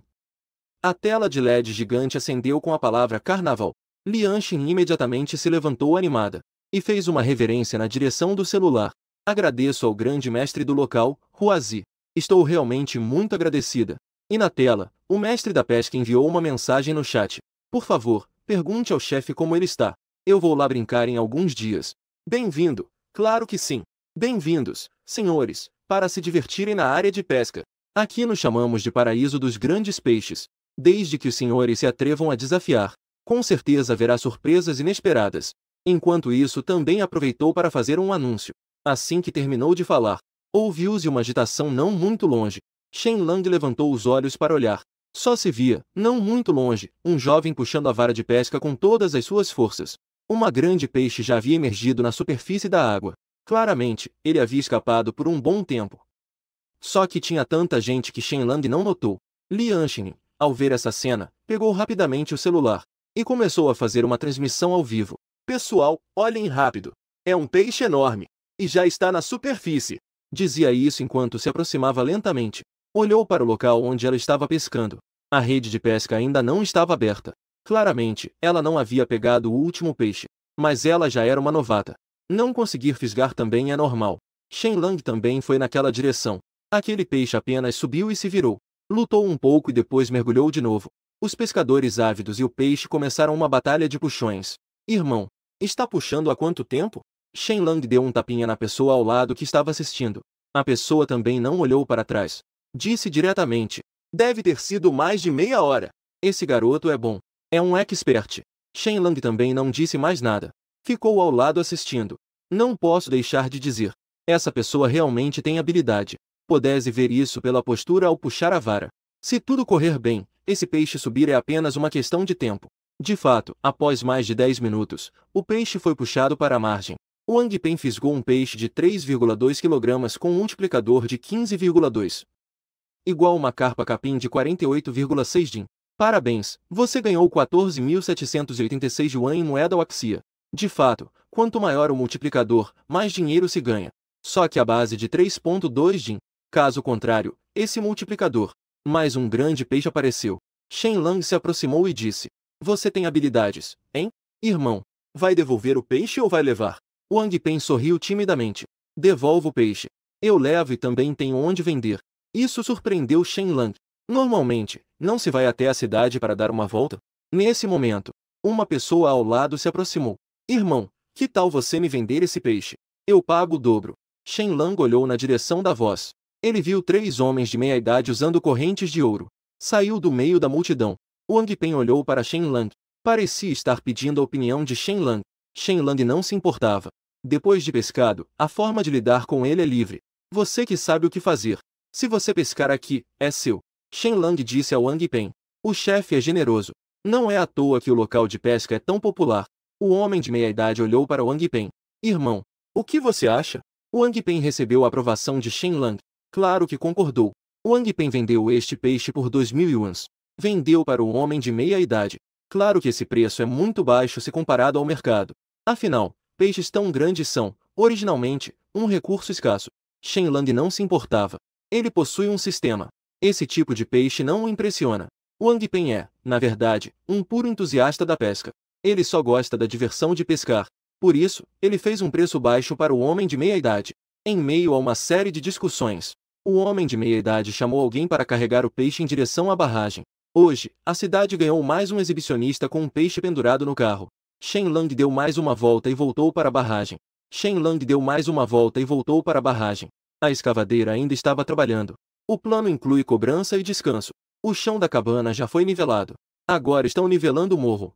A tela de LED gigante acendeu com a palavra Carnaval. Lian Xin imediatamente se levantou animada e fez uma reverência na direção do celular. Agradeço ao grande mestre do local, Huazi. Estou realmente muito agradecida. E na tela, o mestre da pesca enviou uma mensagem no chat. Por favor, pergunte ao chefe como ele está. Eu vou lá brincar em alguns dias. Bem-vindo. Claro que sim. Bem-vindos, senhores, para se divertirem na área de pesca. Aqui nos chamamos de paraíso dos grandes peixes. Desde que os senhores se atrevam a desafiar, com certeza haverá surpresas inesperadas. Enquanto isso, também aproveitou para fazer um anúncio. Assim que terminou de falar, ouviu-se uma agitação não muito longe. Shen Lang levantou os olhos para olhar. Só se via, não muito longe, um jovem puxando a vara de pesca com todas as suas forças. Uma grande peixe já havia emergido na superfície da água. Claramente, ele havia escapado por um bom tempo. Só que tinha tanta gente que Shen Lang não notou. Lian Xin, ao ver essa cena, pegou rapidamente o celular e começou a fazer uma transmissão ao vivo. Pessoal, olhem rápido. É um peixe enorme. E já está na superfície. Dizia isso enquanto se aproximava lentamente. Olhou para o local onde ela estava pescando. A rede de pesca ainda não estava aberta. Claramente, ela não havia pegado o último peixe. Mas ela já era uma novata. Não conseguir fisgar também é normal. Shen Lang também foi naquela direção. Aquele peixe apenas subiu e se virou. Lutou um pouco e depois mergulhou de novo. Os pescadores ávidos e o peixe começaram uma batalha de puxões. Irmão, está puxando há quanto tempo? Shen Lang deu um tapinha na pessoa ao lado que estava assistindo. A pessoa também não olhou para trás. Disse diretamente: deve ter sido mais de meia hora. Esse garoto é bom. É um expert. Shen Lang também não disse mais nada. Ficou ao lado assistindo. Não posso deixar de dizer. Essa pessoa realmente tem habilidade. Podes ver isso pela postura ao puxar a vara. Se tudo correr bem, esse peixe subir é apenas uma questão de tempo. De fato, após mais de 10 minutos, o peixe foi puxado para a margem. O Wang Pen fisgou um peixe de 3,2 kg com um multiplicador de 15,2. Igual uma carpa capim de 48,6 din. Parabéns, você ganhou 14.786 yuan em moeda Waxia. De fato, quanto maior o multiplicador, mais dinheiro se ganha. Só que a base de 3,2 din. Caso contrário, esse multiplicador. Mais um grande peixe apareceu. Shen Lang se aproximou e disse: você tem habilidades, hein? Irmão, vai devolver o peixe ou vai levar? Wang Pen sorriu timidamente. Devolvo o peixe. Eu levo e também tenho onde vender. Isso surpreendeu Shen Lang. Normalmente, não se vai até a cidade para dar uma volta? Nesse momento, uma pessoa ao lado se aproximou. Irmão, que tal você me vender esse peixe? Eu pago o dobro. Shen Lang olhou na direção da voz. Ele viu 3 homens de meia idade usando correntes de ouro. Saiu do meio da multidão. Wang Pen olhou para Shen Lang. Parecia estar pedindo a opinião de Shen Lang. Shen Lang não se importava. Depois de pescado, a forma de lidar com ele é livre. Você que sabe o que fazer. Se você pescar aqui, é seu. Shen Lang disse a Wang Pen. O chefe é generoso. Não é à toa que o local de pesca é tão popular. O homem de meia idade olhou para Wang Pen. Irmão, o que você acha? Wang Pen recebeu a aprovação de Shen Lang. Claro que concordou. Wang Pen vendeu este peixe por 2.000 yuans. Vendeu para o homem de meia idade. Claro que esse preço é muito baixo se comparado ao mercado. Afinal, peixes tão grandes são, originalmente, um recurso escasso. Shen Lang não se importava. Ele possui um sistema. Esse tipo de peixe não o impressiona. Wang Pen é, na verdade, um puro entusiasta da pesca. Ele só gosta da diversão de pescar. Por isso, ele fez um preço baixo para o homem de meia idade. Em meio a uma série de discussões, o homem de meia idade chamou alguém para carregar o peixe em direção à barragem. Hoje, a cidade ganhou mais um exibicionista com um peixe pendurado no carro. Shen Lang deu mais uma volta e voltou para a barragem. Shen Lang deu mais uma volta e voltou para a barragem. A escavadeira ainda estava trabalhando. O plano inclui cobrança e descanso. O chão da cabana já foi nivelado. Agora estão nivelando o morro.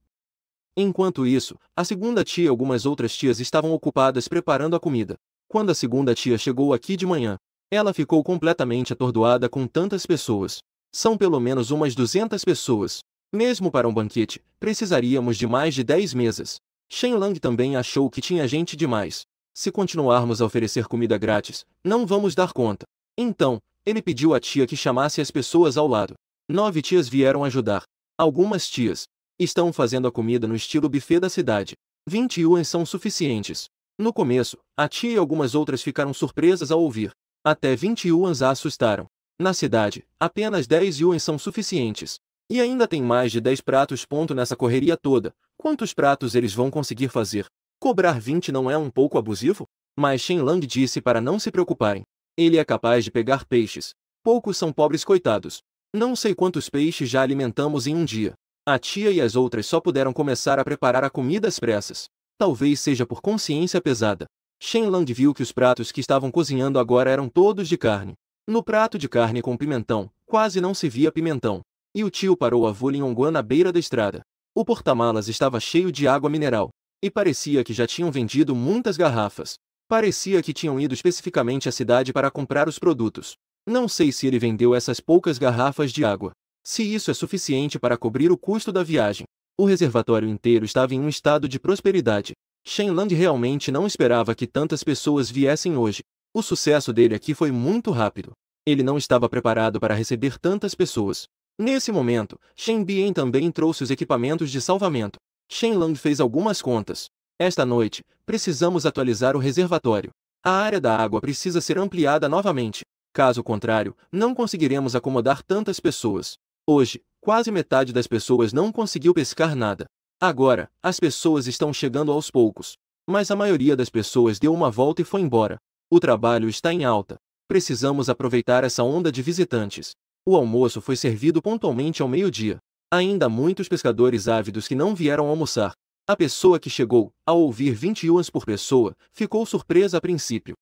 Enquanto isso, a segunda tia e algumas outras tias estavam ocupadas preparando a comida. Quando a segunda tia chegou aqui de manhã, ela ficou completamente atordoada com tantas pessoas. São pelo menos umas 200 pessoas. Mesmo para um banquete, precisaríamos de mais de 10 mesas. Shen Lang também achou que tinha gente demais. Se continuarmos a oferecer comida grátis, não vamos dar conta. Então, ele pediu à tia que chamasse as pessoas ao lado. 9 tias vieram ajudar. Algumas tias estão fazendo a comida no estilo buffet da cidade. 20 yuans são suficientes. No começo, a tia e algumas outras ficaram surpresas ao ouvir. Até 20 yuans a assustaram. Na cidade, apenas 10 yuans são suficientes. E ainda tem mais de 10 pratos. Nessa correria toda, quantos pratos eles vão conseguir fazer? Cobrar 20 não é um pouco abusivo? Mas Shen Lang disse para não se preocuparem. Ele é capaz de pegar peixes. Poucos são pobres coitados. Não sei quantos peixes já alimentamos em um dia. A tia e as outras só puderam começar a preparar a comida às pressas. Talvez seja por consciência pesada. Shen Lang viu que os pratos que estavam cozinhando agora eram todos de carne. No prato de carne com pimentão, quase não se via pimentão. E o tio parou a Vulin na beira da estrada. O porta-malas estava cheio de água mineral. E parecia que já tinham vendido muitas garrafas. Parecia que tinham ido especificamente à cidade para comprar os produtos. Não sei se ele vendeu essas poucas garrafas de água. Se isso é suficiente para cobrir o custo da viagem. O reservatório inteiro estava em um estado de prosperidade. Shen Lang realmente não esperava que tantas pessoas viessem hoje. O sucesso dele aqui foi muito rápido. Ele não estava preparado para receber tantas pessoas. Nesse momento, Shen Bian também trouxe os equipamentos de salvamento. Shen Lang fez algumas contas. Esta noite, precisamos atualizar o reservatório. A área da água precisa ser ampliada novamente. Caso contrário, não conseguiremos acomodar tantas pessoas. Hoje, quase metade das pessoas não conseguiu pescar nada. Agora, as pessoas estão chegando aos poucos. Mas a maioria das pessoas deu uma volta e foi embora. O trabalho está em alta. Precisamos aproveitar essa onda de visitantes. O almoço foi servido pontualmente ao meio-dia. Ainda há muitos pescadores ávidos que não vieram almoçar. A pessoa que chegou, ao ouvir 20 yuans por pessoa, ficou surpresa a princípio.